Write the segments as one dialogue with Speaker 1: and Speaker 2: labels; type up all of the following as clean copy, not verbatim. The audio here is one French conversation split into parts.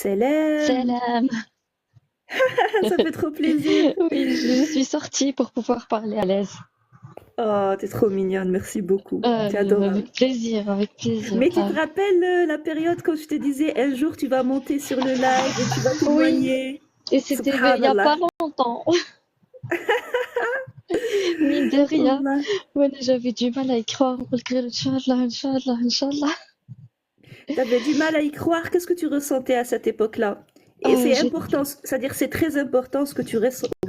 Speaker 1: Salam!
Speaker 2: Salam.
Speaker 1: Ça fait trop plaisir.
Speaker 2: Oui, je suis sortie pour pouvoir parler à l'aise.
Speaker 1: Oh, t'es trop mignonne, merci beaucoup. T'es adorable.
Speaker 2: Avec plaisir, avec plaisir.
Speaker 1: Mais tu te rappelles la période quand je te disais un jour tu vas monter sur le live et tu vas
Speaker 2: Oui,
Speaker 1: témoigner?
Speaker 2: et c'était il y a
Speaker 1: Subhanallah.
Speaker 2: pas longtemps. Mine de rien.
Speaker 1: Wallah.
Speaker 2: Ouais, j'avais du mal à y croire. Inch'Allah, Inch'Allah, Inch'Allah.
Speaker 1: T'avais du mal à y croire. Qu'est-ce que tu ressentais à cette époque-là? Et c'est
Speaker 2: J'ai
Speaker 1: important, c'est-à-dire c'est très important ce que tu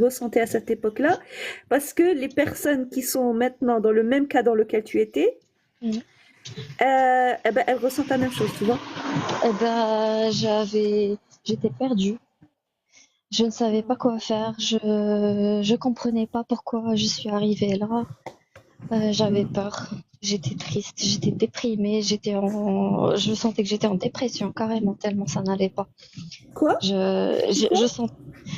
Speaker 1: ressentais à cette époque-là, parce que les personnes qui sont maintenant dans le même cas dans lequel tu étais, eh ben, elles ressentent la même chose, tu vois?
Speaker 2: eh ben, j'étais perdue. Je ne savais pas quoi faire. Je comprenais pas pourquoi je suis arrivée là. J'avais
Speaker 1: Mm.
Speaker 2: peur, j'étais triste, j'étais déprimée, je sentais que j'étais en dépression carrément tellement ça n'allait pas.
Speaker 1: Quoi?
Speaker 2: Je,
Speaker 1: Tu
Speaker 2: je,
Speaker 1: quoi?
Speaker 2: je, sens-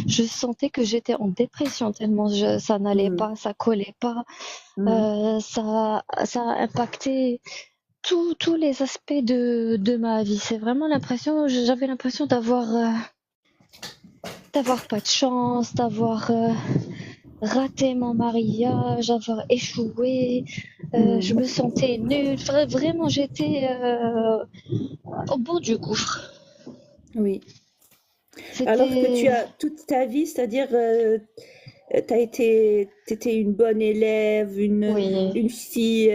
Speaker 2: je sentais que j'étais en dépression tellement ça n'allait
Speaker 1: Mm.
Speaker 2: pas, ça collait pas.
Speaker 1: Mm.
Speaker 2: Ça a impacté tous les aspects de ma vie. C'est vraiment j'avais l'impression d'avoir pas de chance, d'avoir raté mon mariage, avoir échoué. Je
Speaker 1: Mm.
Speaker 2: me sentais nulle. Vraiment, j'étais au bout du gouffre.
Speaker 1: Oui. Alors que tu
Speaker 2: C'était,
Speaker 1: as toute ta vie, c'est-à-dire t'étais une bonne élève,
Speaker 2: oui,
Speaker 1: une fille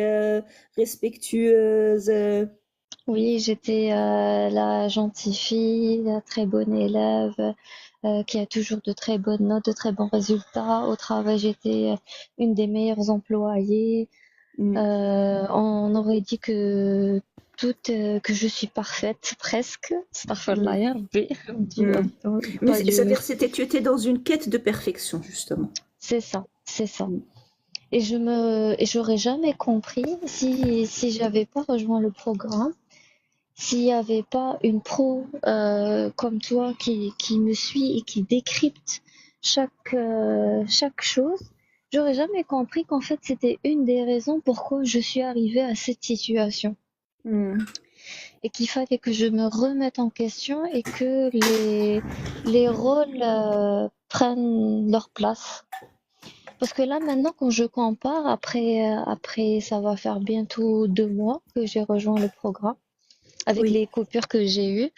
Speaker 1: respectueuse.
Speaker 2: oui, j'étais la gentille fille, la très bonne élève, qui a toujours de très bonnes notes, de très bons résultats. Au travail, j'étais une des meilleures employées.
Speaker 1: Mm.
Speaker 2: On aurait dit que je suis parfaite, presque. Astaghfirullah,
Speaker 1: Mm.
Speaker 2: ya Rabbi. On dit,
Speaker 1: Mm. Mais
Speaker 2: pas Dieu
Speaker 1: c'est-à-dire
Speaker 2: merci.
Speaker 1: tu étais dans une quête de perfection, justement.
Speaker 2: C'est ça, c'est ça.
Speaker 1: Mm.
Speaker 2: Et j'aurais jamais compris si j'avais pas rejoint le programme, s'il n'y avait pas une pro comme toi qui me suit et qui décrypte chaque chose, j'aurais jamais compris qu'en fait c'était une des raisons pourquoi je suis arrivée à cette situation.
Speaker 1: Mm.
Speaker 2: Et qu'il fallait que je me remette en question et que les rôles prennent leur place. Parce que là, maintenant, quand je compare, après, ça va faire bientôt 2 mois que j'ai rejoint le programme, avec
Speaker 1: Oui,
Speaker 2: les coupures que j'ai eues.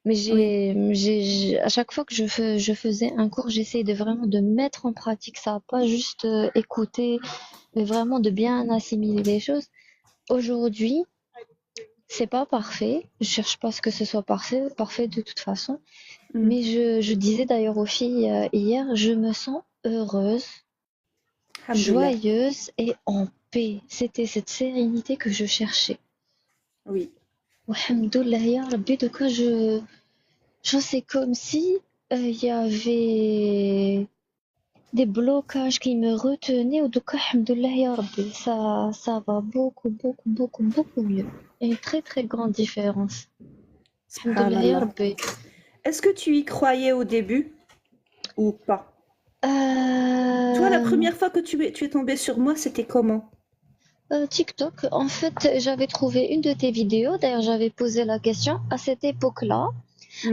Speaker 2: Mais
Speaker 1: oui.
Speaker 2: à chaque fois que je faisais un cours, j'essayais de vraiment de mettre en pratique ça, pas juste écouter, mais vraiment de bien assimiler les choses. Aujourd'hui, c'est pas parfait. Je cherche pas à ce que ce soit parfait de toute façon.
Speaker 1: Mm.
Speaker 2: Mais je disais d'ailleurs aux filles hier, je me sens heureuse,
Speaker 1: Alhamdulillah.
Speaker 2: joyeuse et en paix. C'était cette sérénité que je cherchais.
Speaker 1: Oui.
Speaker 2: Alhamdoulilah, ya Rabbi, de quoi c'est comme si il y avait des blocages qui me retenaient. Ou de quoi, alhamdoulilah, ya Rabbi, ça va beaucoup, beaucoup, beaucoup, beaucoup mieux. Il y a une très, très grande différence. Alhamdoulilah, ya
Speaker 1: Subhanallah.
Speaker 2: Rabbi.
Speaker 1: Est-ce que tu y croyais au début ou pas? Toi, la
Speaker 2: Euh,
Speaker 1: première fois que tu es tombée sur moi, c'était comment?
Speaker 2: TikTok, en fait, j'avais trouvé une de tes vidéos. D'ailleurs, j'avais posé la question à cette époque-là.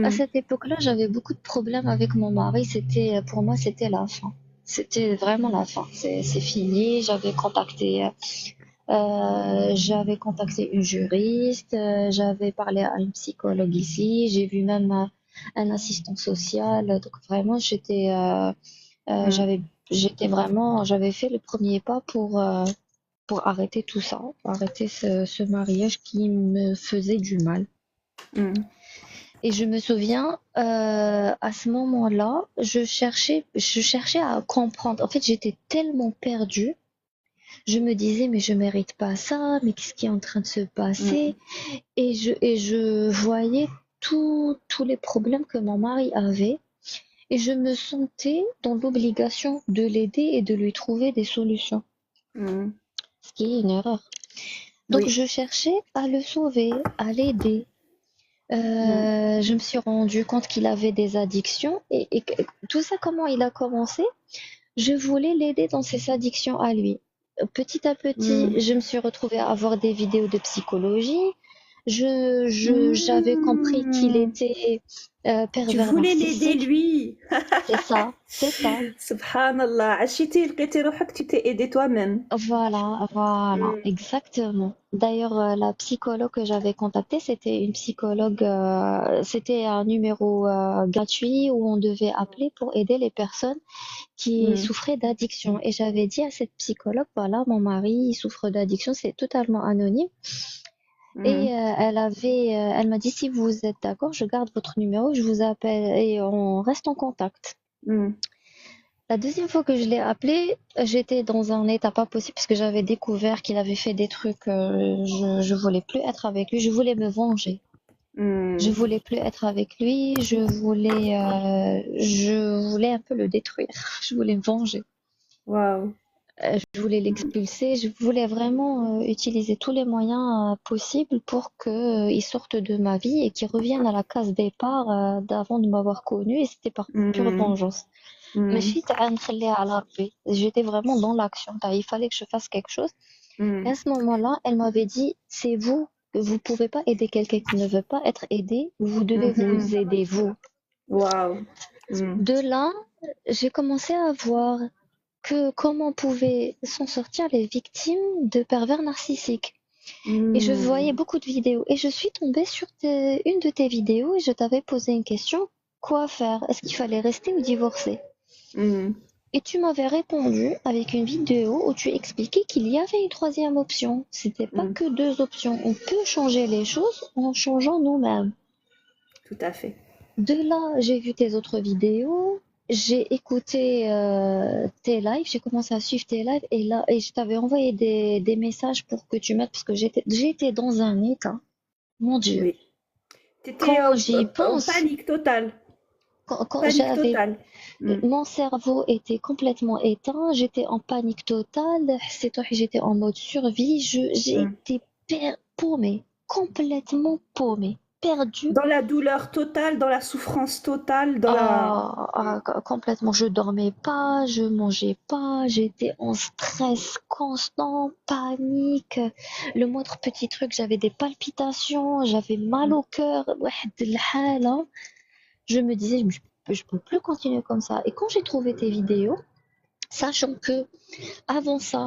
Speaker 2: À
Speaker 1: Mm.
Speaker 2: cette époque-là, j'avais beaucoup de problèmes avec mon mari. Pour moi, c'était la fin. C'était vraiment la fin. C'est fini. J'avais contacté une juriste. J'avais parlé à une psychologue ici. J'ai vu même un assistant social. Donc vraiment,
Speaker 1: Mm.
Speaker 2: j'avais fait le premier pas pour arrêter tout ça, pour arrêter ce mariage qui me faisait du mal.
Speaker 1: Mm.
Speaker 2: Et je me souviens, à ce moment-là, je cherchais à comprendre. En fait, j'étais tellement perdue. Je me disais, mais je mérite pas ça, mais qu'est-ce qui est en train de se
Speaker 1: Mm.
Speaker 2: passer? Et je voyais tous les problèmes que mon mari avait. Et je me sentais dans l'obligation de l'aider et de lui trouver des solutions.
Speaker 1: Mm.
Speaker 2: Ce qui est une erreur. Donc,
Speaker 1: Oui.
Speaker 2: je cherchais à le sauver, à l'aider.
Speaker 1: Mm.
Speaker 2: Je me suis rendu compte qu'il avait des addictions et tout ça, comment il a commencé? Je voulais l'aider dans ses addictions à lui. Petit à petit,
Speaker 1: Mm.
Speaker 2: je me suis retrouvée à avoir des vidéos de psychologie. J'avais compris qu'il
Speaker 1: Mm.
Speaker 2: était
Speaker 1: Tu
Speaker 2: pervers
Speaker 1: voulais l'aider
Speaker 2: narcissique.
Speaker 1: lui.
Speaker 2: C'est ça, c'est ça.
Speaker 1: Subhanallah. عشتي لقيتي روحك tu t'es aidé toi-même.
Speaker 2: Voilà, voilà,
Speaker 1: Mm.
Speaker 2: exactement. D'ailleurs, la psychologue que j'avais contactée, c'était une psychologue, c'était un numéro gratuit où on devait appeler pour aider les personnes qui
Speaker 1: Mm.
Speaker 2: souffraient d'addiction. Et j'avais dit à cette psychologue, voilà, mon mari, il souffre d'addiction, c'est totalement anonyme. Et
Speaker 1: Mm.
Speaker 2: elle m'a dit, si vous êtes d'accord, je garde votre numéro, je vous appelle et on reste en contact.
Speaker 1: Mm.
Speaker 2: La deuxième fois que je l'ai appelé, j'étais dans un état pas possible parce que j'avais découvert qu'il avait fait des trucs, je voulais plus être avec lui, je voulais me venger. Je
Speaker 1: Mm.
Speaker 2: voulais plus être avec lui, je voulais un peu le détruire. Je voulais me venger.
Speaker 1: Waouh.
Speaker 2: Je voulais
Speaker 1: Mm.
Speaker 2: l'expulser. Je voulais vraiment utiliser tous les moyens possibles pour qu'il sorte de ma vie et qu'il revienne à la case départ d'avant de m'avoir connu. Et c'était par pure
Speaker 1: Mm.
Speaker 2: vengeance. Mais
Speaker 1: Mm.
Speaker 2: j'étais vraiment dans l'action. Il fallait que je fasse quelque chose. Et
Speaker 1: Mm.
Speaker 2: à ce moment-là, elle m'avait dit, c'est vous. Vous pouvez pas aider quelqu'un qui ne veut pas être aidé. Vous devez
Speaker 1: Mhm.
Speaker 2: vous aider vous.
Speaker 1: Waouh. Mm.
Speaker 2: De là, j'ai commencé à voir que comment pouvaient s'en sortir les victimes de pervers narcissiques. Et je voyais
Speaker 1: Mm.
Speaker 2: beaucoup de vidéos. Et je suis tombée sur une de tes vidéos et je t'avais posé une question. Quoi faire? Est-ce qu'il fallait rester ou divorcer?
Speaker 1: Mm.
Speaker 2: Et tu m'avais répondu avec une vidéo où tu expliquais qu'il y avait une troisième option. C'était pas
Speaker 1: Mm.
Speaker 2: que deux options. On peut changer les choses en changeant nous-mêmes.
Speaker 1: Tout à fait.
Speaker 2: De là, j'ai vu tes autres vidéos, j'ai écouté tes lives, j'ai commencé à suivre tes lives et là, et je t'avais envoyé des messages pour que tu m'aides parce que j'étais dans un état. Mon Dieu,
Speaker 1: Oui. Tu étais
Speaker 2: quand j'y
Speaker 1: en
Speaker 2: pense,
Speaker 1: panique totale.
Speaker 2: quand
Speaker 1: Panique
Speaker 2: j'avais,
Speaker 1: totale. Mm.
Speaker 2: mon cerveau était complètement éteint, j'étais en panique totale, j'étais en mode survie,
Speaker 1: Mm.
Speaker 2: j'étais paumée, complètement paumée, perdue.
Speaker 1: Dans la douleur totale, dans la souffrance totale, dans la...
Speaker 2: Complètement. Je dormais pas, je mangeais pas, j'étais en stress constant, panique. Le moindre petit truc, j'avais des palpitations, j'avais mal
Speaker 1: Mm.
Speaker 2: au cœur. واحد الحالة. Je me disais, je peux plus continuer comme ça. Et quand j'ai trouvé tes vidéos, sachant que avant ça,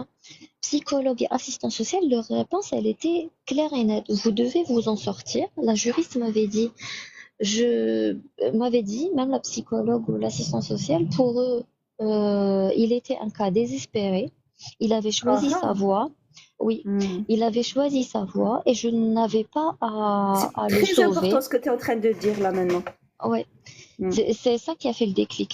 Speaker 2: psychologue et assistant social, leur réponse, elle était claire et nette. Vous devez vous en sortir. La juriste je m'avait dit, même la psychologue ou l'assistant social, pour eux, il était un cas désespéré. Il avait
Speaker 1: Ah
Speaker 2: choisi sa
Speaker 1: ah.
Speaker 2: voie. Oui,
Speaker 1: Mm.
Speaker 2: il avait choisi sa voie et je n'avais pas
Speaker 1: C'est
Speaker 2: à le
Speaker 1: très important
Speaker 2: sauver.
Speaker 1: ce que tu es en train de dire là maintenant.
Speaker 2: Ouais,
Speaker 1: Mm.
Speaker 2: c'est ça qui a fait le déclic.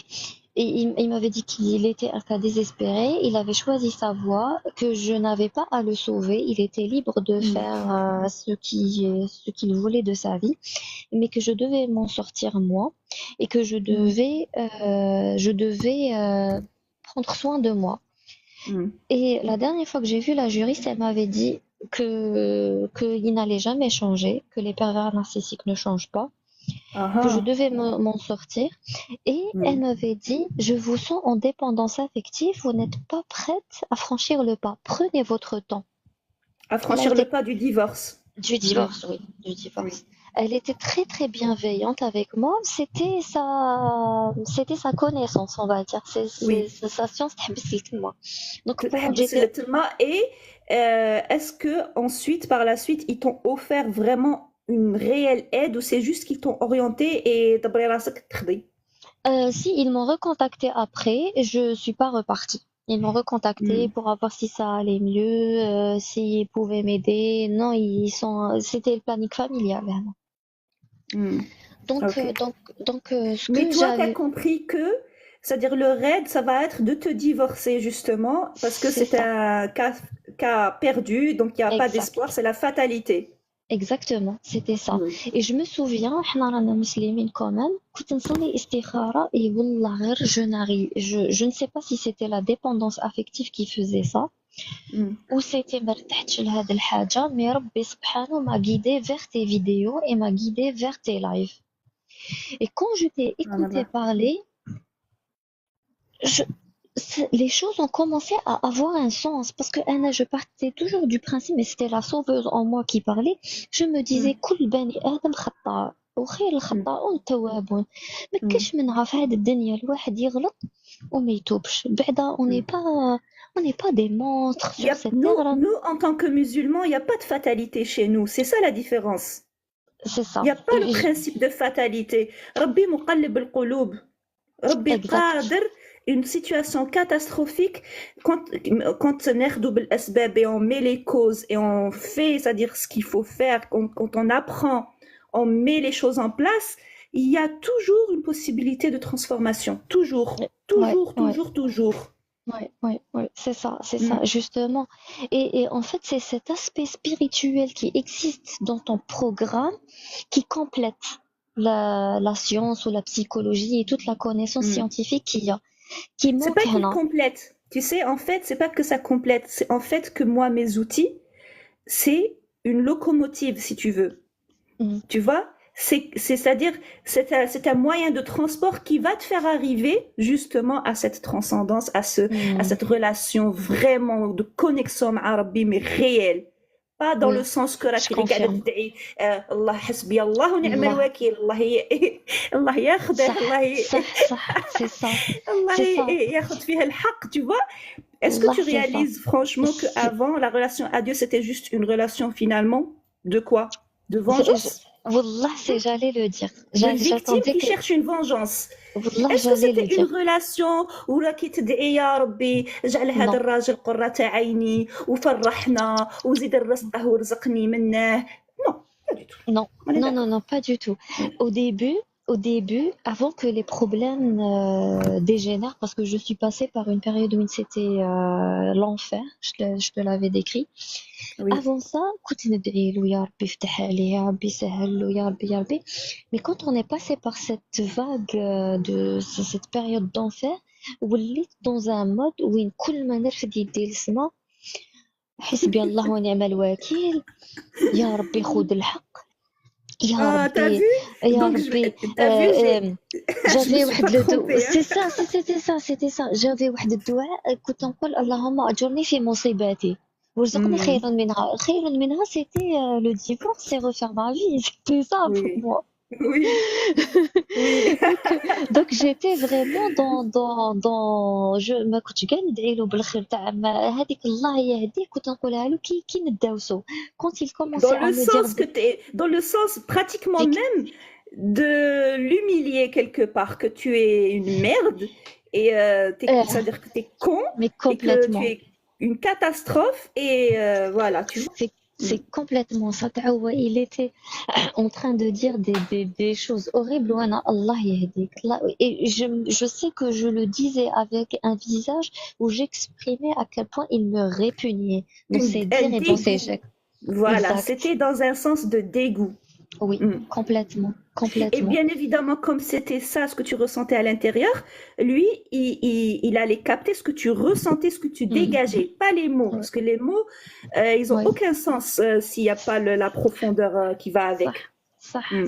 Speaker 2: Et il m'avait dit qu'il était un cas désespéré, il avait choisi sa voie, que je n'avais pas à le sauver, il était libre de
Speaker 1: Mm.
Speaker 2: faire ce qu'il voulait de sa vie, mais que je devais m'en sortir moi et que
Speaker 1: Mm.
Speaker 2: je devais prendre soin de moi.
Speaker 1: Mm.
Speaker 2: Et la dernière fois que j'ai vu la juriste, elle m'avait dit qu'il n'allait jamais changer, que les pervers narcissiques ne changent pas,
Speaker 1: Ah
Speaker 2: que je
Speaker 1: ah.
Speaker 2: devais m'en sortir. Et elle
Speaker 1: Mm.
Speaker 2: m'avait dit, je vous sens en dépendance affective, vous n'êtes pas prête à franchir le pas. Prenez votre temps.
Speaker 1: À
Speaker 2: Elle a
Speaker 1: franchir le
Speaker 2: été
Speaker 1: pas du divorce.
Speaker 2: du
Speaker 1: Mm.
Speaker 2: divorce, oui, du
Speaker 1: Oui.
Speaker 2: divorce. Elle était très très bienveillante avec moi. C'était sa connaissance, on va dire.
Speaker 1: Oui.
Speaker 2: C'est sa science تحبس moi. Donc bon,
Speaker 1: تحبس التما. Et est-ce que ensuite, par la suite, ils t'ont offert vraiment une réelle aide ou c'est juste qu'ils t'ont orienté et دبري راسك تخدي؟
Speaker 2: Si, ils m'ont recontacté après, je suis pas repartie. Ils m'ont recontacté
Speaker 1: Mm.
Speaker 2: pour voir si ça allait mieux, s'ils pouvaient m'aider. Non, c'était le planning familial, vraiment.
Speaker 1: Mm.
Speaker 2: Donc,
Speaker 1: Ok.
Speaker 2: euh, donc, ce
Speaker 1: Mais
Speaker 2: que
Speaker 1: toi, tu as
Speaker 2: j'avais,
Speaker 1: compris que, c'est-à-dire le raid, ça va être de te divorcer justement, parce que
Speaker 2: c'est
Speaker 1: c'est
Speaker 2: ça,
Speaker 1: un cas perdu, donc il n'y a pas d'espoir,
Speaker 2: exact.
Speaker 1: c'est la fatalité.
Speaker 2: Exactement, c'était ça.
Speaker 1: Mm.
Speaker 2: Et je me souviens, احنا رانا مسلمين quand même, كنت نصلي استخارة et والله غير je ne sais pas si c'était la dépendance affective qui faisait ça,
Speaker 1: Mm.
Speaker 2: ou c'était ما ارتحتش لهاد الحاجة, mais ربي سبحانه m'a guidé vers tes vidéos et m'a guidé vers tes lives. Et quand je t'ai écouté
Speaker 1: Subhanallah.
Speaker 2: parler, je, les choses ont commencé à avoir un sens parce que Anna, je partais toujours du principe, mais c'était la sauveuse en moi qui parlait. Je me disais,
Speaker 1: Mm.
Speaker 2: كل بني آدم خطاء. وخير
Speaker 1: Mm,
Speaker 2: الخطاؤون التوابون. ما
Speaker 1: mm.
Speaker 2: كاش منها في هذه الدنيا الواحد يغلط وما يتوبش بعدا.
Speaker 1: Mm.
Speaker 2: on n'est pas des monstres
Speaker 1: Il y
Speaker 2: sur
Speaker 1: a,
Speaker 2: cette terre.
Speaker 1: nous, en tant que musulmans, il n'y a pas de fatalité chez nous. C'est ça la différence.
Speaker 2: C'est
Speaker 1: Il
Speaker 2: ça.
Speaker 1: n'y a pas le principe de fatalité. Rabbi muqallib al-qulub. Rabbi
Speaker 2: Exact.
Speaker 1: qadir, une situation catastrophique, quand ناخدوا بالأسباب et on met les causes et on fait, c'est-à-dire ce qu'il faut faire, quand on apprend, on met les choses en place, il y a toujours une possibilité de transformation. Toujours,
Speaker 2: Ouais,
Speaker 1: toujours,
Speaker 2: ouais.
Speaker 1: toujours, toujours.
Speaker 2: Ouais, c'est ça,
Speaker 1: Mm,
Speaker 2: justement. Et en fait, c'est cet aspect spirituel qui existe dans ton programme qui complète la science ou la psychologie et toute la connaissance
Speaker 1: mm.
Speaker 2: scientifique qu'il y a, qui
Speaker 1: C'est pas
Speaker 2: manque
Speaker 1: qu'il
Speaker 2: là.
Speaker 1: complète. Tu sais, en fait, c'est pas que ça complète. C'est en fait que moi, mes outils, c'est une locomotive, si tu veux.
Speaker 2: Mm,
Speaker 1: Tu vois? C'est-à-dire, c'est un moyen de transport qui va te faire arriver justement à cette transcendance, à
Speaker 2: mm,
Speaker 1: cette relation vraiment de connexion arabe, mais réelle. Pas dans le
Speaker 2: oui,
Speaker 1: sens que
Speaker 2: je
Speaker 1: راكي غير قاعدة
Speaker 2: confirme.
Speaker 1: تدعي الله حسبي الله ونعم
Speaker 2: Allah,
Speaker 1: الوكيل الله ياخذه
Speaker 2: صح صح c'est ça,
Speaker 1: الله
Speaker 2: c'est ça.
Speaker 1: ياخذ فيها الحق, tu vois? Est-ce que
Speaker 2: Allah,
Speaker 1: tu
Speaker 2: c'est ça.
Speaker 1: réalises franchement
Speaker 2: C'est-
Speaker 1: qu'avant, la relation à Dieu, c'était juste une relation finalement de quoi? De vengeance?
Speaker 2: Wallah, j'allais le dire.
Speaker 1: D'une victime
Speaker 2: J'attendais
Speaker 1: qui
Speaker 2: que.
Speaker 1: cherche une vengeance.
Speaker 2: Wallah,
Speaker 1: Est-ce que
Speaker 2: j'allais le
Speaker 1: c'était une
Speaker 2: dire.
Speaker 1: relation ولا كي تدعي يا ربي اجعل هذا
Speaker 2: Non,
Speaker 1: الراجل قرة عيني وفرحنا وزيد رزقه ورزقني منه؟ Non, pas du tout.
Speaker 2: non,
Speaker 1: On est
Speaker 2: non,
Speaker 1: d'accord.
Speaker 2: pas du tout. Au début, avant que les problèmes dégénèrent, parce que je suis passée par une période où c'était l'enfer, je te l'avais décrit.
Speaker 1: Oui.
Speaker 2: Avant ça, كنت ندعي له يا ربي يفتح عليه يا ربي يسهل له يا ربي يا ربي. Mais quand on est passé par cette vague cette période d'enfer, وليت dans un mode وين كل ما نرفد يدي للسما حسبي الله ونعم الوكيل، يا ربي خذ الحق، يا
Speaker 1: Ah, t'as
Speaker 2: ربي
Speaker 1: vu?
Speaker 2: يا
Speaker 1: Donc,
Speaker 2: ربي.
Speaker 1: t'as vu, je me
Speaker 2: جافي
Speaker 1: suis pas
Speaker 2: واحد الدعاء،
Speaker 1: trompée, hein.
Speaker 2: سي سا جافي واحد الدعاء كنت نقول اللهم اجرني في مصيبتي وارزقني
Speaker 1: Hmm,
Speaker 2: خيرا منها. خيرا منها سيتي لو divorce, c'est refaire ma vie. C'était ça pour
Speaker 1: oui,
Speaker 2: moi.
Speaker 1: oui, oui.
Speaker 2: donc j'étais vraiment dans je ما كنتش كاع ندعي له بالخير تاع هذيك الله يهديه، كنت نقولها له كي نداوسو quand il commençait à me dire
Speaker 1: Dans le sens pratiquement
Speaker 2: ديك.
Speaker 1: même de l'humilier quelque part, que tu es une merde et c'est-à-dire que tu es con
Speaker 2: Mais
Speaker 1: et que tu
Speaker 2: complètement.
Speaker 1: es une catastrophe et voilà, tu vois.
Speaker 2: C'est
Speaker 1: Mm.
Speaker 2: c'est complètement ça. تعوّى. Il était en train de dire des choses horribles. وأنا Allah يهديك. Et je sais que je le disais avec un visage où j'exprimais à quel point il me répugnait dans ses
Speaker 1: Un
Speaker 2: dires et dans ses
Speaker 1: dégoût.
Speaker 2: gestes.
Speaker 1: Voilà,
Speaker 2: Exact.
Speaker 1: c'était dans un sens de dégoût.
Speaker 2: Oui,
Speaker 1: Mm.
Speaker 2: complètement,
Speaker 1: Et
Speaker 2: complètement.
Speaker 1: bien évidemment, comme c'était ça ce que tu ressentais à l'intérieur, lui, il allait capter ce que tu ressentais, ce que tu
Speaker 2: Mm.
Speaker 1: dégageais, pas les mots.
Speaker 2: Ouais,
Speaker 1: Parce que les mots, ils ont
Speaker 2: ouais.
Speaker 1: aucun sens s'il n'y a pas la profondeur qui va avec. Mm.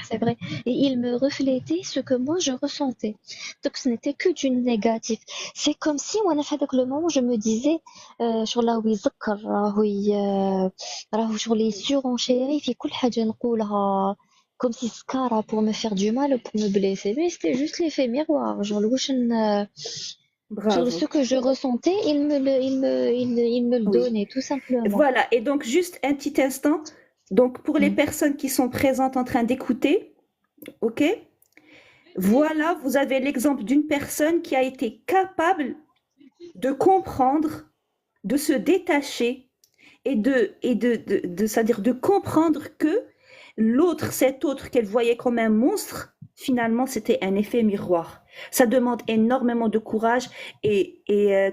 Speaker 2: C'est vrai. Et il me reflétait ce que moi je ressentais. Donc ce n'était que du négatif. C'est comme si, وانا في هذاك le moment, je me disais, شغل راهو يذكر، راهو شغل يسيغونشيري في كل حاجة نقولها، comme si scara pour me faire du mal ou pour me blesser. Mais c'était juste l'effet miroir. Genre, genre, ce
Speaker 1: Bravo.
Speaker 2: que je ressentais, il me le
Speaker 1: Oui.
Speaker 2: donnait, tout simplement.
Speaker 1: Voilà. Et donc, juste un petit instant. Donc, pour les
Speaker 2: Mm.
Speaker 1: personnes qui sont présentes en train d'écouter, OK? Voilà, vous avez l'exemple d'une personne qui a été capable de comprendre, de se détacher c'est-à-dire de comprendre que l'autre, cet autre qu'elle voyait comme un monstre, finalement, c'était un effet miroir. Ça demande énormément de courage et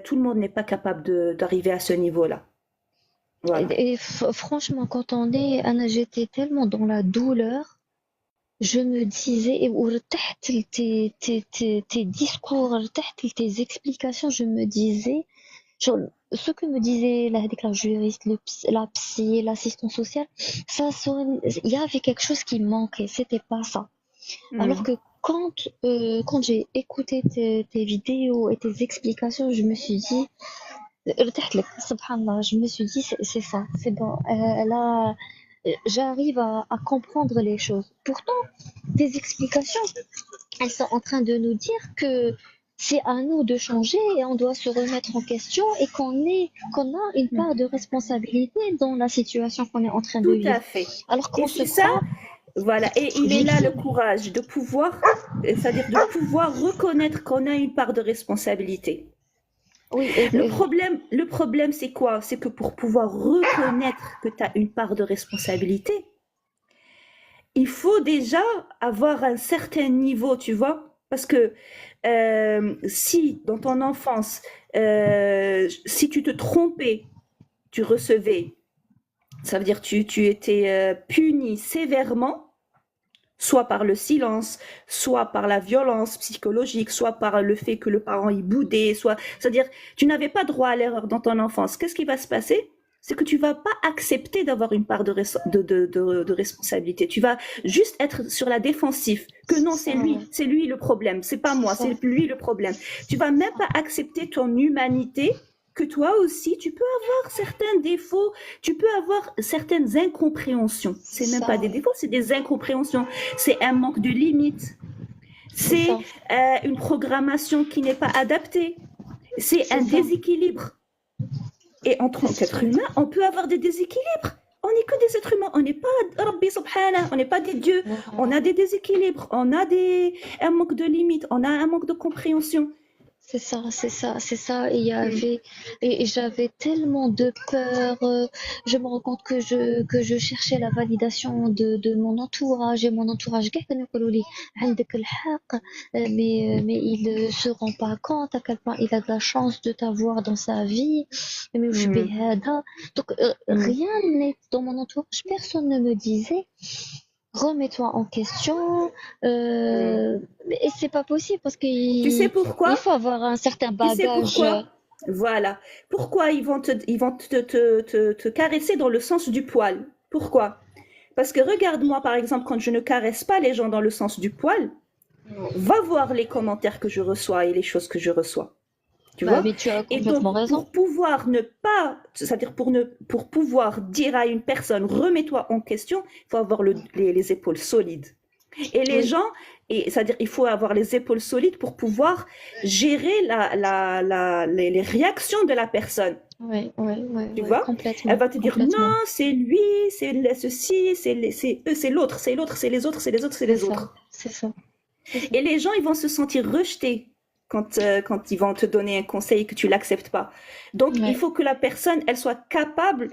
Speaker 1: tout le monde n'est pas capable d'arriver à ce niveau-là. Voilà.
Speaker 2: Et franchement, quand j'étais tellement dans la douleur, je me disais, et وارتحت tes discours, ارتحت tes explications, je me disais, genre, ce que me disait la juriste, la psy, l'assistant social, il y avait quelque chose qui manquait, c'était pas ça. Alors
Speaker 1: Mm.
Speaker 2: que quand j'ai écouté tes vidéos et tes explications, je me suis dit, ارتحت لك. سبحان الله. Je me suis dit, c'est ça, c'est bon. Elle a j'arrive à comprendre les choses. Pourtant, tes explications, elles sont en train de nous dire que c'est à nous de changer et on doit se remettre en question et qu'on a une part de responsabilité dans la situation qu'on est en train de
Speaker 1: Tout à
Speaker 2: vivre.
Speaker 1: fait.
Speaker 2: Alors
Speaker 1: Et
Speaker 2: qu'on se
Speaker 1: c'est ça,
Speaker 2: croit
Speaker 1: voilà. Et il est là le
Speaker 2: victime.
Speaker 1: courage de pouvoir, c'est-à-dire de pouvoir reconnaître qu'on a une part de responsabilité.
Speaker 2: Oui,
Speaker 1: Le problème, c'est quoi? C'est que pour pouvoir reconnaître que tu as une part de responsabilité, il faut déjà avoir un certain niveau, tu vois? Parce que si dans ton enfance, si tu te trompais, tu recevais, ça veut dire tu étais puni sévèrement, soit par le silence, soit par la violence psychologique, soit par le fait que le parent y boudait, c'est-à-dire, tu n'avais pas droit à l'erreur dans ton enfance. Qu'est-ce qui va se passer? C'est que tu vas pas accepter d'avoir une part de responsabilité. Tu vas juste être sur la défensive. Que
Speaker 2: c'est
Speaker 1: non,
Speaker 2: ça, ouais.
Speaker 1: c'est lui le problème. C'est pas
Speaker 2: C'est
Speaker 1: moi,
Speaker 2: ça,
Speaker 1: c'est lui le problème. Tu vas même pas accepter ton humanité, que toi aussi, tu peux avoir certains défauts, tu peux avoir certaines incompréhensions.
Speaker 2: c'est
Speaker 1: C'est même pas
Speaker 2: ça,
Speaker 1: des
Speaker 2: ouais.
Speaker 1: défauts, c'est des incompréhensions. C'est un manque de limites.
Speaker 2: C'est
Speaker 1: C'est
Speaker 2: ça,
Speaker 1: une programmation qui n'est pas adaptée. C'est
Speaker 2: c'est
Speaker 1: un
Speaker 2: ça,
Speaker 1: déséquilibre. Et en tant
Speaker 2: c'est ça.
Speaker 1: qu'être humain, on peut avoir des déséquilibres. On n'est que des êtres humains. On n'est pas Rabbi Subhana, on n'est pas des dieux. On a
Speaker 2: Voilà.
Speaker 1: des déséquilibres, un manque de limites, on a un manque de compréhension.
Speaker 2: C'est ça, c'est ça, c'est ça. Et il y
Speaker 1: Mm.
Speaker 2: avait, et j'avais tellement de peur. Je me rends compte que je cherchais la validation de mon entourage. Et mon entourage, كيف يقولوا لي عندك الحق, mais il ne se rend pas compte à quel point il a de la chance de t'avoir dans sa vie. Mais وش
Speaker 1: Mm.
Speaker 2: بهذا. Donc,
Speaker 1: Mm.
Speaker 2: rien n'est dans mon entourage. Personne ne me disait remets-toi en question.
Speaker 1: Mm.
Speaker 2: Et c'est pas possible parce
Speaker 1: Tu sais
Speaker 2: qu'il il
Speaker 1: pourquoi?
Speaker 2: faut avoir un certain
Speaker 1: Tu sais
Speaker 2: bagage.
Speaker 1: pourquoi? Voilà. Pourquoi ils vont te caresser dans le sens du poil? Pourquoi? Parce que regarde-moi, par exemple, quand je ne caresse pas les gens dans le sens du poil, va voir les commentaires que je reçois et les choses que je reçois. Tu
Speaker 2: Bah,
Speaker 1: vois?
Speaker 2: mais tu as
Speaker 1: Et
Speaker 2: complètement
Speaker 1: donc,
Speaker 2: raison.
Speaker 1: pour pouvoir ne pas, c'est-à-dire pour pouvoir dire à une personne, remets-toi en question, il faut avoir les épaules solides. Et les
Speaker 2: Oui,
Speaker 1: gens, c'est-à-dire il faut avoir les épaules solides pour pouvoir gérer les réactions de la personne.
Speaker 2: oui, oui, oui,
Speaker 1: Tu
Speaker 2: oui,
Speaker 1: vois? Elle
Speaker 2: complètement,
Speaker 1: va te dire non,
Speaker 2: complètement.
Speaker 1: c'est lui, ceci, c'est eux, c'est l'autre, c'est l'autre, c'est les autres, c'est les autres, c'est
Speaker 2: C'est
Speaker 1: les
Speaker 2: ça,
Speaker 1: autres.
Speaker 2: c'est ça, c'est ça.
Speaker 1: Et les gens, ils vont se sentir rejetés quand ils vont te donner un conseil et que tu l'acceptes pas. Donc, il
Speaker 2: Ouais,
Speaker 1: faut que la personne, elle soit capable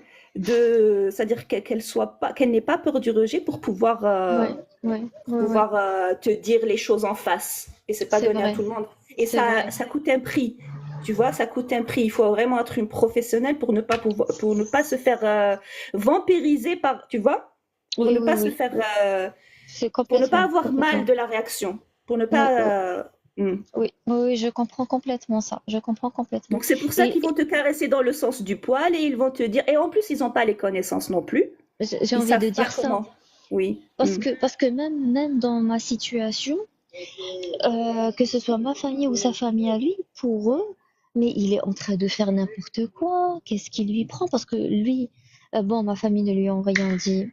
Speaker 1: c'est-à-dire qu'elle n'ait pas peur du rejet
Speaker 2: ouais, ouais,
Speaker 1: pour
Speaker 2: ouais, ouais.
Speaker 1: pouvoir te dire les choses en face. Et c'est pas
Speaker 2: C'est
Speaker 1: donné à
Speaker 2: vrai,
Speaker 1: tout le monde. Et
Speaker 2: c'est
Speaker 1: ça,
Speaker 2: vrai.
Speaker 1: ça coûte un prix. Tu vois, ça coûte un prix. Il faut vraiment être une professionnelle pour ne pas se faire vampiriser par, tu vois, pour
Speaker 2: Oui,
Speaker 1: ne
Speaker 2: oui,
Speaker 1: pas se
Speaker 2: oui.
Speaker 1: faire
Speaker 2: C'est
Speaker 1: pour ne pas
Speaker 2: complètement,
Speaker 1: avoir mal
Speaker 2: complètement.
Speaker 1: de la réaction, pour ne
Speaker 2: Oui, oui,
Speaker 1: pas.
Speaker 2: oui, oui, oui, je comprends complètement ça. Je comprends complètement.
Speaker 1: Donc c'est pour ça
Speaker 2: Et
Speaker 1: qu'ils vont te caresser dans le sens du poil et ils vont te dire. Et en plus, ils n'ont pas les connaissances non plus.
Speaker 2: j'ai
Speaker 1: Ils
Speaker 2: envie de
Speaker 1: savent pas
Speaker 2: dire ça.
Speaker 1: comment. Oui.
Speaker 2: Parce que même dans ma situation, que ce soit ma famille ou sa famille à lui, pour eux, mais il est en train de faire n'importe quoi, qu'est-ce qui lui prend? Parce que lui, bon, ma famille ne lui a rien dit,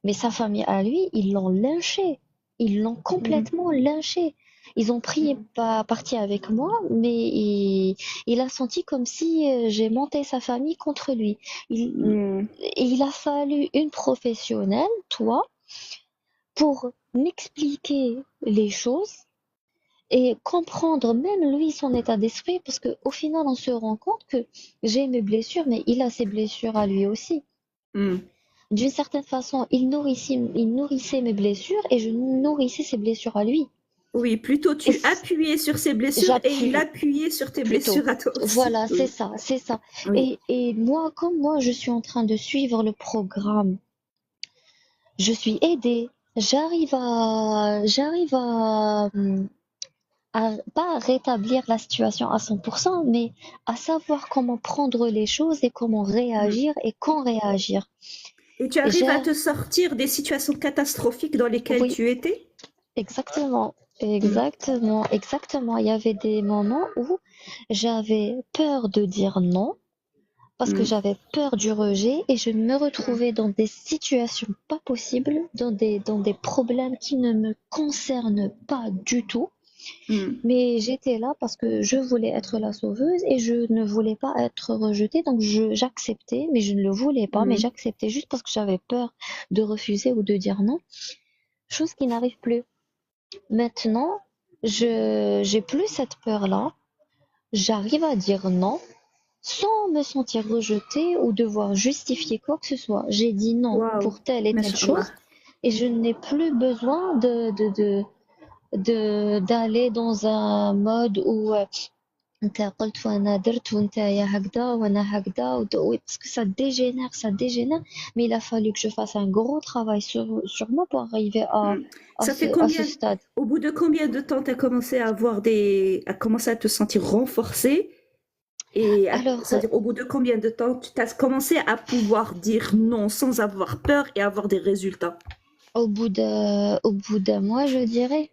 Speaker 2: mais sa famille à lui, ils l'ont lynché, ils l'ont
Speaker 1: Mm,
Speaker 2: complètement lynché. Ils ont pris
Speaker 1: mm,
Speaker 2: parti avec moi, mais il a senti comme si j'ai monté sa famille contre lui. Il,
Speaker 1: mm,
Speaker 2: il a fallu une professionnelle, toi, pour m'expliquer les choses et comprendre même lui son état d'esprit parce que au final on se rend compte que j'ai mes blessures mais il a ses blessures à lui aussi.
Speaker 1: mm.
Speaker 2: D'une certaine façon, il nourrissait mes blessures et je nourrissais ses blessures à lui.
Speaker 1: Oui, plutôt
Speaker 2: Et
Speaker 1: tu appuyais sur ses blessures et il
Speaker 2: j'appuie
Speaker 1: appuyait sur tes
Speaker 2: plutôt.
Speaker 1: blessures à toi aussi.
Speaker 2: Voilà, c'est
Speaker 1: Oui,
Speaker 2: ça, c'est ça.
Speaker 1: oui.
Speaker 2: Et moi, comme moi, je suis en train de suivre le programme, je suis aidée. J'arrive à pas à rétablir la situation à 100%, mais à savoir comment prendre les choses et comment
Speaker 1: Mm.
Speaker 2: réagir et quand réagir.
Speaker 1: Et tu
Speaker 2: Et
Speaker 1: arrives à te sortir des situations catastrophiques dans lesquelles
Speaker 2: oui,
Speaker 1: tu étais?
Speaker 2: exactement,
Speaker 1: Mm,
Speaker 2: exactement, exactement. Il y avait des moments où j'avais peur de dire non parce que
Speaker 1: Mm,
Speaker 2: j'avais peur du rejet et je me retrouvais dans des situations pas possibles, dans des problèmes qui ne me concernent pas du tout.
Speaker 1: mm,
Speaker 2: Mais j'étais là parce que je voulais être la sauveuse et je ne voulais pas être rejetée. Donc j'acceptais, mais je ne le voulais pas, mais
Speaker 1: mm.
Speaker 2: j'acceptais juste parce que j'avais peur de refuser ou de dire non. Chose qui n'arrive plus. Maintenant, j'ai plus cette peur-là. J'arrive à dire non sans me sentir rejetée ou devoir justifier quoi que ce soit. J'ai dit non
Speaker 1: Waouh,
Speaker 2: pour telle et telle
Speaker 1: mashallah.
Speaker 2: chose et je n'ai plus besoin d'aller dans un mode où انت قلت وانا درت وانت يا هكذا وانا هكذا oui, parce que ça dégénère, mais il a fallu que je fasse un gros travail sur moi pour arriver
Speaker 1: Mm. Ça fait
Speaker 2: à ce
Speaker 1: combien,
Speaker 2: stade.
Speaker 1: au bout de combien de temps tu as commencé à à commencer à te sentir renforcée et
Speaker 2: Alors,
Speaker 1: c'est-à-dire au bout de combien de temps tu as commencé à pouvoir dire non sans avoir peur et avoir des résultats?
Speaker 2: au bout d'un mois, je dirais,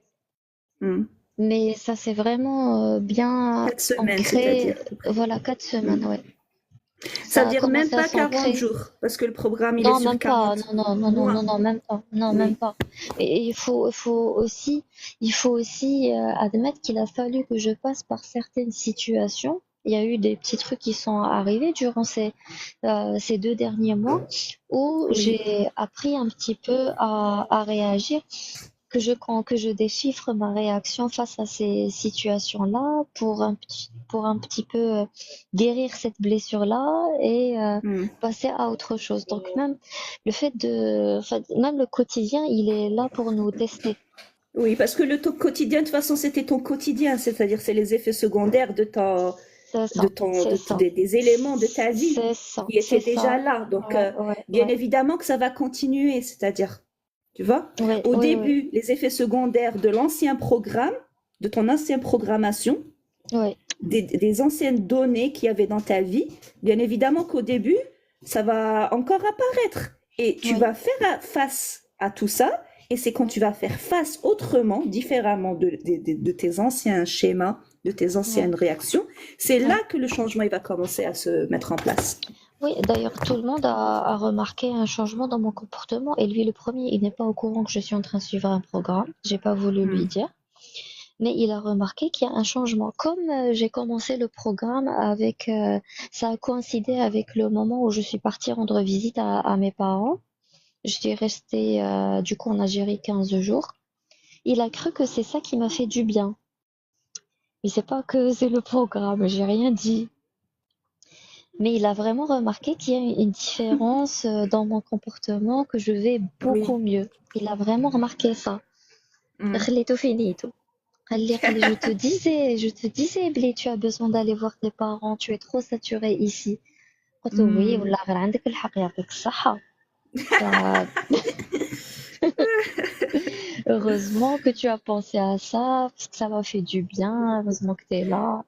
Speaker 1: Mm.
Speaker 2: mais ça s'est vraiment bien
Speaker 1: 4 semaines,
Speaker 2: ancré,
Speaker 1: c'est-à-dire à peu près.
Speaker 2: voilà, 4 semaines,
Speaker 1: Mm.
Speaker 2: ouais.
Speaker 1: Ça
Speaker 2: Ça
Speaker 1: veut
Speaker 2: a
Speaker 1: dire même
Speaker 2: commencé à
Speaker 1: pas 40
Speaker 2: s'ancrer.
Speaker 1: jours, parce que le programme, il est
Speaker 2: Non,
Speaker 1: sur
Speaker 2: même pas.
Speaker 1: 40
Speaker 2: Non, non, non, non, non,
Speaker 1: mois.
Speaker 2: non, même pas. Non, même
Speaker 1: Oui.
Speaker 2: pas. Et il faut aussi admettre qu'il a fallu que je passe par certaines situations. Il y a eu des petits trucs qui sont arrivés durant ces 2 derniers mois où
Speaker 1: Oui.
Speaker 2: j'ai appris un petit peu à réagir, que je déchiffre ma réaction face à ces situations-là pour un petit peu guérir cette blessure-là et
Speaker 1: Mm.
Speaker 2: passer à autre chose. Donc même le fait enfin, même le quotidien, il est là pour nous tester.
Speaker 1: Oui, parce que le quotidien, de toute façon, c'était ton quotidien, c'est-à-dire c'est les effets secondaires
Speaker 2: C'est ça, c'est ça,
Speaker 1: des éléments de ta vie
Speaker 2: c'est ça,
Speaker 1: qui étaient
Speaker 2: c'est
Speaker 1: déjà
Speaker 2: ça.
Speaker 1: là. Donc,
Speaker 2: Ouais, ouais,
Speaker 1: bien
Speaker 2: ouais,
Speaker 1: évidemment que ça va continuer, c'est-à-dire, tu vois,
Speaker 2: ouais,
Speaker 1: au
Speaker 2: ouais, ouais,
Speaker 1: début, les effets secondaires de l'ancien programme, de ton ancienne programmation,
Speaker 2: ouais,
Speaker 1: des anciennes données qu'il y avait dans ta vie, bien évidemment qu'au début, ça va encore apparaître. Et tu
Speaker 2: ouais,
Speaker 1: vas faire face à tout ça. Et c'est quand tu vas faire face autrement, différemment de tes anciens schémas, de tes
Speaker 2: ouais,
Speaker 1: anciennes réactions, c'est là
Speaker 2: ouais.
Speaker 1: que le changement il va commencer à se mettre en place.
Speaker 2: Oui, d'ailleurs, tout le monde a remarqué un changement dans mon comportement et lui, le premier, il n'est pas au courant que je suis en train de suivre un programme. J'ai pas voulu lui
Speaker 1: Hmm.
Speaker 2: dire, mais il a remarqué qu'il y a un changement. Comme j'ai commencé le programme ça a coïncidé avec le moment où je suis partie rendre visite à mes parents. Je suis restée du coup en Algérie 15 jours. Il a cru que c'est ça qui m'a fait du bien. Mais c'est pas que c'est le programme, j'ai rien dit. Mais il a vraiment remarqué qu'il y a une différence dans mon comportement, que je vais
Speaker 1: Oui.
Speaker 2: beaucoup mieux. Il a vraiment remarqué ça.
Speaker 1: Hmm.
Speaker 2: خليته finito. قال لي, je te disais, Blé, tu as besoin d'aller voir tes parents, tu es trop saturé ici. قلت له oui,
Speaker 1: Hmm.
Speaker 2: والله غير عندك الحق يعطيك الصحة. Bah, heureusement que tu as pensé à ça, parce que ça m'a fait du bien, heureusement que tu es là.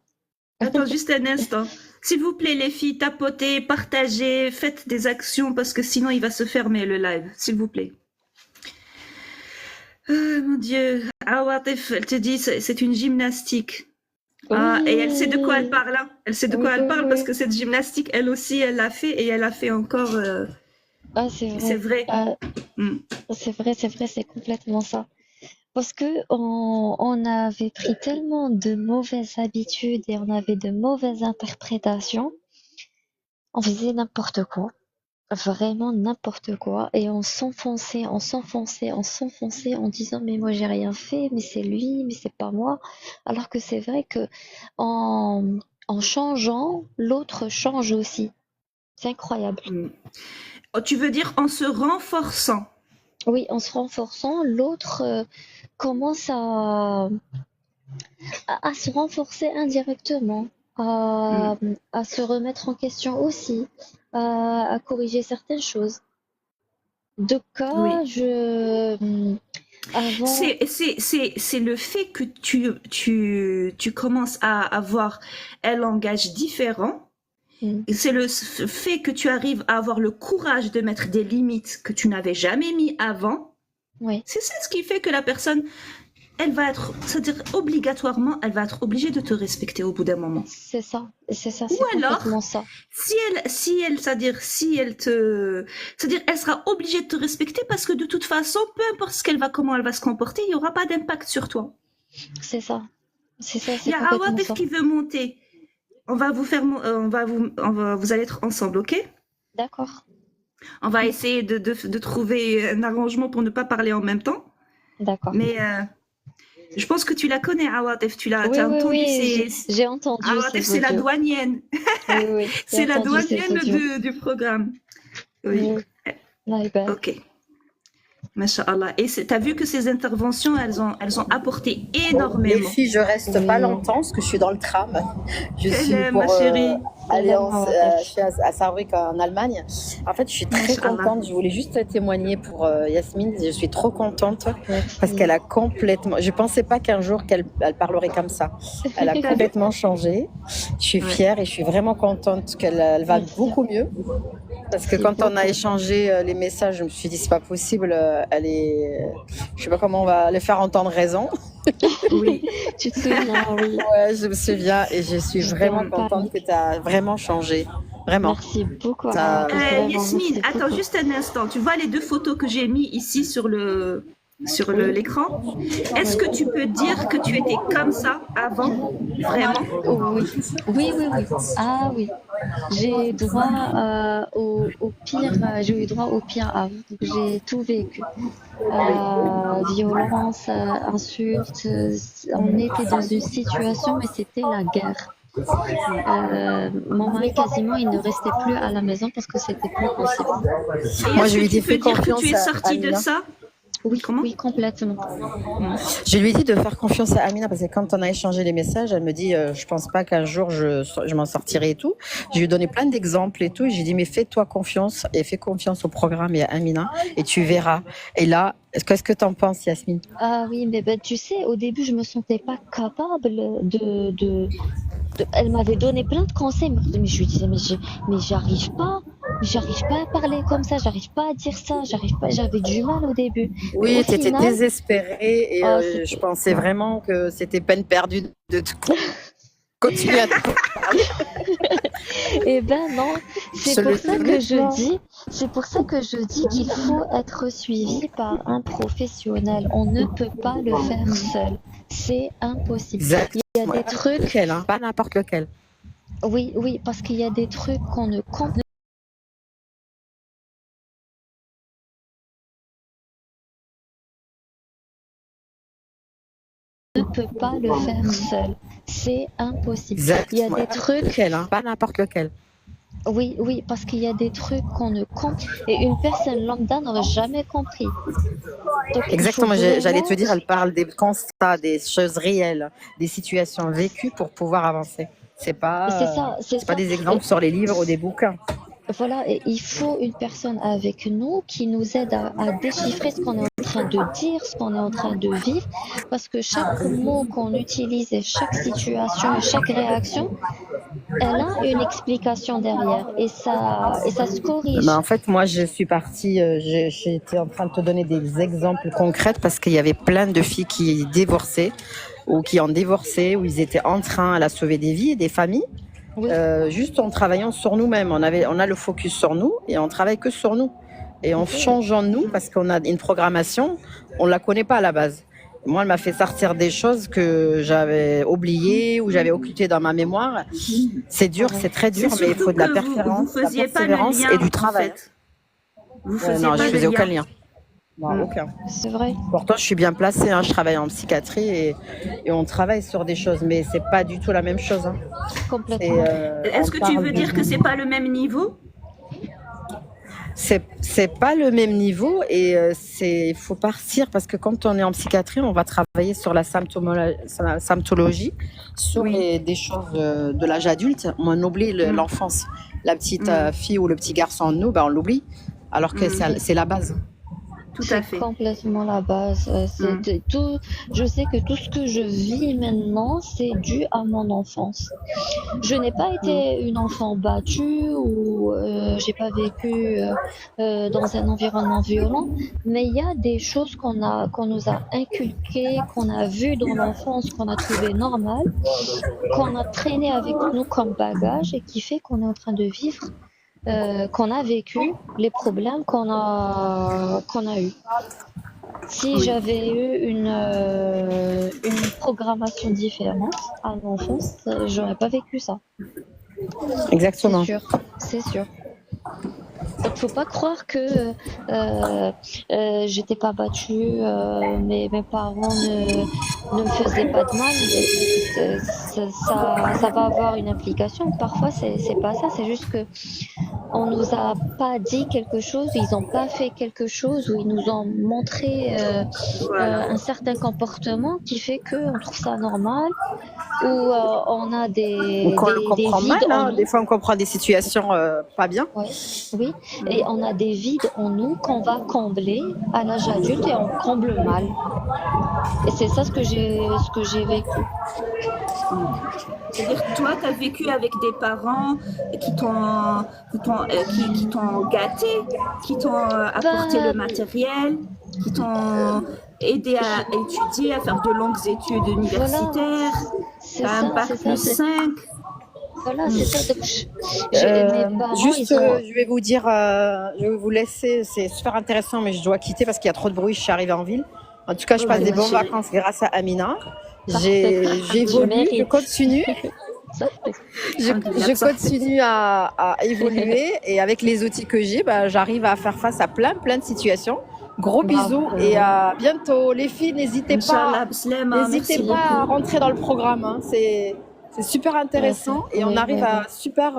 Speaker 1: Attends juste un instant. S'il vous plaît, les filles, tapotez, partagez, faites des actions parce que sinon il va se fermer le live. S'il vous plaît. Ah, mon Dieu. Awatif, elle te dit, c'est une gymnastique. Ah, et elle sait de quoi elle
Speaker 2: Oui,
Speaker 1: parle, hein. Elle sait de
Speaker 2: oui,
Speaker 1: quoi elle
Speaker 2: oui,
Speaker 1: parle parce
Speaker 2: oui.
Speaker 1: que cette gymnastique, elle aussi, elle l'a fait et elle l'a fait encore.
Speaker 2: Ah, c'est
Speaker 1: C'est
Speaker 2: vrai.
Speaker 1: vrai.
Speaker 2: Ah,
Speaker 1: Mm.
Speaker 2: c'est vrai, c'est complètement ça. Parce que on avait pris tellement de mauvaises habitudes et on avait de mauvaises interprétations, on faisait n'importe quoi, vraiment n'importe quoi, et on s'enfonçait en disant mais moi j'ai rien fait, mais c'est lui, mais c'est pas moi. Alors que c'est vrai que en, en changeant, l'autre change aussi. C'est incroyable.
Speaker 1: Mm. Oh, tu veux dire en se renforçant.
Speaker 2: Oui, en se renforçant, l'autre commence à se renforcer indirectement,
Speaker 1: Mm.
Speaker 2: à se remettre en question aussi, à corriger certaines choses. De cas,
Speaker 1: Oui.
Speaker 2: avant,
Speaker 1: C'est le fait que tu commences à avoir un langage différent.
Speaker 2: hmm,
Speaker 1: Et c'est le fait que tu arrives à avoir le courage de mettre des limites que tu n'avais jamais mis avant.
Speaker 2: oui,
Speaker 1: C'est ça ce qui fait que la personne, elle va être, c'est-à-dire obligatoirement, elle va être obligée de te respecter au bout d'un moment.
Speaker 2: C'est ça, c'est ça,
Speaker 1: Ou
Speaker 2: c'est
Speaker 1: alors,
Speaker 2: complètement ça.
Speaker 1: c'est-à-dire, elle sera obligée de te respecter parce que de toute façon, peu importe comment elle va se comporter, il n'y aura pas d'impact sur toi.
Speaker 2: C'est ça, c'est ça,
Speaker 1: Il
Speaker 2: c'est
Speaker 1: y a
Speaker 2: complètement
Speaker 1: Awatif
Speaker 2: ça.
Speaker 1: qui veut monter. Vous allez être ensemble, ok?
Speaker 2: D'accord,
Speaker 1: On va essayer de trouver un arrangement pour ne pas parler en même temps.
Speaker 2: d'accord.
Speaker 1: Mais je pense que tu la connais, Awatif.
Speaker 2: Oui,
Speaker 1: T'as
Speaker 2: oui,
Speaker 1: entendu
Speaker 2: oui, j'ai entendu
Speaker 1: Awatif,
Speaker 2: ces
Speaker 1: c'est la
Speaker 2: audios.
Speaker 1: douanienne.
Speaker 2: Oui, oui, j'ai
Speaker 1: C'est la
Speaker 2: entendu ces
Speaker 1: douanienne
Speaker 2: audios.
Speaker 1: du programme. Oui,
Speaker 2: Oui, my bad.
Speaker 1: ok. Masha'Allah. Et t'as vu que ces interventions, elles ont apporté
Speaker 3: Bon, les
Speaker 1: énormément.
Speaker 3: filles, je reste pas
Speaker 2: Oui,
Speaker 3: longtemps parce que je suis dans le tram. Je suis
Speaker 1: Salam, ma
Speaker 3: pour
Speaker 1: chérie.
Speaker 3: aller
Speaker 2: salam
Speaker 3: je
Speaker 2: Awatif.
Speaker 3: suis à Saarbrück en Allemagne. En fait, je suis très
Speaker 1: Masha'Allah.
Speaker 3: contente. Je voulais juste témoigner pour Yasmine. Je suis trop contente parce
Speaker 2: Merci.
Speaker 3: qu'elle a complètement. Je pensais pas qu'un jour elle parlerait comme ça. Elle a
Speaker 1: T'as vu?
Speaker 3: complètement changé. Je suis
Speaker 1: Ouais.
Speaker 3: fière et je suis vraiment contente elle va
Speaker 2: Merci.
Speaker 3: beaucoup mieux. Parce que
Speaker 2: Merci
Speaker 3: quand on a
Speaker 2: beaucoup.
Speaker 3: échangé les messages, je me suis dit c'est pas possible. Je sais pas comment on va les faire entendre raison.
Speaker 1: Oui.
Speaker 2: Tu te souviens, oui.
Speaker 3: Ouais, je me souviens et je suis
Speaker 2: J'étais
Speaker 3: vraiment
Speaker 2: en
Speaker 3: contente que
Speaker 2: panique.
Speaker 3: tu as vraiment changé. Vraiment.
Speaker 2: Merci beaucoup,
Speaker 3: Ça-
Speaker 2: Awatif. Vraiment,
Speaker 1: Yasmine,
Speaker 2: merci
Speaker 1: attends
Speaker 2: beaucoup.
Speaker 1: juste un instant. Tu vois les deux photos que j'ai mis ici sur
Speaker 2: Oui,
Speaker 1: l'écran? Est-ce que tu peux dire que tu étais comme ça avant? Vraiment?
Speaker 2: oui, oui, oui, oui. Ah oui. J'ai droit au pire, j'ai eu droit au pire avant. Donc, j'ai tout vécu. Violence, insultes. On était dans une situation, mais c'était la guerre. Mon mari, quasiment, il ne restait plus à la maison parce que c'était plus possible.
Speaker 1: Et
Speaker 3: Moi,
Speaker 1: est-ce
Speaker 3: je
Speaker 1: que
Speaker 3: lui ai
Speaker 1: tu
Speaker 3: dit
Speaker 1: peux
Speaker 3: fais
Speaker 1: dire que
Speaker 3: confiance
Speaker 1: tu es
Speaker 3: à
Speaker 1: sortie de
Speaker 3: Amina.
Speaker 1: ça?
Speaker 2: Oui,
Speaker 1: Comment?
Speaker 2: oui, complètement.
Speaker 3: Je lui ai dit de faire confiance à Amina parce que quand on a échangé les messages, elle me dit je pense pas qu'un jour je m'en sortirai et tout. Je lui ai donné plein d'exemples et tout. Et j'ai dit mais fais-toi confiance et fais confiance au programme et à Amina et tu verras. Et là, qu'est-ce que t'en penses, Yasmine?
Speaker 2: Ah oui, mais ben, tu sais, au début, je me sentais pas capable Elle m'avait donné plein de conseils, mais je lui disais, mais j'arrive pas à parler comme ça, j'arrive pas à dire ça, j'arrive pas, j'avais du mal au début. Mais au
Speaker 3: Oui, tu étais
Speaker 2: final,
Speaker 3: désespérée et
Speaker 2: oh,
Speaker 3: je pensais vraiment que c'était peine perdue de continuer à te parler.
Speaker 2: eh ben non, c'est
Speaker 3: Je
Speaker 2: pour
Speaker 3: le
Speaker 2: ça
Speaker 3: dis
Speaker 2: que je
Speaker 3: honnêtement.
Speaker 2: dis, c'est pour ça que je dis qu'il faut être suivi par un professionnel. On ne peut pas le faire seul. C'est impossible. Il y a
Speaker 3: Exactement.
Speaker 2: des trucs,
Speaker 3: Lequel, hein, pas n'importe lequel.
Speaker 2: oui, oui, parce qu'il y a des trucs qu'on ne comprend ne peut pas le faire seul. C'est impossible. Il y a
Speaker 3: Exactement.
Speaker 2: des trucs,
Speaker 3: Lequel, hein, pas n'importe lequel.
Speaker 2: oui, oui, parce qu'il y a des trucs qu'on ne comprend et une personne lambda n'aurait jamais compris. Donc il faut
Speaker 3: Exactement, j'allais
Speaker 2: vraiment,
Speaker 3: te dire, elle parle des constats, des choses réelles, des situations vécues pour pouvoir avancer.
Speaker 2: c'est ça, c'est
Speaker 3: C'est pas
Speaker 2: ça.
Speaker 3: des
Speaker 2: Et
Speaker 3: exemples sur les livres ou des bouquins.
Speaker 2: voilà, et il faut une personne avec nous qui nous aide à déchiffrer ce qu'on est en train de dire, ce qu'on est en train de vivre, parce que chaque mot qu'on utilise et chaque situation et chaque réaction, elle a une explication derrière et ça se corrige.
Speaker 3: En fait, moi, je suis partie, j'étais en train de te donner des exemples concrets parce qu'il y avait plein de filles qui divorçaient ou qui ont divorcé, où ils étaient en train à sauver des vies et des familles.
Speaker 2: Oui,
Speaker 3: Juste en travaillant sur nous-mêmes. On a le focus sur nous et on travaille que sur nous. Et en changeant nous, parce qu'on a une programmation, on la connaît pas à la base. Moi, elle m'a fait sortir des choses que j'avais oubliées ou j'avais occultées dans ma mémoire. C'est dur, c'est très
Speaker 1: C'est
Speaker 3: dur, mais il faut
Speaker 1: surtout
Speaker 3: de la
Speaker 1: que vous
Speaker 3: persévérance, de la
Speaker 1: faisiez pas le
Speaker 3: persévérance
Speaker 1: lien,
Speaker 3: et du
Speaker 1: en
Speaker 3: travail.
Speaker 1: fait. Vous faisiez
Speaker 3: Non, je
Speaker 1: pas le
Speaker 3: faisais aucun
Speaker 1: lien.
Speaker 3: lien. Non, aucun.
Speaker 2: c'est vrai.
Speaker 3: Pourtant, je suis bien placée. Hein. Je travaille en psychiatrie et on travaille sur des choses, mais c'est pas du tout la même chose. Hein.
Speaker 2: Complètement.
Speaker 1: Est-ce que tu veux dire que c'est pas le même niveau?
Speaker 3: C'est pas le même niveau et il faut partir parce que quand on est en psychiatrie, on va travailler sur la symptologie, sur des choses de l'âge adulte. On oublie l'enfance. La petite fille ou le petit garçon en nous, on l'oublie, alors que c'est la base.
Speaker 1: tout à
Speaker 2: C'est
Speaker 1: fait.
Speaker 2: complètement la base.
Speaker 1: Mm.
Speaker 2: Tout, je sais que tout ce que je vis maintenant, c'est dû à mon enfance. Je n'ai pas
Speaker 1: Mm.
Speaker 2: été une enfant battue ou j'ai pas vécu dans un environnement violent, mais il y a des choses qu'on nous a inculquées, qu'on a vues dans l'enfance, qu'on a trouvé normales, qu'on a traîné avec nous comme bagage et qui fait qu'on est en train de vivre, qu'on a vécu les problèmes qu'on a eu. Si
Speaker 1: Oui.
Speaker 2: j'avais eu une programmation différente à l'enfance, j'aurais pas vécu ça. C'est
Speaker 3: Exactement.
Speaker 2: sûr, c'est sûr. Donc faut pas croire que j'étais pas battue, mes parents ne me faisaient pas de mal. Ça va avoir une implication. Parfois c'est pas ça, c'est juste que on nous a pas dit quelque chose, ils ont pas fait quelque chose, ou ils nous ont montré
Speaker 1: Voilà.
Speaker 2: un certain comportement qui fait que on trouve ça normal, ou on a
Speaker 3: Ou qu'on le
Speaker 2: des
Speaker 3: comprend mal,
Speaker 2: vides en
Speaker 3: hein. Des
Speaker 2: nous.
Speaker 3: fois, on comprend des situations pas bien.
Speaker 2: Oui, oui, et on a des vides en nous qu'on va combler à l'âge adulte et on comble mal. Et c'est ça ce que j'ai vécu.
Speaker 1: C'est-à-dire, toi, tu as vécu avec des parents qui t'ont gâté, qui t'ont apporté le
Speaker 2: Pas,
Speaker 1: matériel, qui t'ont aidé à
Speaker 2: je-
Speaker 1: étudier, à faire de longues études
Speaker 2: voilà,
Speaker 1: universitaires. Tu
Speaker 2: c'est
Speaker 1: as un
Speaker 2: ça,
Speaker 1: bac
Speaker 2: c'est ça,
Speaker 1: plus 5.
Speaker 2: voilà, c'est ça. Donc, mes parents,
Speaker 3: Juste,
Speaker 2: ils ont,
Speaker 3: je vais vous dire, je vais vous laisser. C'est super intéressant, mais je dois quitter parce qu'il y a trop de bruit. Je suis arrivée en ville. En tout cas, je passe
Speaker 1: Ok,
Speaker 3: des
Speaker 1: ma
Speaker 3: bonnes
Speaker 1: chérie.
Speaker 3: vacances grâce à Amina.
Speaker 2: parfait, tu
Speaker 3: J'évolue, je
Speaker 2: mérites.
Speaker 3: continue.
Speaker 2: Parfait.
Speaker 1: Alhamdulillah,
Speaker 3: Je
Speaker 1: bصح.
Speaker 3: continue à évoluer et avec les outils que j'ai, bah, j'arrive à faire face à plein de situations. Gros bisous
Speaker 2: Bravo.
Speaker 3: et à bientôt. Les filles,
Speaker 1: Inch'Allah, bislema,
Speaker 3: n'hésitez
Speaker 1: merci
Speaker 3: pas à
Speaker 1: beaucoup.
Speaker 3: rentrer dans le programme, hein. C'est super intéressant et on
Speaker 2: Oui,
Speaker 3: arrive
Speaker 2: oui, oui.
Speaker 3: à super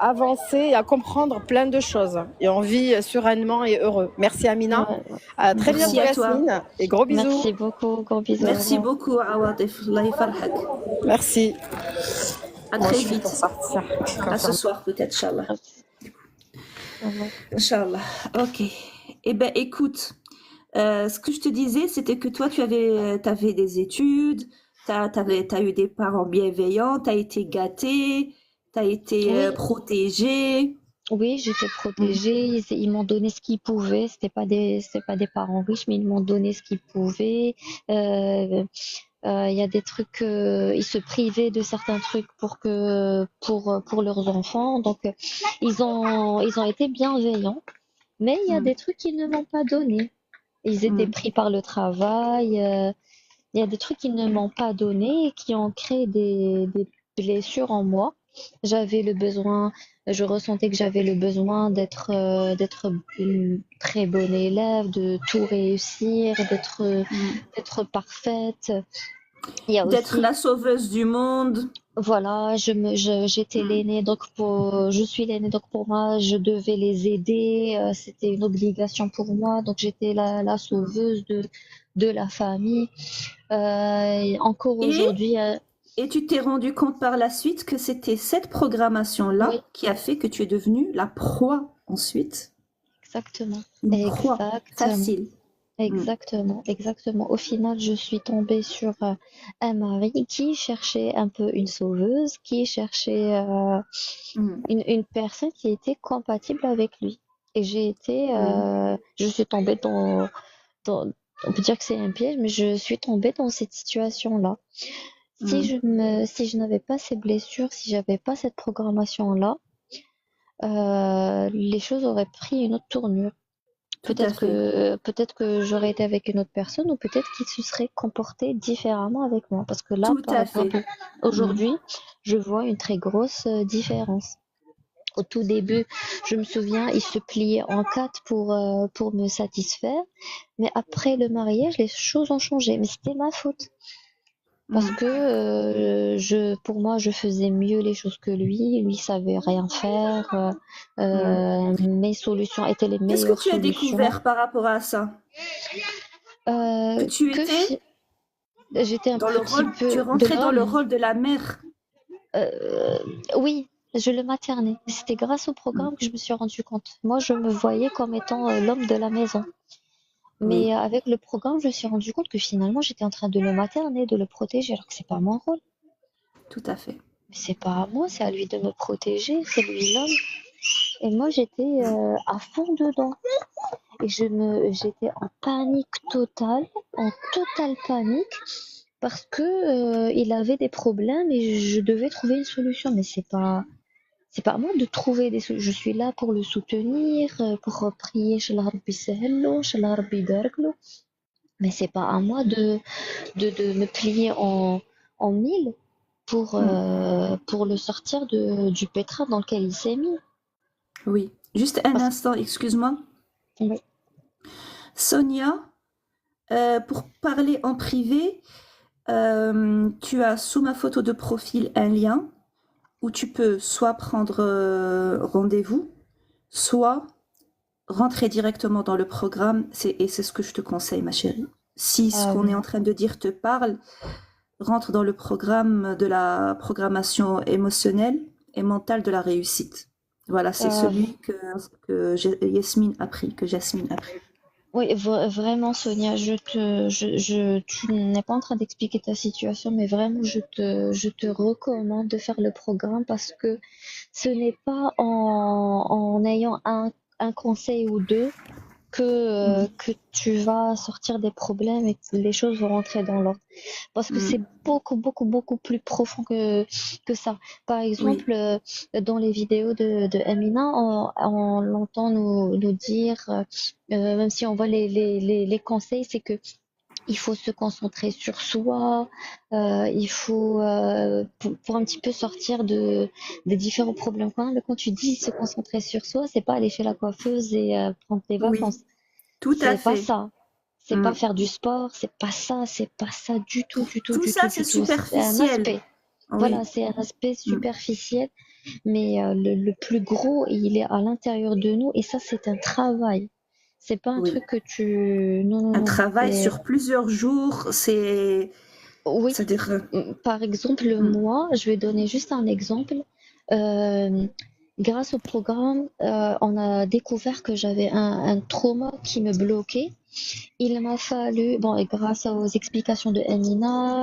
Speaker 3: avancer et à comprendre plein de choses. Et on vit sereinement et heureux. Merci Amina.
Speaker 2: Ouais,
Speaker 3: À très
Speaker 1: Merci
Speaker 3: bientôt
Speaker 1: à toi.
Speaker 3: Yasmine et gros bisous.
Speaker 2: merci beaucoup, gros bisous. Au
Speaker 1: Merci
Speaker 2: revoir.
Speaker 1: beaucoup, Awatif. Allah يفرحك.
Speaker 3: Merci.
Speaker 1: À
Speaker 3: Moi
Speaker 1: très
Speaker 3: je suis pour
Speaker 1: vite.
Speaker 3: sortir.
Speaker 1: À ce soir, peut-être, Inch'Allah.
Speaker 2: Au revoir.
Speaker 1: Inch'Allah. Ok. Eh ben, écoute, ce que je te disais, c'était que toi, tu avais des études, t'as eu des parents bienveillants, t'as été gâtée, t'as été
Speaker 2: Oui,
Speaker 1: protégée.
Speaker 2: oui, j'étais protégée. Ils m'ont donné ce qu'ils pouvaient. C'était pas des parents riches, mais ils m'ont donné ce qu'ils pouvaient. Euh, Il y a des trucs, ils se privaient de certains trucs pour leurs enfants. Donc, ils ont été bienveillants. Mais il y a
Speaker 1: Mm,
Speaker 2: des trucs qu'ils ne m'ont pas donné. Ils étaient
Speaker 1: mm.
Speaker 2: pris par le travail. Il y a des trucs qu'ils ne m'ont pas donné et qui ont créé des blessures en moi. J'avais le besoin, je ressentais que j'avais le besoin d'être une très bonne élève, de tout réussir, d'être parfaite. Il y a
Speaker 1: D'être
Speaker 2: aussi,
Speaker 1: la sauveuse du monde.
Speaker 2: voilà, j'étais
Speaker 1: Mm.
Speaker 2: l'aînée, donc je suis l'aînée, donc pour moi, je devais les aider. C'était une obligation pour moi, donc j'étais la sauveuse de la famille. Encore
Speaker 1: Et,
Speaker 2: aujourd'hui,
Speaker 1: et tu t'es rendu compte par la suite que c'était cette programmation-là
Speaker 2: oui,
Speaker 1: qui a fait que tu es devenue la proie ensuite.
Speaker 2: exactement,
Speaker 1: Une proie
Speaker 2: exactement,
Speaker 1: facile. Mm,
Speaker 2: exactement, exactement. Au final, je suis tombée sur un mari qui cherchait un peu une sauveuse, qui cherchait
Speaker 1: mm,
Speaker 2: une personne qui était compatible avec lui. Et
Speaker 1: mm,
Speaker 2: je suis tombée dans, on peut dire que c'est un piège, mais je suis tombée dans cette situation-là.
Speaker 1: mm.
Speaker 2: Si je n'avais pas ces blessures, si j'avais pas cette programmation-là, les choses auraient pris une autre tournure.
Speaker 1: Tout à fait.
Speaker 2: Peut-être que j'aurais été avec une autre personne ou peut-être qu'il se serait comporté différemment avec moi. Parce que là,
Speaker 1: Tout
Speaker 2: par
Speaker 1: à fait.
Speaker 2: exemple,
Speaker 1: Mm,
Speaker 2: aujourd'hui, je vois une très grosse différence. Au tout début, je me souviens, il se pliait en quatre pour me satisfaire. Mais après le mariage, les choses ont changé. Mais c'était ma faute. Parce
Speaker 1: mm.
Speaker 2: que pour moi, je faisais mieux les choses que lui. Lui savait rien faire.
Speaker 1: Mm.
Speaker 2: Mes solutions étaient les
Speaker 1: Qu'est-ce que
Speaker 2: meilleures
Speaker 1: tu as
Speaker 2: solutions.
Speaker 1: découvert par rapport à ça? Que tu
Speaker 2: Que
Speaker 1: étais
Speaker 2: j'étais un
Speaker 1: dans le
Speaker 2: petit
Speaker 1: rôle, tu
Speaker 2: peu de
Speaker 1: rentrais dans le
Speaker 2: l'homme.
Speaker 1: rôle de la mère.
Speaker 2: Euh, oui, je le maternais. C'était grâce au
Speaker 1: Mm,
Speaker 2: programme que je me suis rendu compte. Moi, je me voyais comme étant l'homme de la maison. Mais
Speaker 1: Oui,
Speaker 2: avec le programme, je me suis rendu compte que finalement, j'étais en train de le materner, de le protéger, alors que c'est pas mon rôle.
Speaker 1: tout à fait.
Speaker 2: Mais c'est pas à moi, c'est à lui de me protéger, c'est lui l'homme. Et moi, j'étais à fond dedans. Et j'étais en panique totale, en totale panique, parce que il avait des problèmes et je devais trouver une solution. Mais c'est pas à moi de trouver des solutions. Je suis là pour le soutenir, pour prier chez Rabbi Sehello, chez Rabbi Darklo. Mais c'est pas à moi de me plier en mille
Speaker 1: Mm.
Speaker 2: pour le sortir du pétrin dans lequel il s'est mis.
Speaker 1: Oui. Juste un
Speaker 2: Parce
Speaker 1: instant, excuse-moi.
Speaker 2: que,
Speaker 1: Sonia, pour parler en privé, tu as sous ma photo de profil un lien où tu peux soit prendre rendez-vous, soit rentrer directement dans le programme. Et c'est ce que je te conseille, ma chérie. Si ce qu'on est en train de dire te parle, rentre dans le programme de la programmation émotionnelle et mentale de la réussite. Voilà, c'est
Speaker 2: euh,
Speaker 1: celui que Yasmine a pris, que Jasmine a pris.
Speaker 2: oui, vraiment, Sonia, tu n'es pas en train d'expliquer ta situation, mais vraiment, je te recommande de faire le programme parce que ce n'est pas en ayant un conseil ou deux
Speaker 1: Mm.
Speaker 2: que tu vas sortir des problèmes et que les choses vont rentrer dans l'ordre. Parce que c'est
Speaker 1: Mm.
Speaker 2: beaucoup plus profond que ça. Par
Speaker 1: Oui,
Speaker 2: exemple, dans les vidéos de Amina, on l'entend nous dire, même si on voit les conseils, c'est que il faut se concentrer sur soi, il faut, pour un petit peu sortir des différents problèmes qu'on a. Mais quand tu dis se concentrer sur soi, c'est pas aller chez la coiffeuse et prendre des
Speaker 1: oui,
Speaker 2: vacances.
Speaker 1: tout à
Speaker 2: C'est pas
Speaker 1: fait.
Speaker 2: ça. C'est pas
Speaker 1: Mm.
Speaker 2: faire du sport, c'est pas ça du tout,
Speaker 1: Tout ça, c'est
Speaker 2: du tout. C'est un
Speaker 1: superficiel.
Speaker 2: aspect. Voilà,
Speaker 1: Oui.
Speaker 2: c'est un aspect
Speaker 1: Mm.
Speaker 2: superficiel, mais le plus gros, il est à l'intérieur de nous et ça, c'est un travail. C'est pas un
Speaker 1: Oui.
Speaker 2: truc que tu... Non, non,
Speaker 1: Un
Speaker 2: non.
Speaker 1: travail
Speaker 2: C'est...
Speaker 1: sur plusieurs jours,
Speaker 2: Oui,
Speaker 1: c'est-à-dire,
Speaker 2: par exemple,
Speaker 1: mm.
Speaker 2: moi, je vais donner juste un exemple. Euh, Grâce au programme, on a découvert que j'avais un trauma qui me bloquait. Il m'a fallu, bon, et grâce aux explications de Amina,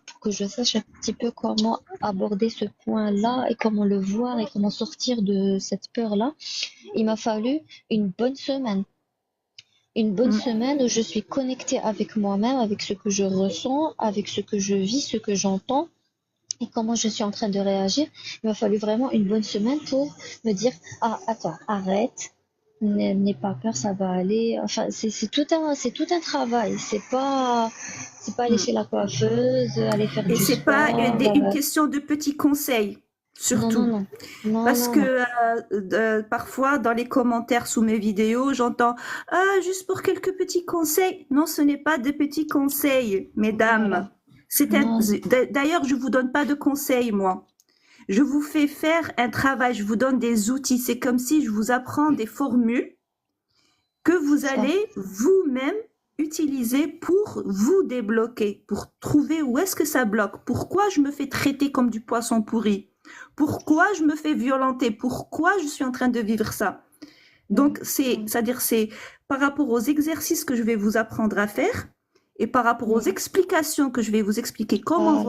Speaker 2: pour que je sache un petit peu comment aborder ce point-là et comment le voir et comment sortir de cette peur-là, il m'a fallu une bonne semaine. Une bonne
Speaker 1: Mm.
Speaker 2: semaine où je suis connectée avec moi-même, avec ce que je ressens, avec ce que je vis, ce que j'entends et comment je suis en train de réagir. Il m'a fallu vraiment une bonne semaine pour me dire, ah, attends, arrête, n'aie pas peur, ça va aller. Enfin, c'est tout un travail. C'est pas aller
Speaker 1: Mm.
Speaker 2: chez la coiffeuse, aller faire
Speaker 1: Et
Speaker 2: du
Speaker 1: c'est pas
Speaker 2: sport.
Speaker 1: une question de petits conseils,
Speaker 2: Non, non,
Speaker 1: surtout.
Speaker 2: non, non,
Speaker 1: Parce
Speaker 2: non,
Speaker 1: que
Speaker 2: non.
Speaker 1: parfois, dans les commentaires sous mes vidéos, j'entends ah, juste pour quelques petits conseils. Non, ce n'est pas de petits conseils,
Speaker 2: Voilà.
Speaker 1: mesdames.
Speaker 2: Non,
Speaker 1: D'ailleurs, je vous donne pas de conseils, moi. Je vous fais faire un travail, je vous donne des outils. C'est comme si je vous apprends des formules que vous
Speaker 2: ça.
Speaker 1: allez vous-même utiliser pour vous débloquer, pour trouver où est-ce que ça bloque. Pourquoi je me fais traiter comme du poisson pourri? Pourquoi je me fais violenter? Pourquoi je suis en train de vivre ça? Donc, c'est-à-dire, c'est par rapport aux exercices que je vais vous apprendre à faire et par rapport aux explications que je vais vous expliquer
Speaker 2: Voilà.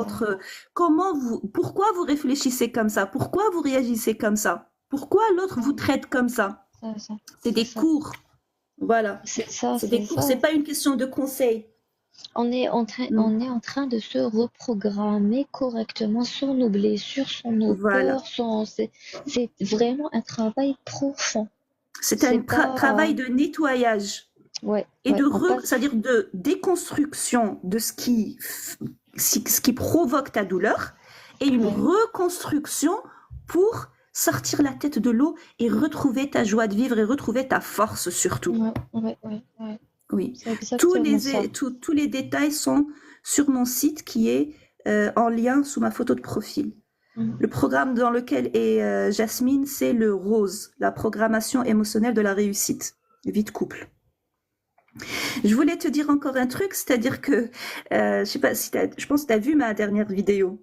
Speaker 1: pourquoi vous réfléchissez comme ça? Pourquoi vous réagissez comme ça? Pourquoi l'autre vous traite comme ça? C'est
Speaker 2: C'est
Speaker 1: des
Speaker 2: ça.
Speaker 1: cours. Voilà.
Speaker 2: C'est ça,
Speaker 1: C'est des
Speaker 2: c'est
Speaker 1: cours,
Speaker 2: ça.
Speaker 1: c'est pas une question de conseil. Mm.
Speaker 2: On est en train de se reprogrammer correctement sans nos blessures, sans nos
Speaker 1: Voilà.
Speaker 2: peurs, c'est vraiment un travail profond.
Speaker 1: C'est un
Speaker 2: C'est pas,
Speaker 1: travail de nettoyage
Speaker 2: ouais,
Speaker 1: et
Speaker 2: ouais, on passe,
Speaker 1: c'est-à-dire de déconstruction de ce qui provoque ta douleur et une
Speaker 2: ouais,
Speaker 1: reconstruction pour sortir la tête de l'eau et retrouver ta joie de vivre et retrouver ta force surtout.
Speaker 2: ouais.
Speaker 1: Oui.
Speaker 2: C'est exactement ça.
Speaker 1: Tous les détails sont sur mon site qui est en lien sous ma photo de profil.
Speaker 2: Mm.
Speaker 1: Le programme dans lequel est Jasmine, c'est le ROSE, la programmation émotionnelle de la réussite, vie de couple. Je voulais te dire encore un truc, c'est-à-dire que, je sais pas si je pense que tu as vu ma dernière vidéo.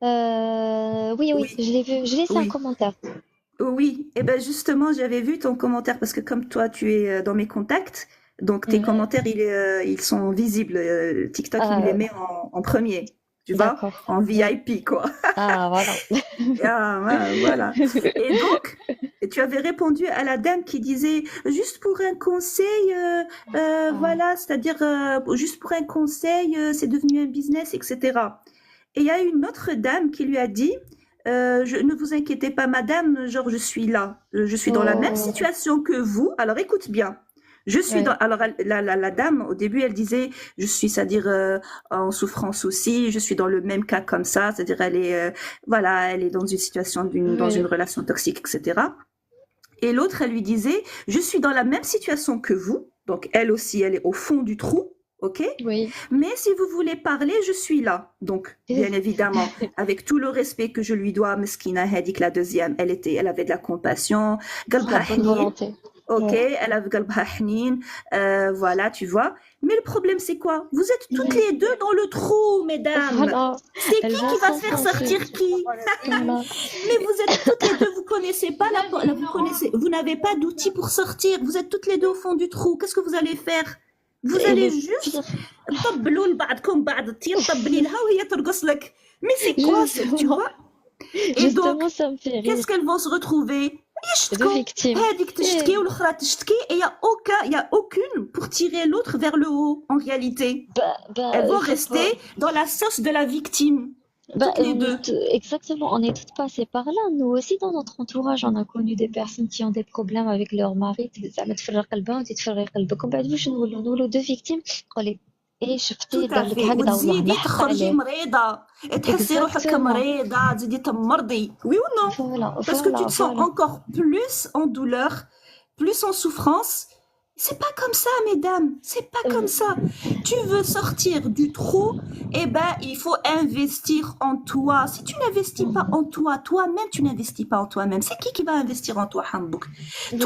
Speaker 2: Oui,
Speaker 1: Oui,
Speaker 2: je l'ai vu, j'ai laissé un
Speaker 1: oui,
Speaker 2: commentaire.
Speaker 1: oui. Et ben justement, j'avais vu ton commentaire parce que comme toi, tu es dans mes contacts, Donc tes
Speaker 2: Ouais.
Speaker 1: commentaires, ils sont visibles. TikTok, il les
Speaker 2: Ah,
Speaker 1: met en premier, tu vois,
Speaker 2: d'accord.
Speaker 1: en
Speaker 2: Ouais.
Speaker 1: VIP, quoi.
Speaker 2: Ah, voilà.
Speaker 1: Ah, ouais, voilà. Et donc, tu avais répondu à la dame qui disait, juste pour un conseil,
Speaker 2: Ah,
Speaker 1: voilà, c'est-à-dire, juste pour un conseil, c'est devenu un business, etc. Et il y a une autre dame qui lui a dit, ne vous inquiétez pas, madame, genre, je suis là. Je suis dans la même
Speaker 2: oh,
Speaker 1: situation que vous. Alors, écoute bien. Je suis dans,
Speaker 2: ouais.
Speaker 1: alors, la dame, au début, elle disait, je suis, c'est-à-dire, en souffrance aussi, je suis dans le même cas comme ça, c'est-à-dire, voilà, elle est dans une situation dans une
Speaker 2: Oui,
Speaker 1: relation toxique, etc. Et l'autre, elle lui disait, je suis dans la même situation que vous. Donc, elle aussi, elle est au fond du trou. OK?
Speaker 2: oui.
Speaker 1: Mais si vous voulez parler, je suis là. Donc, bien évidemment, avec tout le respect que je lui dois, Meskina Hadik, la deuxième, elle avait de la compassion.
Speaker 2: La
Speaker 1: قلبها
Speaker 2: bonne
Speaker 1: حنين.
Speaker 2: volonté.
Speaker 1: OK,
Speaker 2: Ouais.
Speaker 1: elle a قلبها حنين. Voilà, tu vois. Mais le problème, c'est quoi? Vous êtes toutes
Speaker 2: Ouais.
Speaker 1: les deux dans le trou, mesdames.
Speaker 2: Voilà.
Speaker 1: C'est
Speaker 2: Elles vont
Speaker 1: qui va faire
Speaker 2: s'enfoncer.
Speaker 1: sortir qui?
Speaker 2: Voilà.
Speaker 1: Mais vous êtes toutes les deux, vous connaissez pas vous connaissez, vous n'avez pas d'outils pour sortir. Vous êtes toutes les deux au fond du trou. Qu'est-ce que vous allez faire? Vous
Speaker 2: Et
Speaker 1: allez
Speaker 2: le
Speaker 1: juste
Speaker 2: pire,
Speaker 1: طبلوا لبعضكم بعض طبلي لها وهي ترقص لك. Mais c'est quoi, tu
Speaker 2: justement,
Speaker 1: vois? Et
Speaker 2: justement,
Speaker 1: donc,
Speaker 2: ça me fait rire.
Speaker 1: qu'est-ce qu'elles vont se retrouver?
Speaker 2: De
Speaker 1: يشتكوا.
Speaker 2: victimes.
Speaker 1: هذيك
Speaker 2: Et,
Speaker 1: تشتكي والأخرى تشتكي et il y a aucune pour tirer l'autre vers le haut en réalité. Elles vont
Speaker 2: c'est
Speaker 1: rester
Speaker 2: pas.
Speaker 1: dans la sauce de la victime, toutes les deux.
Speaker 2: Exactement, on est toutes passées par là. Nous aussi, dans notre entourage, on a connu des personnes qui ont des problèmes avec leur mari. زعما تفرق قلبها وانت تفرقي قلبك. ومن بعد واش نولوا deux victimes. قولي ايه
Speaker 1: Tout
Speaker 2: شفتي
Speaker 1: à
Speaker 2: دار لك
Speaker 1: fait.
Speaker 2: هكذا والله ما
Speaker 1: وتزيدي
Speaker 2: حق
Speaker 1: تخرجي
Speaker 2: عليه.
Speaker 1: مريضة تحسي روحك
Speaker 2: Exactement.
Speaker 1: مريضة تزيدي تمرضي. Oui ou non?
Speaker 2: Voilà,
Speaker 1: Parce que tu
Speaker 2: voilà,
Speaker 1: te sens
Speaker 2: voilà.
Speaker 1: encore plus en douleur, plus en souffrance. C'est pas comme ça, mesdames. C'est pas comme ça. Tu veux sortir du trou, eh ben, il faut investir en toi. Si tu n'investis pas en toi, toi-même, tu n'investis pas en toi-même. C'est qui va investir en toi, Hambouk?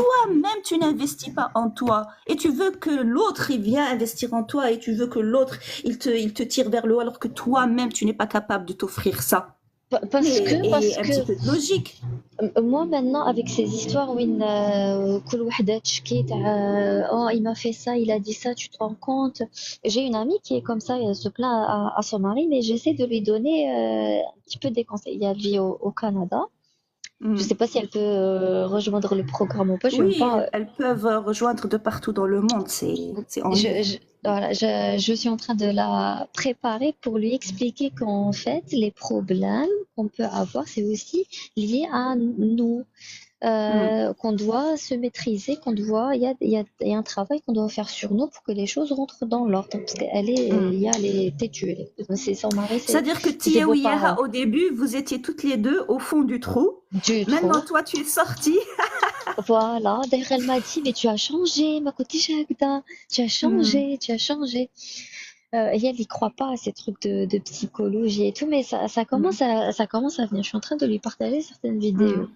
Speaker 1: Toi-même, tu n'investis pas en toi. Et tu veux que l'autre, il vienne investir en toi et tu veux que l'autre, il te tire vers le haut alors que toi-même, tu n'es pas capable de t'offrir ça.
Speaker 2: Parce
Speaker 1: Et un
Speaker 2: que
Speaker 1: petit peu de logique.
Speaker 2: moi maintenant avec ces histoires où كل وحدة تشكي تاع oh il m'a fait ça, il a dit ça, tu te rends compte? J'ai une amie qui est comme ça, elle se plaint à son mari, mais j'essaie de lui donner un petit peu des conseils. Elle vit au Canada. Je sais pas si elle peut rejoindre le programme ou pas, je sais même
Speaker 1: Oui,
Speaker 2: pas.
Speaker 1: elles peuvent rejoindre de partout dans le monde, c'est en ligne.
Speaker 2: Voilà, je suis en train de la préparer pour lui expliquer qu'en fait, les problèmes qu'on peut avoir, c'est aussi lié à nous. Qu'on doit se maîtriser, il y a un travail qu'on doit faire sur nous pour que les choses rentrent dans l'ordre. Parce il y a les têtues, c'est son mari,
Speaker 1: C'est-à-dire que
Speaker 2: c'est ses
Speaker 1: Tia Ouiaha,
Speaker 2: beaux-parents.
Speaker 1: au début, vous étiez toutes les deux au fond du trou.
Speaker 2: Du
Speaker 1: Maintenant,
Speaker 2: trou.
Speaker 1: toi, tu es sortie.
Speaker 2: Voilà. D'ailleurs, elle m'a dit, mais tu as changé, ma cotille Jagda. Tu as changé, tu as changé. Et elle y croit pas à ces trucs de psychologie et tout, mais ça commence à venir. Je suis en train de lui partager certaines vidéos.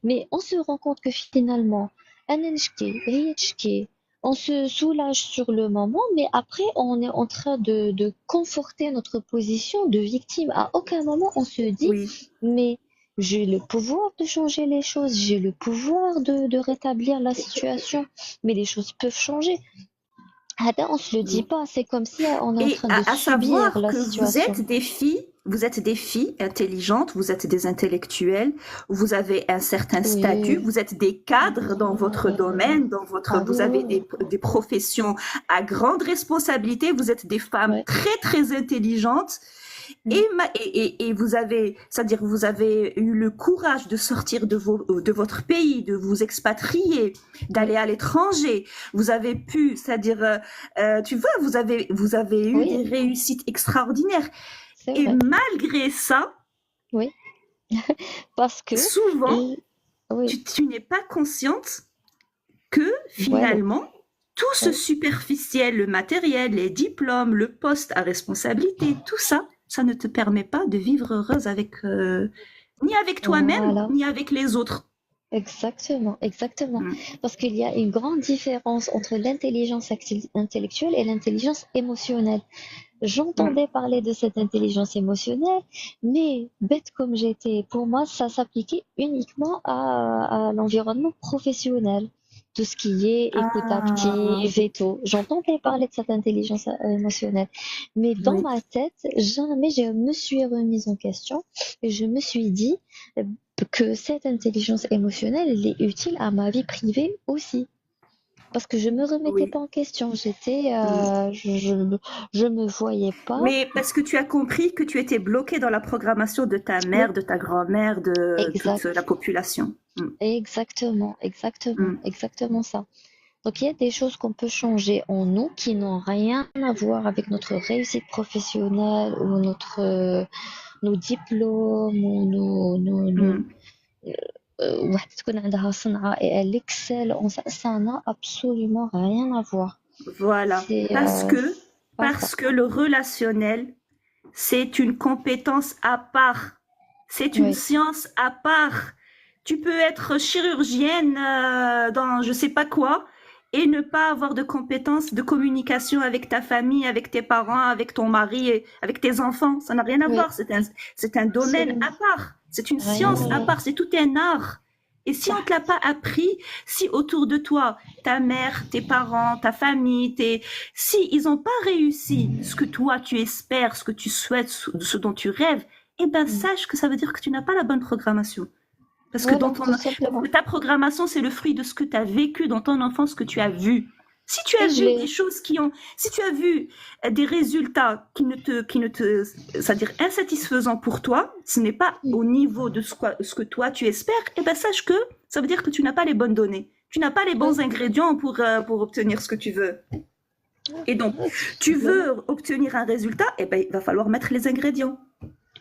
Speaker 2: Mais on se rend compte que finalement, أنا نشكي هي تشكي, on se soulage sur le moment, mais après on est en train de conforter notre position de victime. À aucun moment on se dit,
Speaker 1: Oui.
Speaker 2: mais j'ai le pouvoir de changer les choses, j'ai le pouvoir de rétablir la situation, mais les choses peuvent changer. Attends, on se le dit pas, c'est comme si on est en
Speaker 1: Et
Speaker 2: train de
Speaker 1: à
Speaker 2: subir
Speaker 1: savoir
Speaker 2: la
Speaker 1: que
Speaker 2: situation.
Speaker 1: vous êtes des filles intelligentes, vous êtes des intellectuelles, vous avez un certain statut,
Speaker 2: Oui,
Speaker 1: vous êtes des cadres dans votre domaine, vous avez
Speaker 2: oui,
Speaker 1: des professions à grande responsabilité, vous êtes des femmes
Speaker 2: ouais.
Speaker 1: très très intelligentes. Et vous avez, c'est-à-dire vous avez eu le courage de sortir de votre pays, de vous expatrier, d'aller à l'étranger. Vous avez pu, c'est-à-dire, tu vois, vous avez eu
Speaker 2: Oui,
Speaker 1: des réussites extraordinaires.
Speaker 2: c'est
Speaker 1: Et
Speaker 2: vrai.
Speaker 1: malgré ça,
Speaker 2: Oui, parce que,
Speaker 1: souvent,
Speaker 2: oui,
Speaker 1: tu n'es pas consciente que
Speaker 2: voilà,
Speaker 1: finalement, tout ce
Speaker 2: ouais.
Speaker 1: superficiel, le matériel, les diplômes, le poste à responsabilité, tout ça, ça ne te permet pas de vivre heureuse ni avec toi-même,
Speaker 2: Voilà,
Speaker 1: ni avec les autres.
Speaker 2: exactement, exactement. Parce qu'il y a une grande différence entre l'intelligence intellectuelle et l'intelligence émotionnelle. J'entendais parler de cette intelligence émotionnelle, mais bête comme j'étais, pour moi, ça s'appliquait uniquement à l'environnement professionnel. tout ce qui est écoute
Speaker 1: Ah,
Speaker 2: active et tout. J'entendais parler de cette intelligence émotionnelle, mais dans
Speaker 1: oui.
Speaker 2: ma tête, jamais je me suis remise en question et je me suis dit euh, que cette intelligence émotionnelle, elle est utile à ma vie privée aussi. Parce que je me remettais
Speaker 1: Oui.
Speaker 2: pas en question.
Speaker 1: Mm.
Speaker 2: Je me voyais pas.
Speaker 1: Mais parce que tu as compris que tu étais bloqué dans la programmation de ta
Speaker 2: Oui,
Speaker 1: mère, de ta grand-mère, de toute
Speaker 2: exact,
Speaker 1: la population. Mm. Mm.
Speaker 2: exactement ça. Donc il y a des choses qu'on peut changer en nous qui n'ont rien à voir avec notre réussite professionnelle ou nos diplômes ou
Speaker 1: Mm.
Speaker 2: واحدة تكون عندها صنعة et elle excelle en ça, ça n'a absolument rien à voir.
Speaker 1: Voilà.
Speaker 2: C'est pas ça.
Speaker 1: Parce que le relationnel, c'est une compétence à part. C'est une
Speaker 2: Oui,
Speaker 1: science à part. Tu peux être chirurgienne dans je sais pas quoi et ne pas avoir de compétences de communication avec ta famille, avec tes parents, avec ton mari, et avec tes enfants. Ça n'a rien à
Speaker 2: oui,
Speaker 1: voir. C'est un domaine à
Speaker 2: absolument.
Speaker 1: part. C'est une
Speaker 2: Rien
Speaker 1: science
Speaker 2: à
Speaker 1: à
Speaker 2: voir.
Speaker 1: part. C'est tout un art. Et si on
Speaker 2: صح.
Speaker 1: te l'a pas appris, si autour de toi, ta mère, tes parents, ta famille, si ils n'ont pas réussi ce que toi tu espères, ce que tu souhaites, ce dont tu rêves, eh ben
Speaker 2: Mm.
Speaker 1: sache que ça veut dire que tu n'as pas la bonne programmation. Parce que
Speaker 2: Voilà, tout simplement.
Speaker 1: ta programmation, c'est le fruit de ce que tu as vécu dans ton enfance, que tu as vu. Si tu as
Speaker 2: Et je
Speaker 1: vu des
Speaker 2: l'ai.
Speaker 1: choses si tu as vu des résultats qui ne te, c'est-à-dire insatisfaisants pour toi, ce n'est pas
Speaker 2: Mm.
Speaker 1: au niveau de ce que toi tu espères, eh ben sache que ça veut dire que tu n'as pas les bonnes données. Tu n'as pas les
Speaker 2: Oui,
Speaker 1: bons ingrédients pour obtenir ce que tu veux. Et donc,
Speaker 2: ouais, tout
Speaker 1: tu
Speaker 2: simplement.
Speaker 1: veux obtenir un résultat, eh ben, il va falloir mettre les ingrédients.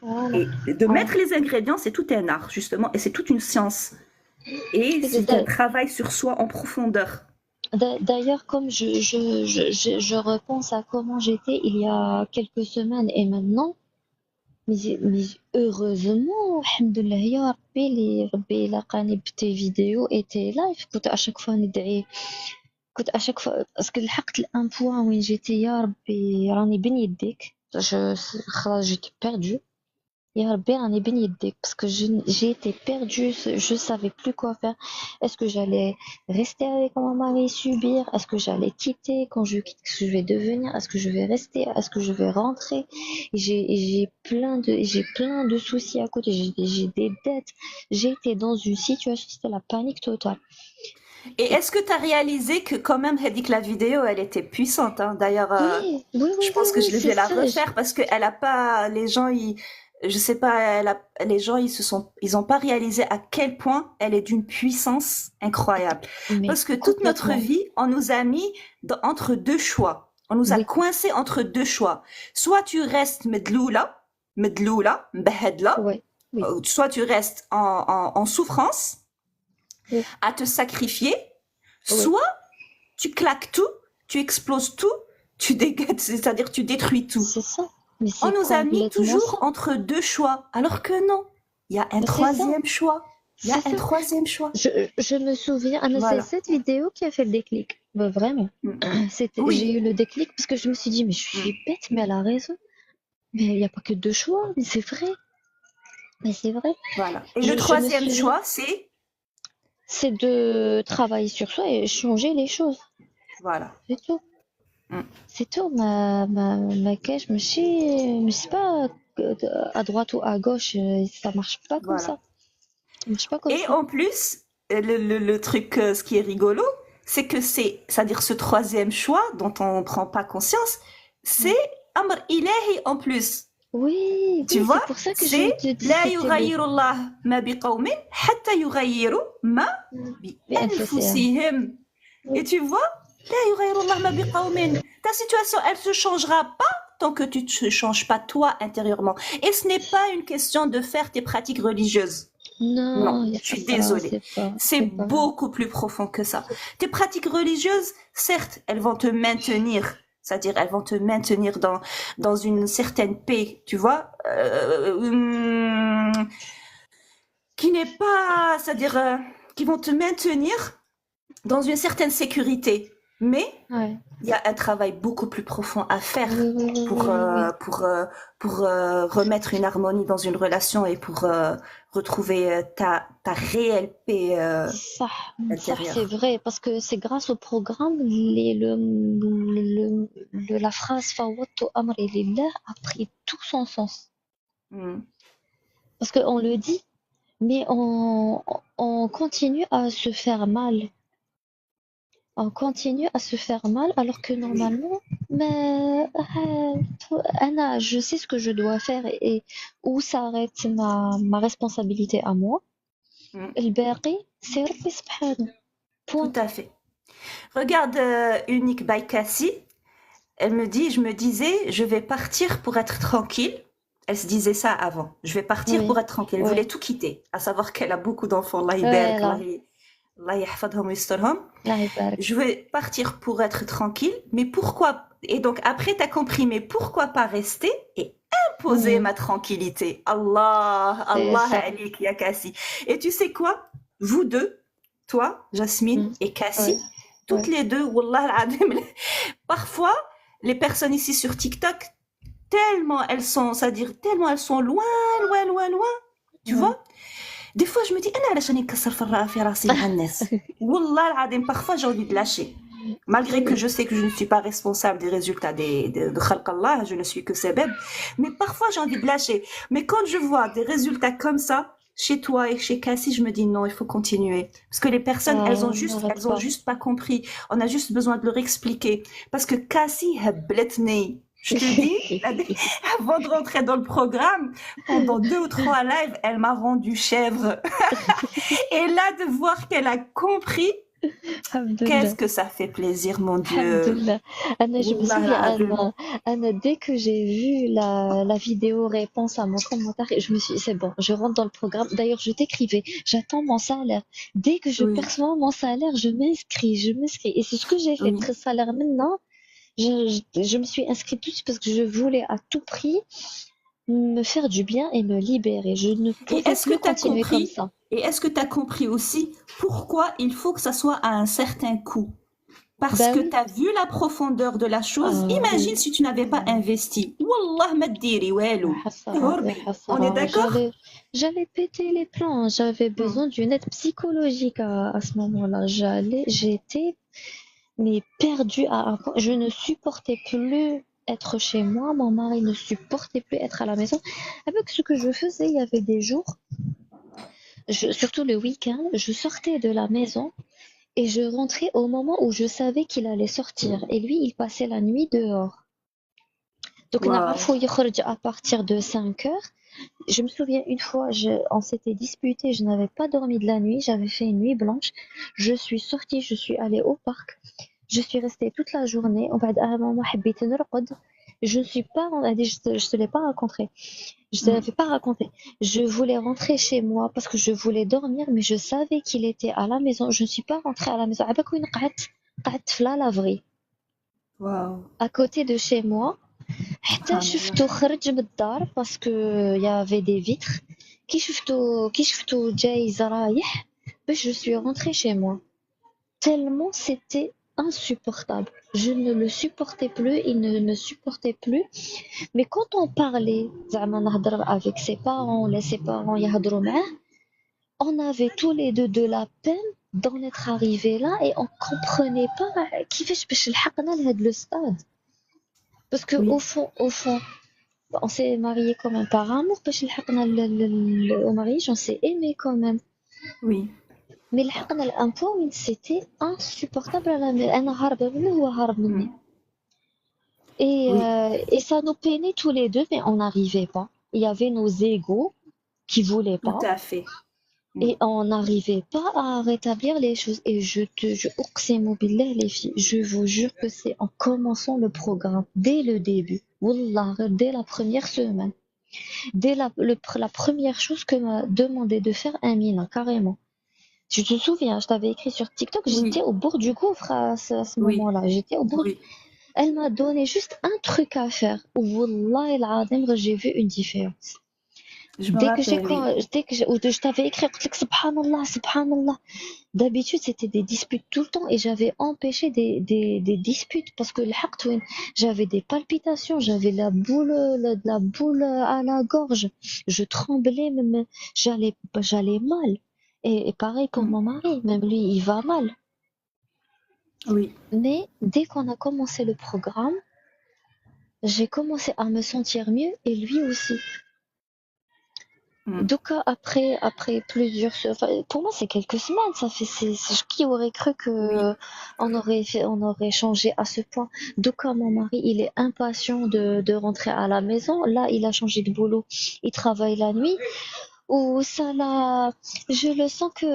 Speaker 2: Voilà.
Speaker 1: Et de
Speaker 2: Voilà.
Speaker 1: mettre les ingrédients, c'est tout un art, justement, et c'est toute une science. Et
Speaker 2: Et
Speaker 1: c'est un travail sur soi en profondeur.
Speaker 2: d'ailleurs, comme je repense à comment j'étais il y a quelques semaines et maintenant, mais heureusement, alhamdoulilah, ya Rabbi, Rabbi لقاني بتي فيديو et tes live, كنت à chaque fois ندعي كنت à chaque fois parce que لحقت الان بوان وين جيتي يا ربي راني بين يديك خلاص جيت perdue. Ya Rabbi, راني بين يديك parce que j'ai été perdue, je savais plus quoi faire. Est-ce que j'allais rester avec mon mari et subir? Est-ce que j'allais quitter? Quand je quitte, qu'est-ce que je vais devenir? Est-ce que je vais rester? Est-ce que je vais rentrer? J'ai plein de soucis à côté. J'ai des dettes. J'ai été dans une situation, c'était la panique totale.
Speaker 1: Et
Speaker 2: Et
Speaker 1: est-ce que tu as réalisé que quand même, elle dit que la vidéo, elle était puissante, hein. D'ailleurs,
Speaker 2: oui, oui, oui,
Speaker 1: je
Speaker 2: oui,
Speaker 1: pense que
Speaker 2: oui,
Speaker 1: je
Speaker 2: c'est
Speaker 1: vais la
Speaker 2: ça.
Speaker 1: refaire parce que elle a pas, les gens, je sais pas, les gens, ils ont pas réalisé à quel point elle est d'une puissance incroyable.
Speaker 2: Mais
Speaker 1: Parce que toute notre
Speaker 2: complètement.
Speaker 1: vie, on nous a mis entre deux choix. On nous a
Speaker 2: Oui,
Speaker 1: coincés entre deux choix. Soit tu restes medloula, mbahedla,
Speaker 2: ouais, oui,
Speaker 1: soit tu restes en souffrance,
Speaker 2: oui,
Speaker 1: à te sacrifier,
Speaker 2: oui.
Speaker 1: soit tu claques tout, tu exploses tout, c'est-à-dire tu détruis tout.
Speaker 2: C'est ça. Mais
Speaker 1: On
Speaker 2: c'est
Speaker 1: nous a mis
Speaker 2: complètement ça.
Speaker 1: toujours entre deux choix, alors que non, il y a un
Speaker 2: C'est ça.
Speaker 1: troisième choix. Il y a
Speaker 2: C'est
Speaker 1: un
Speaker 2: ça.
Speaker 1: troisième choix.
Speaker 2: Je me souviens, ah, mais c'est
Speaker 1: Voilà.
Speaker 2: cette vidéo qui a fait le déclic. Bah, vraiment.
Speaker 1: Mm.
Speaker 2: J'ai
Speaker 1: Oui.
Speaker 2: eu le déclic parce que je me suis dit, mais je suis
Speaker 1: Mm.
Speaker 2: bête, mais elle a raison. Mais il n'y a pas que deux choix. Mais c'est vrai. Mais c'est vrai.
Speaker 1: Voilà. Et le
Speaker 2: Je me
Speaker 1: troisième
Speaker 2: souviens,
Speaker 1: choix, c'est
Speaker 2: c'est de travailler sur soi et changer les choses.
Speaker 1: voilà.
Speaker 2: C'est tout.
Speaker 1: Mm.
Speaker 2: C'est tout. Ma cache, je sais pas à droite ou à gauche, ça marche pas comme
Speaker 1: Voilà.
Speaker 2: ça. Ça marche pas comme
Speaker 1: Et
Speaker 2: ça.
Speaker 1: en plus, le truc, ce qui est rigolo, c'est que c'est-à-dire ce troisième choix dont on ne prend pas conscience,
Speaker 2: Ouais.
Speaker 1: c'est Amr Ilahi en plus.
Speaker 2: Oui,
Speaker 1: Tu
Speaker 2: oui, c'est
Speaker 1: vois,
Speaker 2: pour ça que je
Speaker 1: c'est
Speaker 2: te dis
Speaker 1: لا
Speaker 2: c'était le
Speaker 1: يغير الله ما بقوم حتى يغيروا ما
Speaker 2: BNFCM.
Speaker 1: بأنفسهم. Et tu vois, لا يغير الله ما بقوم. Ta situation, elle se changera pas tant que tu ne te changes pas toi intérieurement. Et ce n'est pas une question de faire tes pratiques religieuses. Non,
Speaker 2: Non, il n'y a
Speaker 1: je
Speaker 2: pas
Speaker 1: suis
Speaker 2: ça,
Speaker 1: désolée. C'est
Speaker 2: c'est pas.
Speaker 1: beaucoup plus profond que ça. Tes pratiques religieuses, certes, elles vont te maintenir, c'est-à-dire elles vont te maintenir dans une certaine paix, tu vois, qui n'est pas, c'est-à-dire qui vont te maintenir dans une certaine sécurité. Mais
Speaker 2: Ouais.
Speaker 1: il y a un travail beaucoup plus profond à faire
Speaker 2: Oui, oui, oui,
Speaker 1: pour,
Speaker 2: oui, oui, oui.
Speaker 1: remettre une harmonie dans une relation et pour retrouver ta réelle paix
Speaker 2: صح صح c'est
Speaker 1: intérieure.
Speaker 2: vrai parce que c'est grâce au programme la phrase فوضت أمري لله a pris tout son sens
Speaker 1: Mm.
Speaker 2: parce qu'on le dit mais on continue à se faire mal. On continue à se faire mal alors que
Speaker 1: Oui.
Speaker 2: normalement, mais Anna, je sais ce que je dois faire et où s'arrête ma responsabilité à moi.
Speaker 1: Mm.
Speaker 2: الباقي c'est ربي سبحانه.
Speaker 1: Tout
Speaker 2: Point.
Speaker 1: à fait. Regarde Unique by Cassie. Je me disais, je vais partir pour être tranquille. Elle se disait ça avant. Je vais partir
Speaker 2: Oui,
Speaker 1: pour être tranquille. Elle voulait
Speaker 2: oui.
Speaker 1: tout quitter. À savoir qu'elle a beaucoup d'enfants. Allah
Speaker 2: Ouais,
Speaker 1: يبارك,
Speaker 2: là,
Speaker 1: Allah يحفظهم ويسترهم.
Speaker 2: là, يبارك.
Speaker 1: Je vais partir pour être tranquille. Mais pourquoi? Et donc après, tu as compris, mais pourquoi pas rester et imposer
Speaker 2: Mhm.
Speaker 1: ma tranquillité? Allah,
Speaker 2: C'est
Speaker 1: Allah
Speaker 2: ça.
Speaker 1: alik ya Cassie. Et tu sais quoi? Vous deux, toi, Jasmine
Speaker 2: Mhm.
Speaker 1: et Cassie,
Speaker 2: Ouais,
Speaker 1: toutes
Speaker 2: ouais.
Speaker 1: les deux, Wallah al-Adim, parfois, les personnes ici sur TikTok, tellement elles sont, c'est-à-dire tellement elles sont loin, loin, loin, loin, tu
Speaker 2: Ouais.
Speaker 1: vois. Des fois, je me dis, أنا علاش راني نكسر في راسي مع الناس. Wallah al-Adim, parfois j'ai envie de lâcher. Malgré que
Speaker 2: Oui.
Speaker 1: je sais que je ne suis pas responsable des résultats de Khalq Allah, je ne suis que sebeb, mais parfois j'ai envie de lâcher. Mais quand je vois des résultats comme ça, chez toi et chez Cassie, je me dis non, il faut continuer. Parce que les personnes,
Speaker 2: N'arrête
Speaker 1: elles ont
Speaker 2: pas.
Speaker 1: juste pas compris. On a juste besoin de leur expliquer. Parce que Cassie, hebletni. Je te dis, avant de rentrer dans le programme, pendant 2 ou 3 lives, elle m'a rendu chèvre. Et là, de voir qu'elle a compris, qu'est-ce
Speaker 2: Alhamdoulilah.
Speaker 1: que ça fait plaisir, mon Dieu.
Speaker 2: Alhamdoulilah. Anna, je me
Speaker 1: Wallah
Speaker 2: souviens,
Speaker 1: al-azim.
Speaker 2: Anna, dès que j'ai vu la vidéo réponse à mon commentaire, je me suis dit, c'est bon, je rentre dans le programme. D'ailleurs, je t'écrivais, j'attends mon salaire. Dès que je
Speaker 1: Oui,
Speaker 2: perçois mon salaire, je m'inscris, je m'inscris. Et c'est ce que j'ai fait.
Speaker 1: oui.
Speaker 2: Après salaire maintenant, je me suis inscrite tout de suite parce que je voulais à tout prix me faire du bien et me libérer. Je ne
Speaker 1: Et
Speaker 2: pouvais
Speaker 1: est-ce que
Speaker 2: plus
Speaker 1: tu as
Speaker 2: continuer comme
Speaker 1: compris,
Speaker 2: ça.
Speaker 1: et est-ce que tu as compris aussi pourquoi il faut que ça soit à un certain coût? Parce
Speaker 2: Bah
Speaker 1: que
Speaker 2: oui.
Speaker 1: tu as vu la profondeur de la chose.
Speaker 2: Ah
Speaker 1: Imagine
Speaker 2: oui.
Speaker 1: si tu n'avais pas investi. Wallah ma diri
Speaker 2: يا
Speaker 1: walou.
Speaker 2: حسرة يا
Speaker 1: Horbi. On est
Speaker 2: حسرة
Speaker 1: d'accord?
Speaker 2: j'allais péter les plombs, j'avais
Speaker 1: Hmm.
Speaker 2: besoin d'une aide psychologique à ce moment-là. J'étais mais perdue à un point. Je ne supportais plus être chez moi, mon mari ne supportait plus être à la maison. Avec ce que je faisais, il y avait des jours, surtout le week-end, je sortais de la maison et je rentrais au moment où je savais qu'il allait sortir. Et lui, il passait la nuit dehors. Donc,
Speaker 1: Waouh.
Speaker 2: نعرفو يخرج à partir de 5 heures. Je me souviens une fois, on s'était disputé, je n'avais pas dormi de la nuit, j'avais fait une nuit blanche. Je suis sortie, je suis allée au parc. Je suis restée toute la journée. وبعد à un moment حبيت نرقد. Je ne suis pas, je te l'ai pas raconté. Je te
Speaker 1: Hmm.
Speaker 2: l'avais pas raconté. Je voulais rentrer chez moi parce que je voulais dormir, mais je savais qu'il était à la maison. Je ne suis pas rentrée à la maison. عباك وين قعدت في لا لافري
Speaker 1: Waouh.
Speaker 2: à côté de chez moi. حتى
Speaker 1: Subhanallah.
Speaker 2: شفتو خرج من الدار باسكو يافي دي فيتر كي شفتو جاي رايح باش جو سوي رونتري chez moi tellement c'était insupportable. Je ne le supportais plus, il ne me supportait plus. Mais quand on parlait زعما نهضر avec ses parents, les ses parents يهضروا معاه, on avait tous les deux de la peine d'en être arrivés là et on comprenait pas كيفاش باش لحقنا لهاد le stade. Parce que
Speaker 1: Oui,
Speaker 2: au fond, on s'est marié quand même par amour باش لحقنا au mariage, on s'est aimé quand même.
Speaker 1: oui.
Speaker 2: Mais لحقنا لان point où c'était insupportable انا هاربة منه هو هارب مني.
Speaker 1: Hmm. Oui,
Speaker 2: Et ça nous peinait tous les deux, mais on n'arrivait pas. Il y avait nos égos qui voulaient
Speaker 1: tout
Speaker 2: pas.
Speaker 1: à fait. Hmm.
Speaker 2: Et on n'arrivait pas à rétablir les choses. Et أقسم بالله les filles, je vous jure que c'est en commençant le programme, dès le début, Wallah, dès la première semaine, dès la première chose que m'a demandé de faire Amina, carrément. Tu te souviens, je t'avais écrit sur TikTok,
Speaker 1: Oui,
Speaker 2: j'étais au bord du gouffre à ce
Speaker 1: oui,
Speaker 2: moment-là. J'étais au bord.
Speaker 1: oui.
Speaker 2: Elle m'a donné juste un truc à faire. Wallah el Azim, j'ai vu une différence.
Speaker 1: Je me rappelle, oui.
Speaker 2: Dès que je t'avais écrit, je te subhanallah, subhanallah. D'habitude, c'était des disputes tout le temps et j'avais empêché des disputes parce que le haqt, ouin, j'avais des palpitations, j'avais la boule à la gorge. Je tremblais, même, j'allais mal. Et pareil pour
Speaker 1: Mm.
Speaker 2: mon mari, même lui, il va mal.
Speaker 1: Oui.
Speaker 2: Mais dès qu'on a commencé le programme, j'ai commencé à me sentir mieux et lui aussi.
Speaker 1: Mm.
Speaker 2: Donc après enfin, pour moi c'est quelques semaines, ça fait qui aurait cru
Speaker 1: Oui.
Speaker 2: que on aurait changé à ce point. Donc mon mari il est impatient de rentrer à la maison. Là il a changé de boulot, il travaille la nuit. Ou ça l'a, je le sens que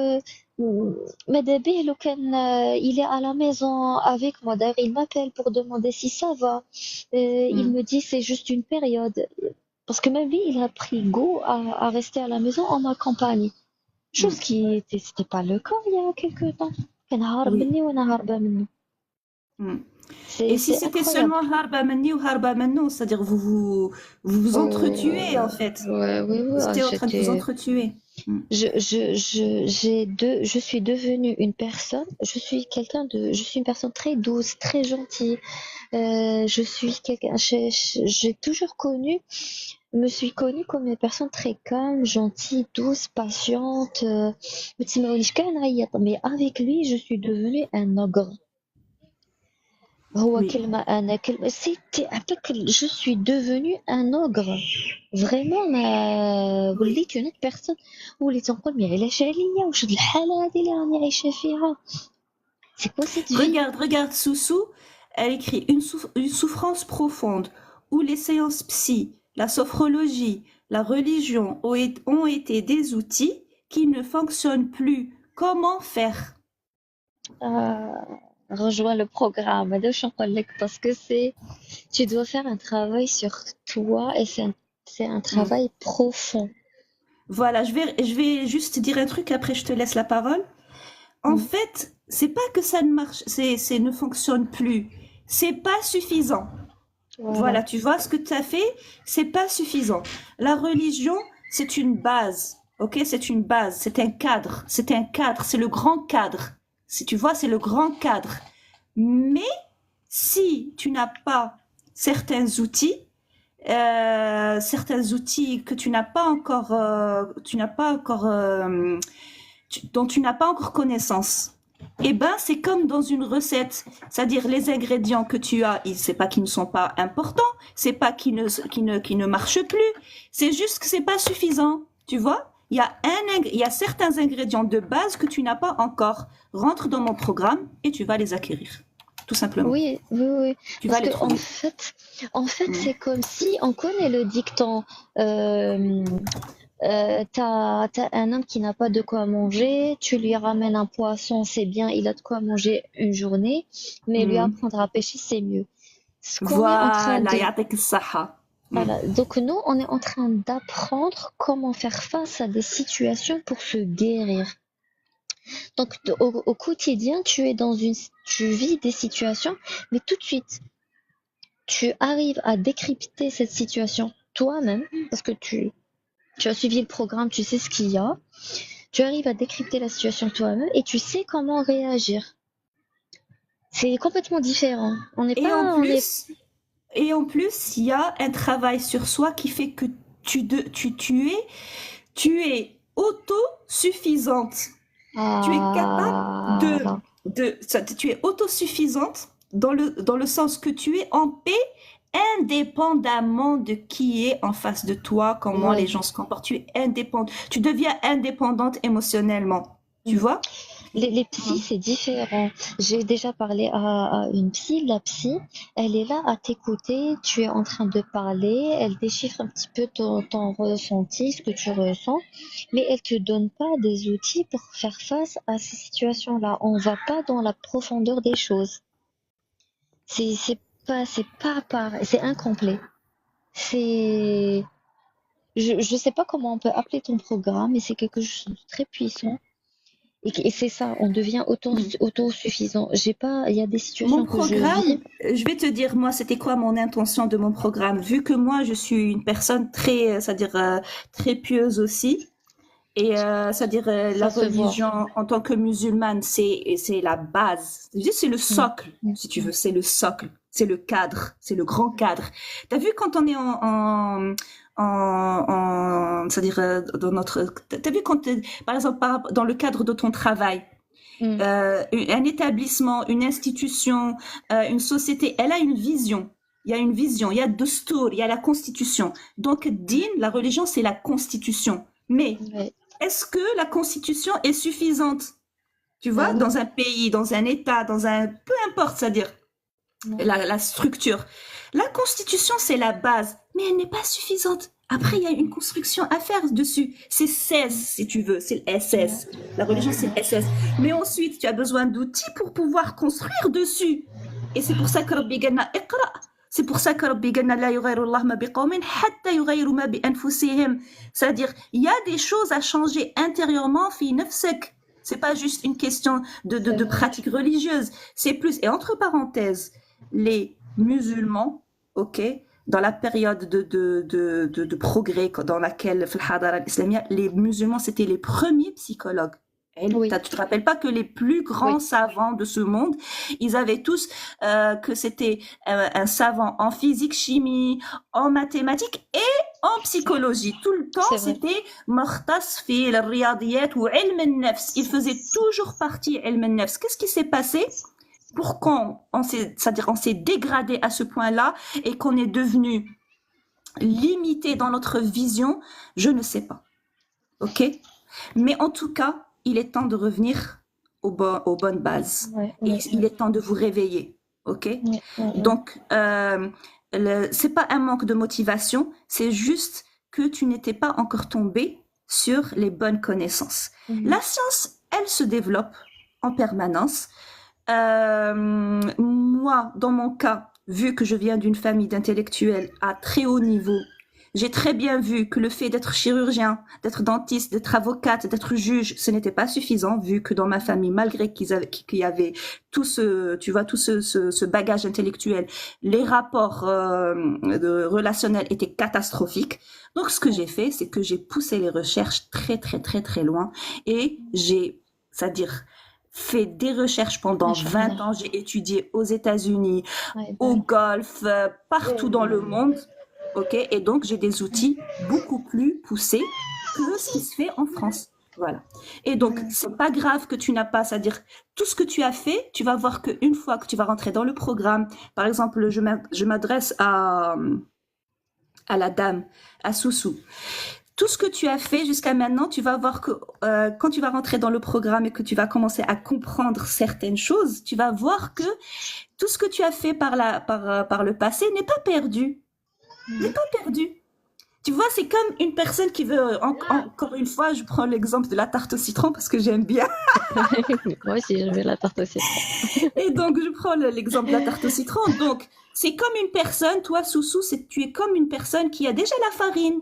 Speaker 2: Madabi il est à la maison avec moi. D'ailleurs il m'appelle pour demander si ça va. Il
Speaker 1: Mm.
Speaker 2: me dit c'est juste une période. Parce que même lui, il a pris goût à rester à la maison en ma compagnie. Chose
Speaker 1: Mm.
Speaker 2: c'était pas le cas il y a quelques temps. كان هارب
Speaker 1: Oui.
Speaker 2: مني وأنا هاربة منه.
Speaker 1: Mm. Et si
Speaker 2: C'est
Speaker 1: c'était
Speaker 2: incroyable.
Speaker 1: seulement harba mani ou harba mano, c'est-à-dire vous entretuez en fait.
Speaker 2: Ouais, oui, oui,
Speaker 1: Vous étiez en train de vous entretuer. Mm.
Speaker 2: je suis devenue une personne, je suis une personne très douce, très gentille. Je suis quelqu'un, j'ai toujours me suis connue comme une personne très calme, gentille, douce, patiente. Mais avec lui, je suis devenue un ogre. هو
Speaker 1: Oui.
Speaker 2: كلمة أنا كلمة عطاك je suis devenue un ogre. Vraiment
Speaker 1: Oui.
Speaker 2: وليت une autre personne. وليت نقول مي علاش عليا واش هاد الحالة هادي اللي راني عايشة فيها. C'est quoi cette vie?
Speaker 1: Regarde Soussou, elle écrit une souffrance profonde où les séances psy, la sophrologie, la religion ont été des outils qui ne fonctionnent plus. Comment faire?
Speaker 2: Rejoins le programme هذا واش نقول لك parce que tu dois faire un travail sur toi et c'est un
Speaker 1: Hmm.
Speaker 2: travail profond.
Speaker 1: Voilà, je vais juste dire un truc, après je te laisse la parole. En
Speaker 2: Mm.
Speaker 1: fait, c'est pas que ça ne marche, ne fonctionne plus. C'est pas suffisant.
Speaker 2: Voilà.
Speaker 1: Voilà, tu vois ce que tu as fait, c'est pas suffisant. La religion, c'est une base, ok? C'est une base, c'est un cadre, c'est le grand cadre. Si tu vois, c'est le grand cadre. Mais si tu n'as pas certains outils que tu n'as pas encore, dont tu n'as pas encore connaissance. Eh ben, c'est comme dans une recette, c'est-à-dire les ingrédients que tu as, c'est pas qu'ils ne sont pas importants, c'est pas qu'ils ne marchent plus, c'est juste que c'est pas suffisant, tu vois. Il y a certains ingrédients de base que tu n'as pas encore. Rentre dans mon programme et tu vas les acquérir, tout simplement.
Speaker 2: Oui, oui, oui.
Speaker 1: Tu vas
Speaker 2: Parce
Speaker 1: les
Speaker 2: que
Speaker 1: trouver.
Speaker 2: en fait,
Speaker 1: Mm.
Speaker 2: c'est comme si on connaît le dicton. Euh, t'as un homme qui n'a pas de quoi manger, tu lui ramènes un poisson, c'est bien, il a de quoi manger une journée, mais lui
Speaker 1: Mm.
Speaker 2: apprendre à pêcher, c'est mieux. Ce qu'on est en train
Speaker 1: Voilà,
Speaker 2: de,
Speaker 1: يعطيك الصحة. Mm.
Speaker 2: voilà. Donc nous, on est en train d'apprendre comment faire face à des situations pour se guérir. Donc au quotidien, tu vis des situations, mais tout de suite, tu arrives à décrypter cette situation toi-même, parce que tu as suivi le programme, tu sais ce qu'il y a. Tu arrives à décrypter la situation toi-même et tu sais comment réagir. C'est complètement différent.
Speaker 1: Et en plus, Et en plus, il y a un travail sur soi qui fait que tu es autosuffisante. Tu es capable
Speaker 2: Ah,
Speaker 1: tu es autosuffisante dans le sens que tu es en paix indépendamment de qui est en face de toi, comment les
Speaker 2: ouais.
Speaker 1: gens se comportent. Tu es indépendante. Tu deviens indépendante émotionnellement. Tu
Speaker 2: Mm.
Speaker 1: vois?
Speaker 2: Les psys, c'est différent. J'ai déjà parlé à une psy. La psy, elle est là à t'écouter. Tu es en train de parler. Elle déchiffre un petit peu ton ressenti, ce que tu ressens. Mais elle te donne pas des outils pour faire face à ces situations-là. On va pas dans la profondeur des choses. C'est c'est pas pareil. C'est incomplet. C'est, je sais pas comment on peut appeler ton programme, mais c'est quelque chose de très puissant. Et c'est ça, on devient
Speaker 1: Mm.
Speaker 2: autosuffisant. J'ai pas, il y a des
Speaker 1: Mon
Speaker 2: situations que je vis.
Speaker 1: programme, je vais te dire, moi, c'était quoi mon intention de mon programme? Vu que moi, je suis une personne très, c'est-à-dire très pieuse aussi, et c'est-à-dire la
Speaker 2: Ça se voit.
Speaker 1: religion en tant que musulmane, c'est la base. Je dis, c'est le
Speaker 2: Mm,
Speaker 1: socle,
Speaker 2: mm,
Speaker 1: si tu
Speaker 2: mm.
Speaker 1: veux, c'est le socle, c'est le cadre, c'est le grand cadre. T'as vu quand on est c'est-à-dire dans notre, t'as vu quand, par exemple, dans le cadre de ton travail,
Speaker 2: Mm.
Speaker 1: un établissement, une institution, une société, elle a une vision. Il y a une vision, il y a Dustour, il y a la constitution. Donc, din, la religion, c'est la constitution. Mais
Speaker 2: Ouais.
Speaker 1: est-ce que la constitution est suffisante? Tu
Speaker 2: Bah
Speaker 1: vois,
Speaker 2: non.
Speaker 1: dans un pays, dans un État, peu importe, c'est-à-dire
Speaker 2: Non.
Speaker 1: la structure. La constitution, c'est la base, mais elle n'est pas suffisante. Après, il y a une construction à faire dessus. C'est 16, si tu veux, c'est le
Speaker 2: Ouais.
Speaker 1: SS. La religion, c'est le SS. Mais ensuite, tu as besoin d'outils pour pouvoir construire dessus. Et c'est pour ça que Rabbi Ganna Iqra. C'est pour ça que Rabbi Ganna la yughayyiru Allah ma biqawmin hatta yughayyiru ma bi anfusihim. C'est-à-dire, il y a des choses à changer intérieurement fi nafsak. C'est pas juste une question
Speaker 2: C'est
Speaker 1: de
Speaker 2: vrai.
Speaker 1: pratique religieuse. C'est plus, et entre parenthèses, les musulmans, ok, dans la période de progrès dans laquelle, في الحضارة الإسلامية, les musulmans, c'était les premiers psychologues.
Speaker 2: Oui,
Speaker 1: Tu te rappelles pas que les plus grands
Speaker 2: oui,
Speaker 1: savants de ce monde, ils avaient tous que c'était un savant en physique, chimie, en mathématiques et en psychologie. Tout le temps,
Speaker 2: c'est vrai.
Speaker 1: c'était مختص في الرياضيات وعلم النفس. Il faisait toujours partie علم النفس. Qu'est-ce qui s'est passé? Pourquoi c'est-à-dire on s'est dégradé à ce point-là et qu'on est devenu limité dans notre vision, je ne sais pas. Ok? Mais en tout cas, il est temps de revenir aux bonnes bases.
Speaker 2: Ouais,
Speaker 1: Et
Speaker 2: ouais,
Speaker 1: il est temps de vous réveiller. Ok?
Speaker 2: ouais, ouais, ouais.
Speaker 1: Donc, c'est pas un manque de motivation, c'est juste que tu n'étais pas encore tombé sur les bonnes connaissances.
Speaker 2: Mhm.
Speaker 1: La science, elle se développe en permanence. Moi, dans mon cas, vu que je viens d'une famille d'intellectuels à très haut niveau, j'ai très bien vu que le fait d'être chirurgien, d'être dentiste, d'être avocate, d'être juge, ce n'était pas suffisant, vu que dans ma famille, malgré qu'il y avait tout ce, tu vois, tout ce bagage intellectuel, les rapports relationnels étaient catastrophiques. Donc, ce que j'ai fait, c'est que j'ai poussé les recherches très, très, très, très loin et c'est-à-dire, fait des recherches pendant 20
Speaker 2: Machallah.
Speaker 1: ans. J'ai étudié aux États-Unis,
Speaker 2: Ouais,
Speaker 1: au
Speaker 2: dingue.
Speaker 1: Golfe, partout dans le monde. Ok, et donc j'ai des outils beaucoup plus poussés que ce qui se fait en France. Voilà. Et donc, c'est pas grave que tu n'as pas, c'est-à-dire, tout ce que tu as fait, tu vas voir qu'une fois que tu vas rentrer dans le programme, par exemple, je m'adresse à la dame, à Soussou. Tout ce que tu as fait jusqu'à maintenant, tu vas voir que quand tu vas rentrer dans le programme et que tu vas commencer à comprendre certaines choses, tu vas voir que tout ce que tu as fait par le passé n'est pas perdu. N'est pas perdu. Tu vois, c'est comme une personne qui veut, encore une fois, je prends l'exemple de la tarte au citron parce que j'aime bien.
Speaker 2: Moi aussi, je vais la tarte au citron.
Speaker 1: Et donc, je prends l'exemple de la tarte au citron. Donc, c'est comme une personne, toi, Soussou, tu es comme une personne qui a déjà la farine,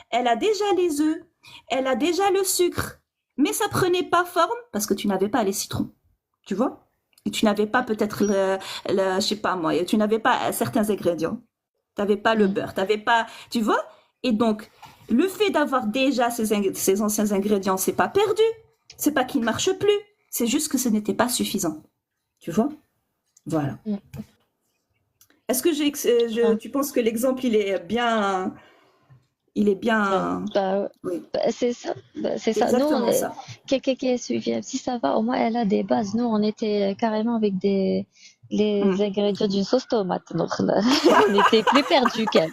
Speaker 1: elle a déjà les œufs, elle a déjà le sucre, mais ça prenait pas forme parce que tu n'avais pas les citrons. Tu vois? Et tu n'avais pas peut-être je sais pas moi, tu n'avais pas certains ingrédients. Tu n'avais pas le
Speaker 2: Mm.
Speaker 1: beurre, tu n'avais pas, tu vois? Et donc, le fait d'avoir déjà ces anciens ingrédients, c'est pas perdu. C'est pas qu'ils ne marchent plus. C'est juste que ce n'était pas suffisant. Tu vois? Voilà.
Speaker 2: Mm.
Speaker 1: Est-ce que tu penses que l'exemple, il est bien, oui,
Speaker 2: C'est ça. C'est
Speaker 1: c'est
Speaker 2: ça. Nous,
Speaker 1: exactement ça.
Speaker 2: quelqu'un qui est suivi, si ça va, au moins elle a des bases. Nous, on était carrément avec les
Speaker 1: Mm.
Speaker 2: ingrédients d'une sauce tomate. Donc là, on était plus perdus qu'elle.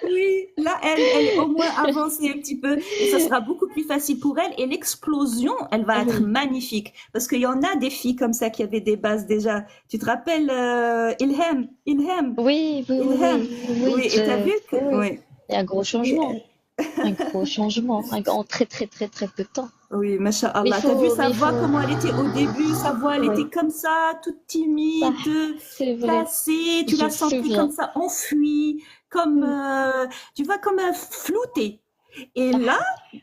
Speaker 1: Oui, là, elle est au moins avancée un petit peu et ça sera beaucoup plus facile pour elle. Et l'explosion, elle va être
Speaker 2: Oui,
Speaker 1: magnifique parce qu'il y en a des filles comme ça qui avaient des bases déjà. Tu te rappelles Ilham?
Speaker 2: oui, oui, oui,
Speaker 1: Ilham.
Speaker 2: oui,
Speaker 1: Oui, et t'as vu que,
Speaker 2: oui.
Speaker 1: oui.
Speaker 2: Il y a un gros
Speaker 1: Et,
Speaker 2: changement. Un gros changement. En très, très, très, très peu de temps.
Speaker 1: oui,
Speaker 2: Mais il
Speaker 1: masha'Allah. T'as vu
Speaker 2: faut,
Speaker 1: sa
Speaker 2: mais il
Speaker 1: voix,
Speaker 2: faut,
Speaker 1: comment elle était au début? Sa voix, elle
Speaker 2: oui,
Speaker 1: était comme ça, toute
Speaker 2: ça,
Speaker 1: timide,
Speaker 2: c'est vrai.
Speaker 1: placée. Tu
Speaker 2: Je
Speaker 1: la
Speaker 2: me
Speaker 1: sentais
Speaker 2: souviens.
Speaker 1: comme ça, enfuie, comme,
Speaker 2: Mm.
Speaker 1: tu vois, comme floutée. Et là,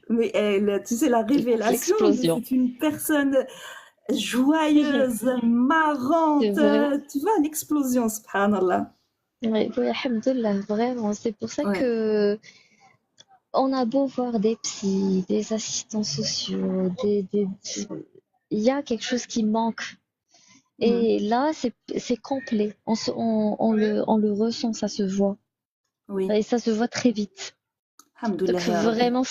Speaker 1: mais tu sais, la révélation, mais
Speaker 2: L'explosion.
Speaker 1: c'est une personne
Speaker 2: C'est
Speaker 1: joyeuse, marrante,
Speaker 2: vrai.
Speaker 1: tu vois, l'explosion, subhanallah.
Speaker 2: Oui, oui, alhamdoulilah, vraiment. C'est pour ça
Speaker 1: Ouais.
Speaker 2: que on a beau voir des psys, des assistants sociaux, il y a quelque chose qui manque.
Speaker 1: Mm.
Speaker 2: Et là, c'est complet. On le ressent, ça se voit.
Speaker 1: Oui.
Speaker 2: Et ça se voit très vite. Donc
Speaker 1: Alhamdoulilah, ya Rabbi.
Speaker 2: vraiment,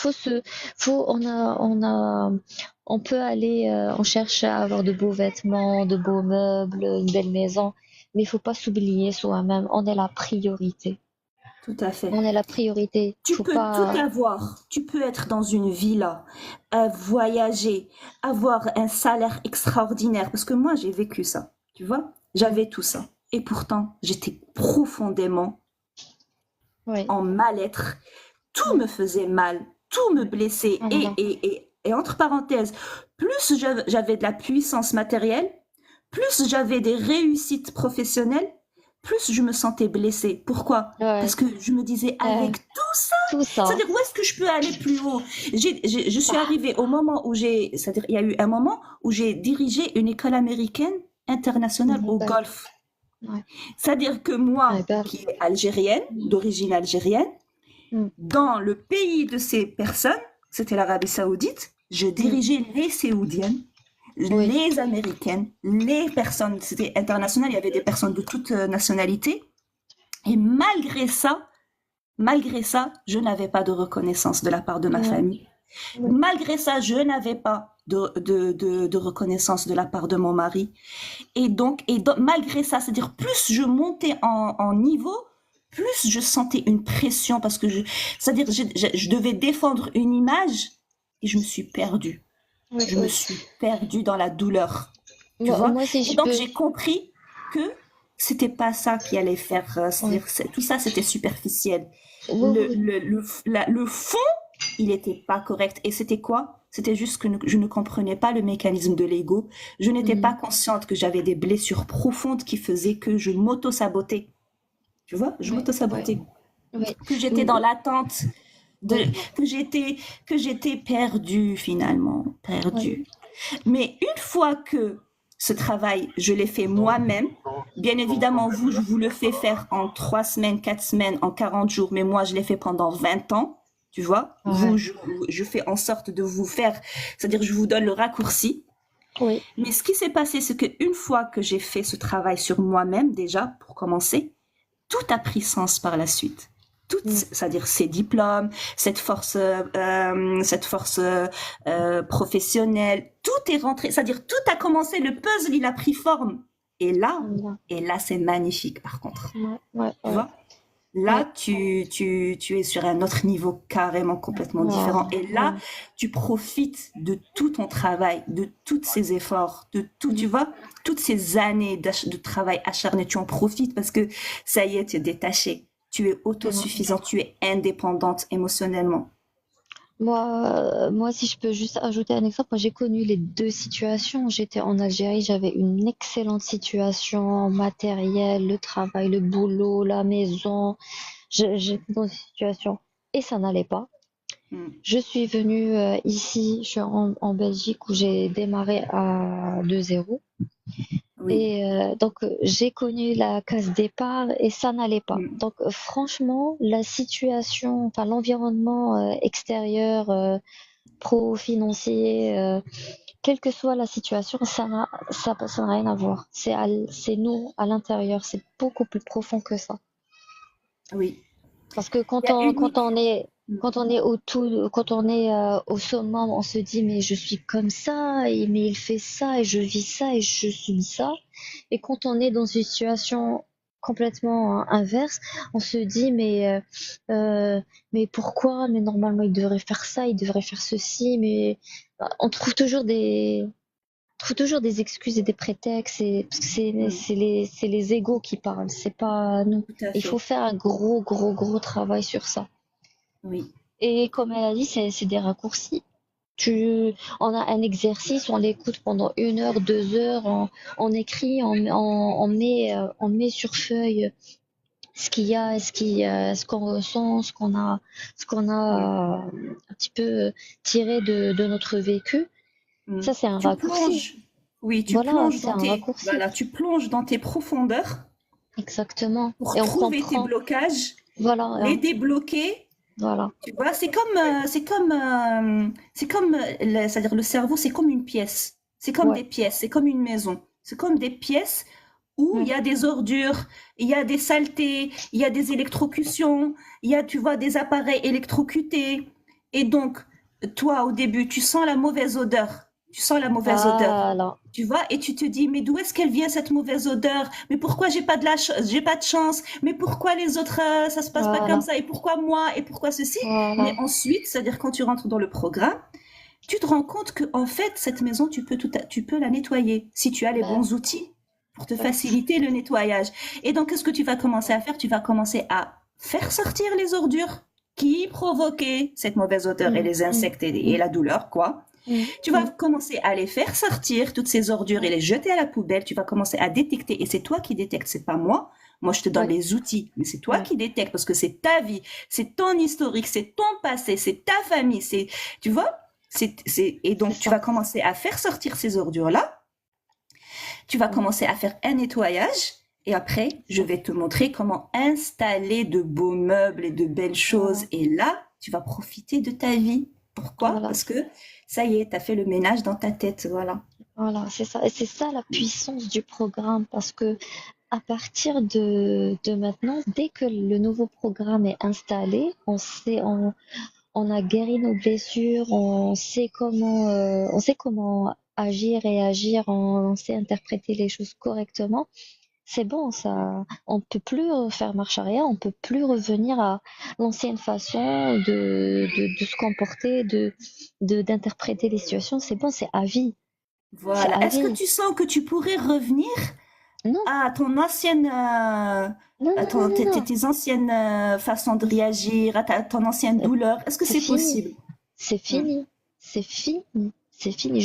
Speaker 2: on peut aller, on cherche à avoir de beaux vêtements, de beaux meubles, une belle maison, mais il faut pas s'oublier soi-même. On est la priorité.
Speaker 1: Tout à fait.
Speaker 2: On est la priorité.
Speaker 1: Tu
Speaker 2: Faut
Speaker 1: peux tout
Speaker 2: pas.
Speaker 1: avoir. Tu peux être dans une villa, voyager, avoir un salaire extraordinaire. Parce que moi, j'ai vécu ça. Tu vois? J'avais tout ça. Et pourtant, j'étais profondément
Speaker 2: Oui.
Speaker 1: en mal-être. Tout me faisait mal, tout me blessait.
Speaker 2: Voilà.
Speaker 1: Et entre parenthèses, plus j'avais de la puissance matérielle, plus j'avais des réussites professionnelles, plus je me sentais blessée. Pourquoi?
Speaker 2: Ouais.
Speaker 1: Parce que je me disais,
Speaker 2: Euh,
Speaker 1: avec tout ça,
Speaker 2: tout ça.
Speaker 1: c'est-à-dire où est-ce que je peux aller plus haut? Je suis arrivée au moment où c'est-à-dire il y a eu un moment où j'ai dirigé une école américaine internationale au
Speaker 2: Belle.
Speaker 1: Golfe.
Speaker 2: Ouais.
Speaker 1: C'est-à-dire que
Speaker 2: Ouais,
Speaker 1: moi,
Speaker 2: belle.
Speaker 1: qui est algérienne, d'origine algérienne,
Speaker 2: Mm.
Speaker 1: dans le pays de ces personnes, c'était l'Arabie Saoudite, je
Speaker 2: Mm.
Speaker 1: dirigeais les Saoudiennes,
Speaker 2: Oui.
Speaker 1: les Américaines, les personnes, c'était international, il y avait des personnes de toute nationalité. Et malgré ça, je n'avais pas de reconnaissance de la part de ma
Speaker 2: Ouais.
Speaker 1: famille.
Speaker 2: Ouais.
Speaker 1: Malgré ça, je n'avais pas de reconnaissance de la part de mon mari. Et donc malgré ça, c'est-à-dire plus je montais en niveau, plus je sentais une pression parce que c'est-à-dire je devais défendre une image et je me suis perdue.
Speaker 2: Oui,
Speaker 1: Je me
Speaker 2: oui.
Speaker 1: suis perdue dans la douleur, tu
Speaker 2: Moi,
Speaker 1: vois.
Speaker 2: moi, si
Speaker 1: Et
Speaker 2: je
Speaker 1: donc
Speaker 2: peux.
Speaker 1: j'ai compris que c'était pas ça qui allait faire,
Speaker 2: Oui.
Speaker 1: c'est-à-dire tout ça c'était superficiel.
Speaker 2: Oui,
Speaker 1: Le,
Speaker 2: oui.
Speaker 1: le, le, le fond, il était pas correct. Et c'était quoi? C'était juste que je ne comprenais pas le mécanisme de l'ego. Je n'étais pas
Speaker 2: Mhm.
Speaker 1: consciente que j'avais des blessures profondes qui faisaient que je m'auto-sabotais. Tu vois? Je
Speaker 2: Oui, oui,
Speaker 1: m'auto-sabotais.
Speaker 2: oui.
Speaker 1: Que j'étais dans
Speaker 2: Mm,
Speaker 1: l'attente de,
Speaker 2: oui,
Speaker 1: que j'étais perdue finalement.
Speaker 2: oui.
Speaker 1: Perdue. Mais une fois que ce travail, je l'ai fait moi-même, bien évidemment, vous, je vous le fais faire en 3 semaines, 4 semaines, en 40 jours, mais moi, je l'ai fait pendant 20 ans. Tu vois, vous,
Speaker 2: Ouais.
Speaker 1: je fais en sorte de vous faire, c'est-à-dire je vous donne le raccourci.
Speaker 2: Oui.
Speaker 1: Mais ce qui s'est passé, c'est qu'une fois que j'ai fait ce travail sur moi-même, déjà, pour commencer, tout a pris sens par la suite. Tout,
Speaker 2: Mm.
Speaker 1: c'est-à-dire ces diplômes, cette force professionnelle, tout est rentré. C'est-à-dire tout a commencé, le puzzle il a pris forme. Et là,
Speaker 2: Voilà.
Speaker 1: et là c'est magnifique par contre.
Speaker 2: Ouais, ouais,
Speaker 1: Tu
Speaker 2: ouais.
Speaker 1: vois, là
Speaker 2: Ouais.
Speaker 1: tu es sur un autre niveau carrément complètement différent.
Speaker 2: Ouais,
Speaker 1: Et là,
Speaker 2: ouais.
Speaker 1: tu profites de tout ton travail, de tous ces efforts, de tout,
Speaker 2: Mm.
Speaker 1: tu vois, toutes ces années de travail acharné. Tu en profites parce que ça y est, tu es détaché. Tu es
Speaker 2: Ouais.
Speaker 1: autosuffisant, tu es indépendante émotionnellement.
Speaker 2: Moi, si je peux juste ajouter un exemple, moi j'ai connu les deux situations. J'étais en Algérie, j'avais une excellente situation matérielle, le travail, le boulot, la maison. J'étais dans une situation et ça n'allait pas.
Speaker 1: Mm.
Speaker 2: Je suis venue ici, je suis en Belgique où j'ai démarré à 2-0.
Speaker 1: Oui.
Speaker 2: Et donc j'ai connu la case départ et ça n'allait pas.
Speaker 1: Mm.
Speaker 2: Donc franchement, la situation, enfin l'environnement extérieur, pro-financier, quelle que soit la situation, ça n'a rien à voir. C'est nous à l'intérieur, c'est beaucoup plus profond que ça.
Speaker 1: Oui.
Speaker 2: Parce que
Speaker 1: Il y a
Speaker 2: quand
Speaker 1: unique.
Speaker 2: on est
Speaker 1: Mm.
Speaker 2: quand on est au summum, on se dit mais je suis comme ça, mais il fait ça et je vis ça et je subis ça. Et quand on est dans une situation complètement inverse, on se dit mais pourquoi? Mais normalement il devrait faire ça, il devrait faire ceci, mais on trouve toujours des excuses et des prétextes, parce que
Speaker 1: Mm.
Speaker 2: c'est les égos qui parlent, c'est pas nous.
Speaker 1: Tout à
Speaker 2: Il faut
Speaker 1: fait.
Speaker 2: faire un gros, gros, gros travail sur ça.
Speaker 1: Oui.
Speaker 2: Et comme elle a dit, c'est des raccourcis. On a un exercice, on l'écoute pendant 1 heure, 2 heures, on écrit, on met sur feuille ce qu'il y a, ce qu'on ressent, ce qu'on
Speaker 1: Oui.
Speaker 2: a un petit peu tiré de notre vécu.
Speaker 1: Mm.
Speaker 2: Ça, c'est un
Speaker 1: Tu
Speaker 2: raccourci.
Speaker 1: plonges, oui, tu
Speaker 2: Voilà,
Speaker 1: plonges
Speaker 2: c'est
Speaker 1: dans
Speaker 2: un
Speaker 1: tes,
Speaker 2: raccourci.
Speaker 1: voilà, tu plonges dans tes profondeurs
Speaker 2: Exactement.
Speaker 1: pour
Speaker 2: Et on
Speaker 1: trouver tes
Speaker 2: comprend.
Speaker 1: blocages,
Speaker 2: Voilà,
Speaker 1: les débloquer.
Speaker 2: voilà.
Speaker 1: Tu vois, c'est-à-dire le cerveau, c'est comme une pièce. C'est comme
Speaker 2: Ouais.
Speaker 1: des pièces, c'est comme une maison. C'est comme des pièces où il
Speaker 2: Mm.
Speaker 1: y a des ordures, il y a des saletés, il y a des électrocutions, il y a, tu vois, des appareils électrocutés. Et donc, toi, au début, tu sens la mauvaise odeur. Tu sens la mauvaise odeur.
Speaker 2: Voilà.
Speaker 1: Tu vois, et tu te dis, mais d'où est-ce qu'elle vient cette mauvaise odeur? Mais pourquoi j'ai pas de chance? Mais pourquoi les autres, ça se passe pas comme
Speaker 2: Voilà.
Speaker 1: ça? Et pourquoi moi? Et pourquoi ceci? Mais
Speaker 2: Voilà.
Speaker 1: ensuite, c'est-à-dire quand tu rentres dans le programme, tu te rends compte que en fait, cette maison, tu peux la nettoyer si tu as les
Speaker 2: Ben,
Speaker 1: bons outils pour te
Speaker 2: ouais.
Speaker 1: faciliter le nettoyage. Et donc, qu'est-ce que tu vas commencer à faire? Tu vas commencer à faire sortir les ordures qui provoquaient cette mauvaise odeur et
Speaker 2: Mm.
Speaker 1: les
Speaker 2: Mm.
Speaker 1: insectes et
Speaker 2: Mm.
Speaker 1: la douleur, quoi.
Speaker 2: Mm.
Speaker 1: Tu vas
Speaker 2: Mm.
Speaker 1: commencer à les faire sortir, toutes ces ordures, et les jeter à la poubelle. Tu vas commencer à détecter, et c'est toi qui détectes, c'est pas moi. Moi, je te donne
Speaker 2: Ouais.
Speaker 1: les outils, mais c'est toi
Speaker 2: Ouais.
Speaker 1: qui détectes parce que c'est ta vie, c'est ton historique, c'est ton passé, c'est ta famille, c'est, tu vois, et donc
Speaker 2: C'est
Speaker 1: tu
Speaker 2: ça.
Speaker 1: vas commencer à faire sortir ces ordures-là. Tu vas
Speaker 2: Mm.
Speaker 1: commencer à faire un nettoyage. Et après, je vais te montrer comment installer de beaux meubles et de belles choses.
Speaker 2: Voilà.
Speaker 1: Et là, tu vas profiter de ta vie. Pourquoi?
Speaker 2: Voilà.
Speaker 1: Parce que ça y est, tu as fait le ménage dans ta tête. Voilà.
Speaker 2: Voilà, c'est ça. Et c'est ça la puissance du programme, parce que à partir de maintenant, dès que le nouveau programme est installé, on a guéri nos blessures, on sait comment agir et agir, on sait interpréter les choses correctement. C'est bon, ça, on peut plus faire marche arrière, on peut plus revenir à l'ancienne façon de se comporter, d'interpréter les situations. C'est bon, c'est à vie. C'est
Speaker 1: Voilà.
Speaker 2: à
Speaker 1: Est-ce que
Speaker 2: vie.
Speaker 1: tu sens que tu pourrais revenir
Speaker 2: Non,
Speaker 1: à ton ancienne,
Speaker 2: non,
Speaker 1: à
Speaker 2: non, non, non, non.
Speaker 1: tes anciennes façons de réagir, à ton ancienne douleur? Est-ce que
Speaker 2: C'est
Speaker 1: c'est
Speaker 2: fini.
Speaker 1: possible?
Speaker 2: C'est
Speaker 1: Hmm.
Speaker 2: fini. C'est fini. C'est fini.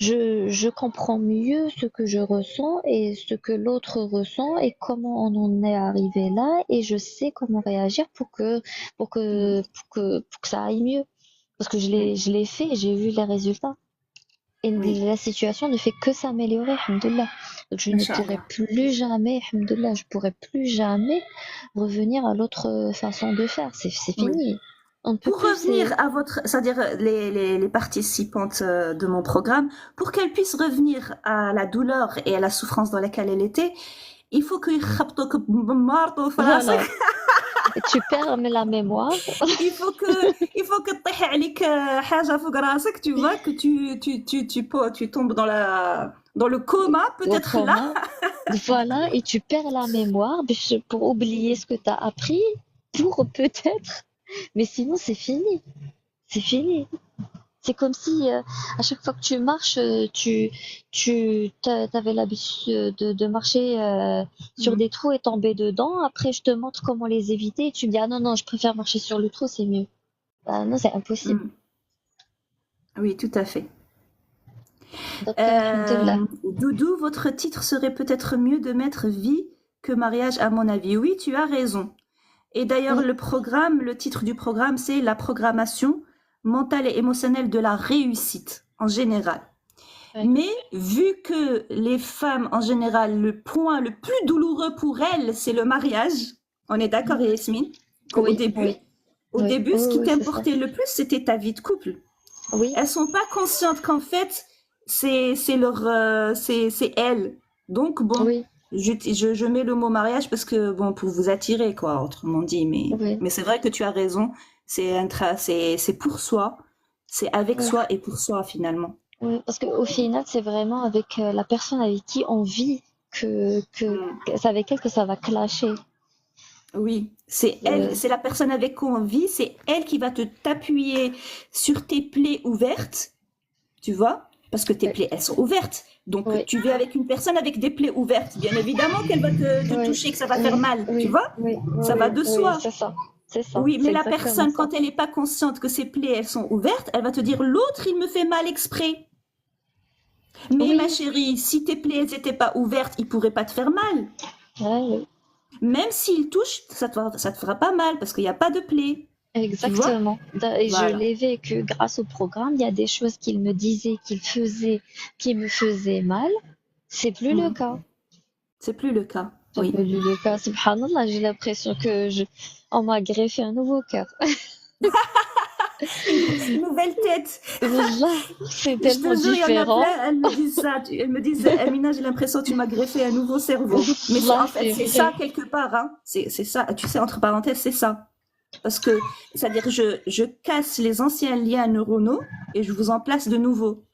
Speaker 2: Je comprends mieux ce que je ressens et ce que l'autre ressent et comment on en est arrivé là, et je sais comment réagir
Speaker 1: Hmm.
Speaker 2: pour que ça aille mieux. Parce que
Speaker 1: Oui.
Speaker 2: je l'ai fait et j'ai vu les résultats. Et
Speaker 1: Oui.
Speaker 2: la situation ne fait que s'améliorer, alhamdoulilah. Donc je ne pourrai
Speaker 1: Inch'Allah.
Speaker 2: plus jamais, alhamdoulilah, je pourrai plus jamais revenir à l'autre façon de faire. C'est
Speaker 1: Oui.
Speaker 2: fini. On ne peut
Speaker 1: Pour
Speaker 2: plus,
Speaker 1: revenir à votre, c'est-à-dire les participantes de mon programme, pour qu'elles puissent revenir à la douleur et à la souffrance dans laquelle elle était, il faut que يخبطوك بمارطو في راسك.
Speaker 2: voilà. Et tu perds la mémoire.
Speaker 1: Il faut que تطيح عليك حاجة فوق راسك, tu vois, que tu tombes dans le coma, peut-être là.
Speaker 2: Autrement, voilà, et tu perds la mémoire pour oublier ce que tu as appris, pour peut-être, mais sinon c'est fini. C'est fini. C'est comme si à chaque fois que tu marches, t'avais l'habitude de marcher sur
Speaker 1: Mm.
Speaker 2: des trous et tomber dedans. Après, je te montre comment les éviter et tu me dis, ah non, non, je préfère marcher sur le trou, c'est mieux. Bah non, c'est impossible.
Speaker 1: Mm. Oui, tout à fait.
Speaker 2: Donc, alhamdoulilah.
Speaker 1: Doudou, votre titre serait peut-être mieux de mettre vie que mariage, à mon avis. Oui, tu as raison. Et d'ailleurs,
Speaker 2: Mm.
Speaker 1: le titre du programme, c'est la programmation mentale et émotionnelle de la réussite en général.
Speaker 2: Ouais.
Speaker 1: Mais vu que les femmes, en général, le point le plus douloureux pour elles, c'est le mariage, on est d'accord, Yasmine, qu'au
Speaker 2: Oui,
Speaker 1: début,
Speaker 2: oui,
Speaker 1: au
Speaker 2: oui,
Speaker 1: début,
Speaker 2: oui,
Speaker 1: ce qui
Speaker 2: oui, c'est ça.
Speaker 1: t'importait le plus, c'était ta vie de couple.
Speaker 2: Oui,
Speaker 1: Elles sont pas conscientes qu'en fait, c'est elles. Donc bon,
Speaker 2: oui,
Speaker 1: je mets le mot mariage parce que bon, pour vous attirer, quoi, autrement dit.
Speaker 2: oui,
Speaker 1: Mais c'est vrai que tu as raison. C'est pour soi, c'est avec
Speaker 2: oui,
Speaker 1: soi et pour soi finalement.
Speaker 2: oui. Parce qu'au final, c'est vraiment avec la personne avec qui on vit
Speaker 1: Mm.
Speaker 2: c'est avec elle que ça va clasher.
Speaker 1: Oui, c'est elle, c'est la personne avec qui on vit, c'est elle qui va te t'appuyer sur tes plaies ouvertes, tu vois, parce que tes
Speaker 2: Oui,
Speaker 1: plaies, elles sont ouvertes. Donc,
Speaker 2: oui,
Speaker 1: tu vis avec une personne avec des plaies ouvertes. Bien évidemment qu'elle va te
Speaker 2: oui,
Speaker 1: toucher, que ça va faire
Speaker 2: oui,
Speaker 1: mal, tu
Speaker 2: oui,
Speaker 1: vois?
Speaker 2: oui,
Speaker 1: Ça va de
Speaker 2: oui,
Speaker 1: soi.
Speaker 2: c'est ça. C'est ça.
Speaker 1: Oui, mais
Speaker 2: C'est
Speaker 1: la
Speaker 2: exactement
Speaker 1: personne,
Speaker 2: ça.
Speaker 1: quand elle n'est pas consciente que ses plaies, elles sont ouvertes, elle va te dire, l'autre, il me fait mal exprès. Mais ma
Speaker 2: Oui,
Speaker 1: chérie, si tes plaies, elles n'étaient pas ouvertes, il pourrait pas te faire mal.
Speaker 2: ouais, oui.
Speaker 1: Même s'il touche, ça te fera pas mal parce qu'il n'y a pas de plaie. Tu vois?
Speaker 2: Exactement. Et je
Speaker 1: Voilà.
Speaker 2: l'ai vécu grâce au programme. Il y a des choses qu'il me disait, qu'il faisait, qui me faisaient mal. C'est plus le
Speaker 1: Mm.
Speaker 2: cas.
Speaker 1: C'est plus le cas.
Speaker 2: C'est
Speaker 1: Oui.
Speaker 2: plus le cas. Subhanallah, j'ai l'impression on m'a greffé un nouveau cœur.
Speaker 1: Une nouvelle tête.
Speaker 2: Wallah, c'est
Speaker 1: Je
Speaker 2: tellement
Speaker 1: te jure, il y en a
Speaker 2: différent.
Speaker 1: plein, elles me disent ça. Elles me disent, Amina, j'ai l'impression que tu m'as greffé un nouveau cerveau. Mais
Speaker 2: Wallah,
Speaker 1: en fait,
Speaker 2: c'est
Speaker 1: c'est
Speaker 2: vrai.
Speaker 1: ça quelque part. Hein. C'est ça. Tu sais, entre parenthèses, c'est ça. Parce que, c'est-à-dire, je casse les anciens liens neuronaux et je vous en place de nouveaux.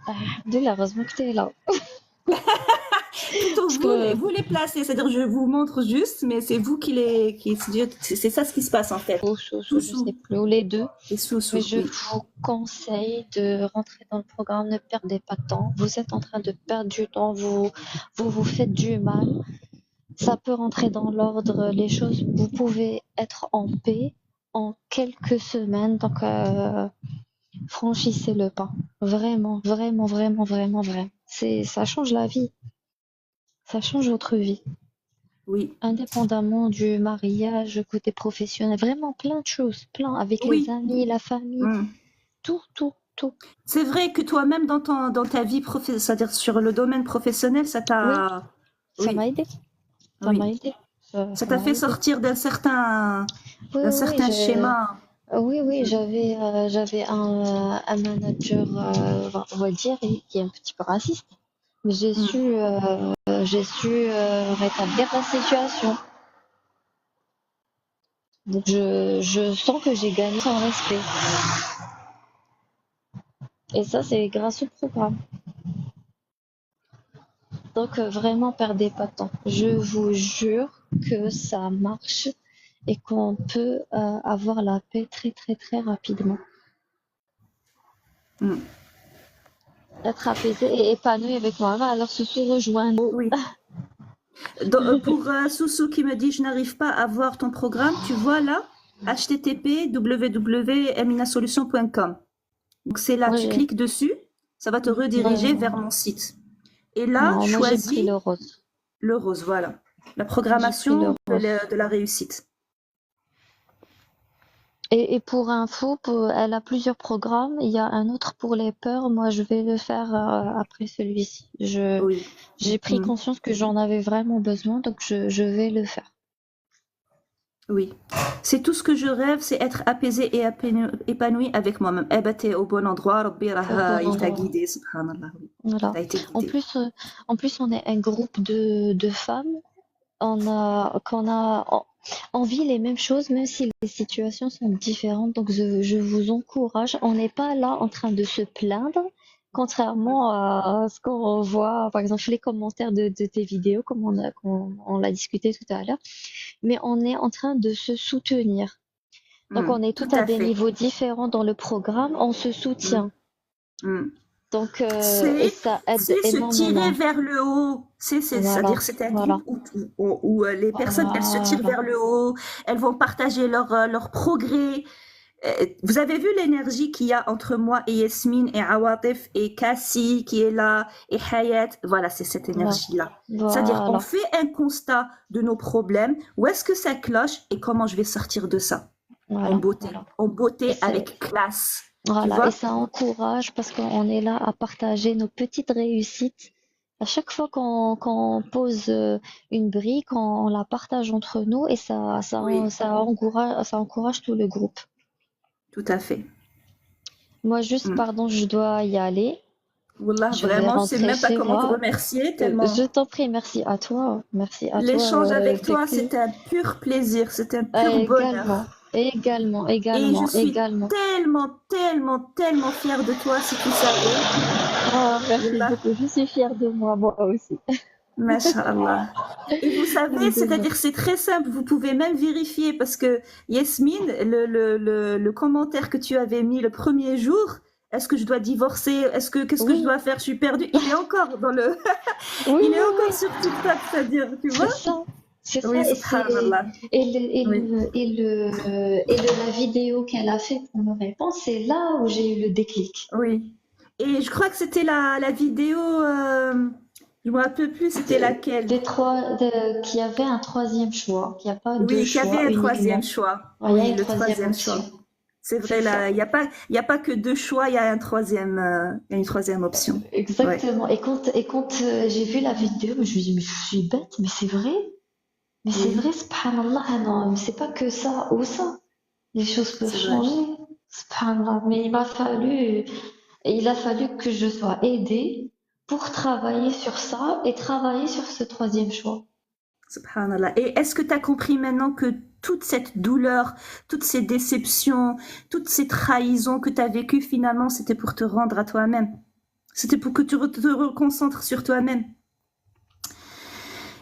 Speaker 2: Alhamdoulilah, heureusement que t'es là.
Speaker 1: Plutôt
Speaker 2: Parce que,
Speaker 1: vous les placez. C'est-à-dire, je vous montre juste, mais c'est vous qui les. C'est ça ce qui se passe en fait.
Speaker 2: je sais plus, ou les deux.
Speaker 1: Et sous,
Speaker 2: Mais je
Speaker 1: oui.
Speaker 2: vous conseille de rentrer dans le programme, ne perdez pas de temps. Vous êtes en train de perdre du temps, vous faites du mal. Ça peut rentrer dans l'ordre, les choses, vous pouvez être en paix en quelques semaines. Donc, franchissez le pas. Vraiment, vraiment, vraiment, vraiment, vraiment. Ça change la vie. Ça change votre vie.
Speaker 1: Oui.
Speaker 2: Indépendamment du mariage, côté professionnel, vraiment plein de choses, plein, avec les
Speaker 1: Oui.
Speaker 2: amis, la famille,
Speaker 1: Mm.
Speaker 2: tout, tout, tout.
Speaker 1: C'est vrai que toi-même, dans ta vie professionnelle, c'est-à-dire sur le domaine professionnel, ça
Speaker 2: Oui,
Speaker 1: t'a.
Speaker 2: ça m'a
Speaker 1: Oui,
Speaker 2: aidé. Ça m'a
Speaker 1: oui.
Speaker 2: aidé. Ça
Speaker 1: Ça
Speaker 2: ça
Speaker 1: t'a
Speaker 2: m'a
Speaker 1: fait
Speaker 2: aidé.
Speaker 1: sortir
Speaker 2: Oui,
Speaker 1: d'un
Speaker 2: oui, oui,
Speaker 1: certain schéma.
Speaker 2: oui, j'avais un manager, on va dire, qui est un petit peu raciste. Mais
Speaker 1: Mm.
Speaker 2: j'ai su rétablir la situation. Donc je sens que j'ai gagné son respect. Et ça, c'est grâce au programme. Donc vraiment, perdez pas de temps. Je vous jure que ça marche et qu'on peut avoir la paix très très très rapidement.
Speaker 1: Mm.
Speaker 2: Être apaisé et épanoui avec moi-même. Alors se rejoindre.
Speaker 1: Oui. Pour Soussou qui me dit je n'arrive pas à voir ton programme, tu vois là, http://www.eminasolution.com. Donc c'est là,
Speaker 2: Moi,
Speaker 1: tu cliques dessus, ça va te rediriger vers mon site. Et là,
Speaker 2: non, moi j'ai pris
Speaker 1: choisis
Speaker 2: le rose.
Speaker 1: le rose, voilà. La
Speaker 2: J'ai pris le
Speaker 1: programmation
Speaker 2: rose.
Speaker 1: de la réussite.
Speaker 2: Et pour info, elle a plusieurs programmes. Il y a un autre pour les peurs. Moi, je vais le faire après celui-ci.
Speaker 1: Oui.
Speaker 2: J'ai pris
Speaker 1: Mm.
Speaker 2: conscience que j'en avais vraiment besoin, donc je vais le faire.
Speaker 1: Oui. C'est tout ce que je rêve, c'est être apaisé et épanoui avec moi-même. Eh ben, t'es au bon endroit, Rabbi
Speaker 2: Au
Speaker 1: Raha,
Speaker 2: bon
Speaker 1: il t'a
Speaker 2: endroit.
Speaker 1: guidé, subhanallah. Oui.
Speaker 2: Voilà.
Speaker 1: T'as été
Speaker 2: En
Speaker 1: guidé.
Speaker 2: plus, en plus, on est un groupe de femmes. On vit les mêmes choses, même si les situations sont différentes. Donc, je vous encourage. On n'est pas là en train de se plaindre, contrairement à ce qu'on voit, par exemple, les commentaires de tes vidéos, comme on l'a discuté tout à l'heure. Mais on est en train de se soutenir. Donc, on est
Speaker 1: Tout
Speaker 2: tous à
Speaker 1: à
Speaker 2: des
Speaker 1: fait.
Speaker 2: niveaux différents dans le programme. On se soutient.
Speaker 1: Mm.
Speaker 2: Donc, et
Speaker 1: C'est
Speaker 2: ça aide
Speaker 1: se tirer
Speaker 2: énormément.
Speaker 1: vers le haut.
Speaker 2: Voilà,
Speaker 1: C'est-à-dire c'est un
Speaker 2: voilà,
Speaker 1: groupe où les personnes, elles se tirent
Speaker 2: voilà.
Speaker 1: vers le haut, elles vont partager leur progrès. Vous avez vu l'énergie qu'il y a entre moi et Yasmine et Awatif et Cassie qui est là et Hayat. Voilà, c'est cette
Speaker 2: Voilà.
Speaker 1: énergie-là. C'est-à-dire on fait un constat de nos problèmes. Où est-ce que ça cloche et comment je vais sortir de ça? En beauté. En beauté avec classe.
Speaker 2: Voilà,
Speaker 1: Tu vois?
Speaker 2: et ça encourage parce qu'on est là à partager nos petites réussites. À chaque fois qu'on pose une brique, on la partage entre nous et
Speaker 1: Oui,
Speaker 2: ça encourage tout le groupe.
Speaker 1: tout à fait.
Speaker 2: Moi, juste,
Speaker 1: Mm.
Speaker 2: pardon, je dois y aller.
Speaker 1: Wallah,
Speaker 2: Je vais
Speaker 1: vraiment, je sais
Speaker 2: rentrer
Speaker 1: même pas
Speaker 2: chez
Speaker 1: comment te
Speaker 2: moi.
Speaker 1: remercier tellement
Speaker 2: Je t'en prie, merci à toi. Merci à toi,
Speaker 1: l'échange avec toi,
Speaker 2: Bekri.
Speaker 1: c'est un pur plaisir, c'est un pur
Speaker 2: Également,
Speaker 1: bonheur.
Speaker 2: également,
Speaker 1: Et je
Speaker 2: également,
Speaker 1: suis
Speaker 2: également.
Speaker 1: tellement fière de toi si tu savais.
Speaker 2: Oh, merci
Speaker 1: Wallah,
Speaker 2: beaucoup. Je suis fière de moi aussi.
Speaker 1: Masha'Allah. Et vous savez,
Speaker 2: Alhamdulillah.
Speaker 1: c'est-à-dire c'est très simple, vous pouvez même vérifier parce que Yasmine, le commentaire que tu avais mis le premier jour, est-ce que je dois divorcer? Qu'est-ce que je
Speaker 2: Oui,
Speaker 1: dois faire? Je suis perdue. Il est encore dans le,
Speaker 2: oui,
Speaker 1: il est
Speaker 2: oui,
Speaker 1: encore
Speaker 2: oui.
Speaker 1: sur TikTok, c'est-à-dire, tu
Speaker 2: C'est
Speaker 1: vois?
Speaker 2: ça, c'est ça,
Speaker 1: Oui, subhanallah. Oui.
Speaker 2: la vidéo qu'elle a fait pour me répondre, c'est là où j'ai eu le déclic.
Speaker 1: Oui. Et je crois que c'était la vidéo. Je me rappelle plus c'était laquelle.
Speaker 2: Qu'il y avait un troisième choix, qu'il n'y a pas deux
Speaker 1: Oui, qu'il y avait
Speaker 2: choix
Speaker 1: un troisième
Speaker 2: uniquement.
Speaker 1: choix.
Speaker 2: Ouais, il y a
Speaker 1: Oui,
Speaker 2: une
Speaker 1: le
Speaker 2: troisième
Speaker 1: troisième
Speaker 2: option.
Speaker 1: choix. C'est
Speaker 2: C'est
Speaker 1: vrai, là,
Speaker 2: ça.
Speaker 1: il y a pas que deux choix, il y a un troisième, il y a une troisième option. Ouais,
Speaker 2: Exactement. Et quand j'ai vu la vidéo, je me suis dit, mais je suis bête, mais c'est vrai. Mais c'est
Speaker 1: oui,
Speaker 2: vrai, subhanallah, non, mais c'est pas que ça ou ça. Les choses peuvent
Speaker 1: c'est vrai.
Speaker 2: changer. Subhanallah. Mais il a fallu que je sois aidée pour travailler sur ça et travailler sur ce troisième choix.
Speaker 1: Subhanallah. Et est-ce que tu as compris maintenant que toute cette douleur, toutes ces déceptions, toutes ces trahisons que tu as vécues, finalement, c'était pour te rendre à toi-même. C'était pour que tu te reconcentres sur toi-même.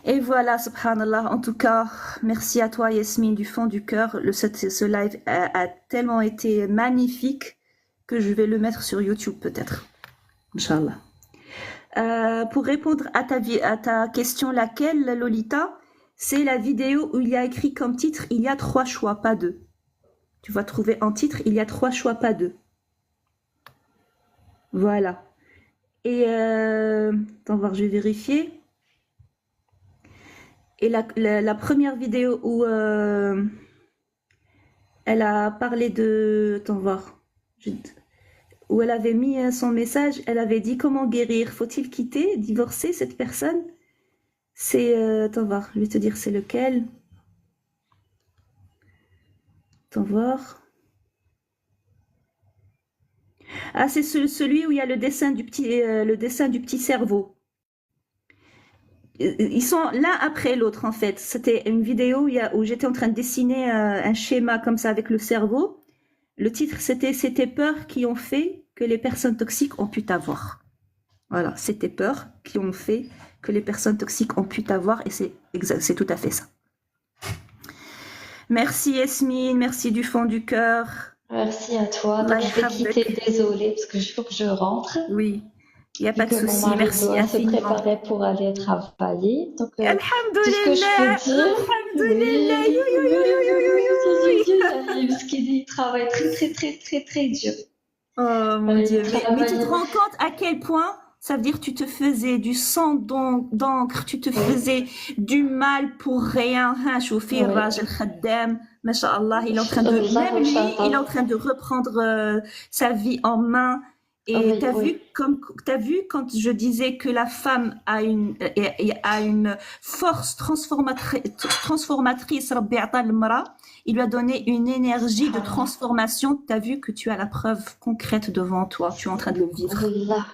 Speaker 1: Et voilà, subhanallah. En tout cas, merci à toi, Yasmine, du fond du cœur. Ce live a tellement été magnifique que je vais le mettre sur YouTube, peut-être. Inch'Allah. Pour répondre à ta question, laquelle, Lolita? C'est la vidéo où il y a écrit comme titre, il y a 3 choix, pas 2. Tu vas trouver en titre, il y a 3 choix, pas 2. Voilà. Et attends voir, je vais vérifier. Et la première vidéo où elle a parlé de... Attends voir. Où elle avait mis son message, elle avait dit comment guérir. Faut-il quitter, divorcer cette personne? C'est... attends voir, je vais te dire c'est lequel. Attends voir. Ah, c'est celui où il y a le dessin du petit cerveau. Ils sont l'un après l'autre en fait. C'était une vidéo où j'étais en train de dessiner un schéma comme ça avec le cerveau. Le titre c'était peurs qui ont fait que les personnes toxiques ont pu t'avoir. Voilà, c'était peurs qui ont fait que les personnes toxiques ont pu t'avoir et c'est tout à fait ça. Merci Yasmine, merci du fond du cœur.
Speaker 2: Merci à toi. Donc
Speaker 1: Allah
Speaker 2: je vais
Speaker 1: yahfadek.
Speaker 2: quitter, désolée, parce que il faut que je rentre,
Speaker 1: Oui, il n'y a
Speaker 2: vu
Speaker 1: pas de
Speaker 2: que mon
Speaker 1: souci.
Speaker 2: mari
Speaker 1: Merci
Speaker 2: doit se
Speaker 1: infiniment.
Speaker 2: préparer pour aller travailler. Donc tout ce que je peux
Speaker 1: Alhamdulillah,
Speaker 2: dire,
Speaker 1: alhamdulillah,
Speaker 2: oui,
Speaker 1: you, you, you, you, you, you, you.
Speaker 2: parce qu'il travaille très très très très très dur.
Speaker 1: Oh mon
Speaker 2: Il
Speaker 1: Dieu, mais tu te
Speaker 2: travaille.
Speaker 1: rends compte à quel point ça veut dire tu te faisais du sang d'encre, tu te faisais du mal pour rien. Hein, chauffeur,
Speaker 2: Oui.
Speaker 1: Rajel Khaddam, Masha'Allah, il est en train de,
Speaker 2: Allah
Speaker 1: même lui,
Speaker 2: Shaitan.
Speaker 1: il est en train de reprendre sa vie en main. Et
Speaker 2: Oui,
Speaker 1: t'as vu quand je disais que la femme a une force transformatrice, Rabbi Ata al-Mara, il lui a donné une énergie de transformation. T'as vu que tu as la preuve concrète devant toi. Tu es en train de le vivre.
Speaker 2: Allah.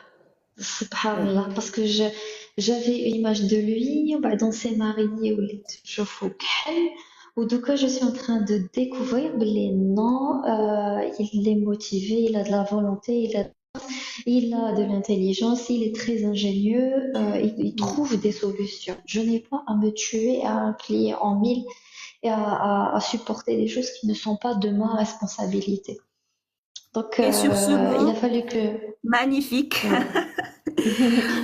Speaker 2: Subhanallah. Parce que j'avais une image de lui, on s'est mariés, je fous. Ou du coup, je suis en train de découvrir les non, il est motivé, il a de la volonté, il a de l'intelligence, il est très ingénieux, il trouve des solutions. Je n'ai pas à me tuer, à impliquer en mille et à supporter des choses qui ne sont pas de ma responsabilité. Donc,
Speaker 1: Et sur ce
Speaker 2: il a
Speaker 1: mot
Speaker 2: fallu que...
Speaker 1: magnifique,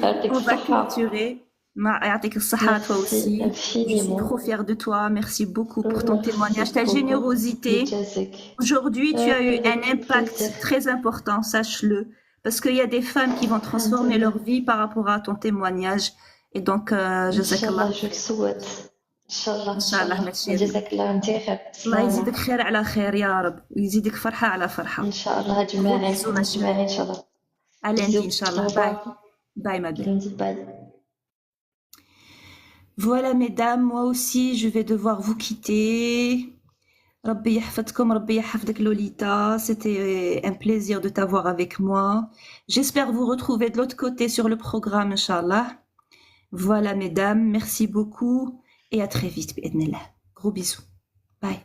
Speaker 2: Avec
Speaker 1: on va
Speaker 2: Sahar.
Speaker 1: clôturer. Ya'atik as-saha, toi
Speaker 2: Merci
Speaker 1: aussi. Je suis
Speaker 2: infiniment.
Speaker 1: trop fière de toi. Merci beaucoup pour ton
Speaker 2: Merci
Speaker 1: témoignage, ta
Speaker 2: beaucoup.
Speaker 1: générosité.
Speaker 2: Bijazak.
Speaker 1: Aujourd'hui, tu as eu un
Speaker 2: Avec
Speaker 1: impact
Speaker 2: plaisir.
Speaker 1: très important, sache-le. Parce qu'il y a des femmes qui vont transformer leur vie par rapport à ton témoignage. Et donc, jazakallah.
Speaker 2: Inch'Allah, je le souhaite. Inch'Allah,
Speaker 1: Inch'Allah,
Speaker 2: Inch'Allah.
Speaker 1: ma chérie.
Speaker 2: Jazakallah انت خير.
Speaker 1: الله
Speaker 2: تسلم.
Speaker 1: يزيدك خير على خير يا رب ويزيدك فرحة على فرحة.
Speaker 2: Inch'Allah,
Speaker 1: Gros
Speaker 2: أجمعين
Speaker 1: bisous, ma chérie.
Speaker 2: أجمعين إن شاء الله.
Speaker 1: À lundi,
Speaker 2: Bisous.
Speaker 1: Inch'Allah.
Speaker 2: Au
Speaker 1: Bye.
Speaker 2: revoir.
Speaker 1: Bye, ma belle.
Speaker 2: Lundi, bye.
Speaker 1: Voilà, mesdames, moi aussi, je vais devoir vous quitter. Rabbi yahfadkom, Rabbi yahfadek Lolita. C'était un plaisir de t'avoir avec moi. J'espère vous retrouver de l'autre côté sur le programme, Inch'Allah. Voilà, mesdames, merci beaucoup et à très vite, bi'idhnillah. Gros bisous. Bye.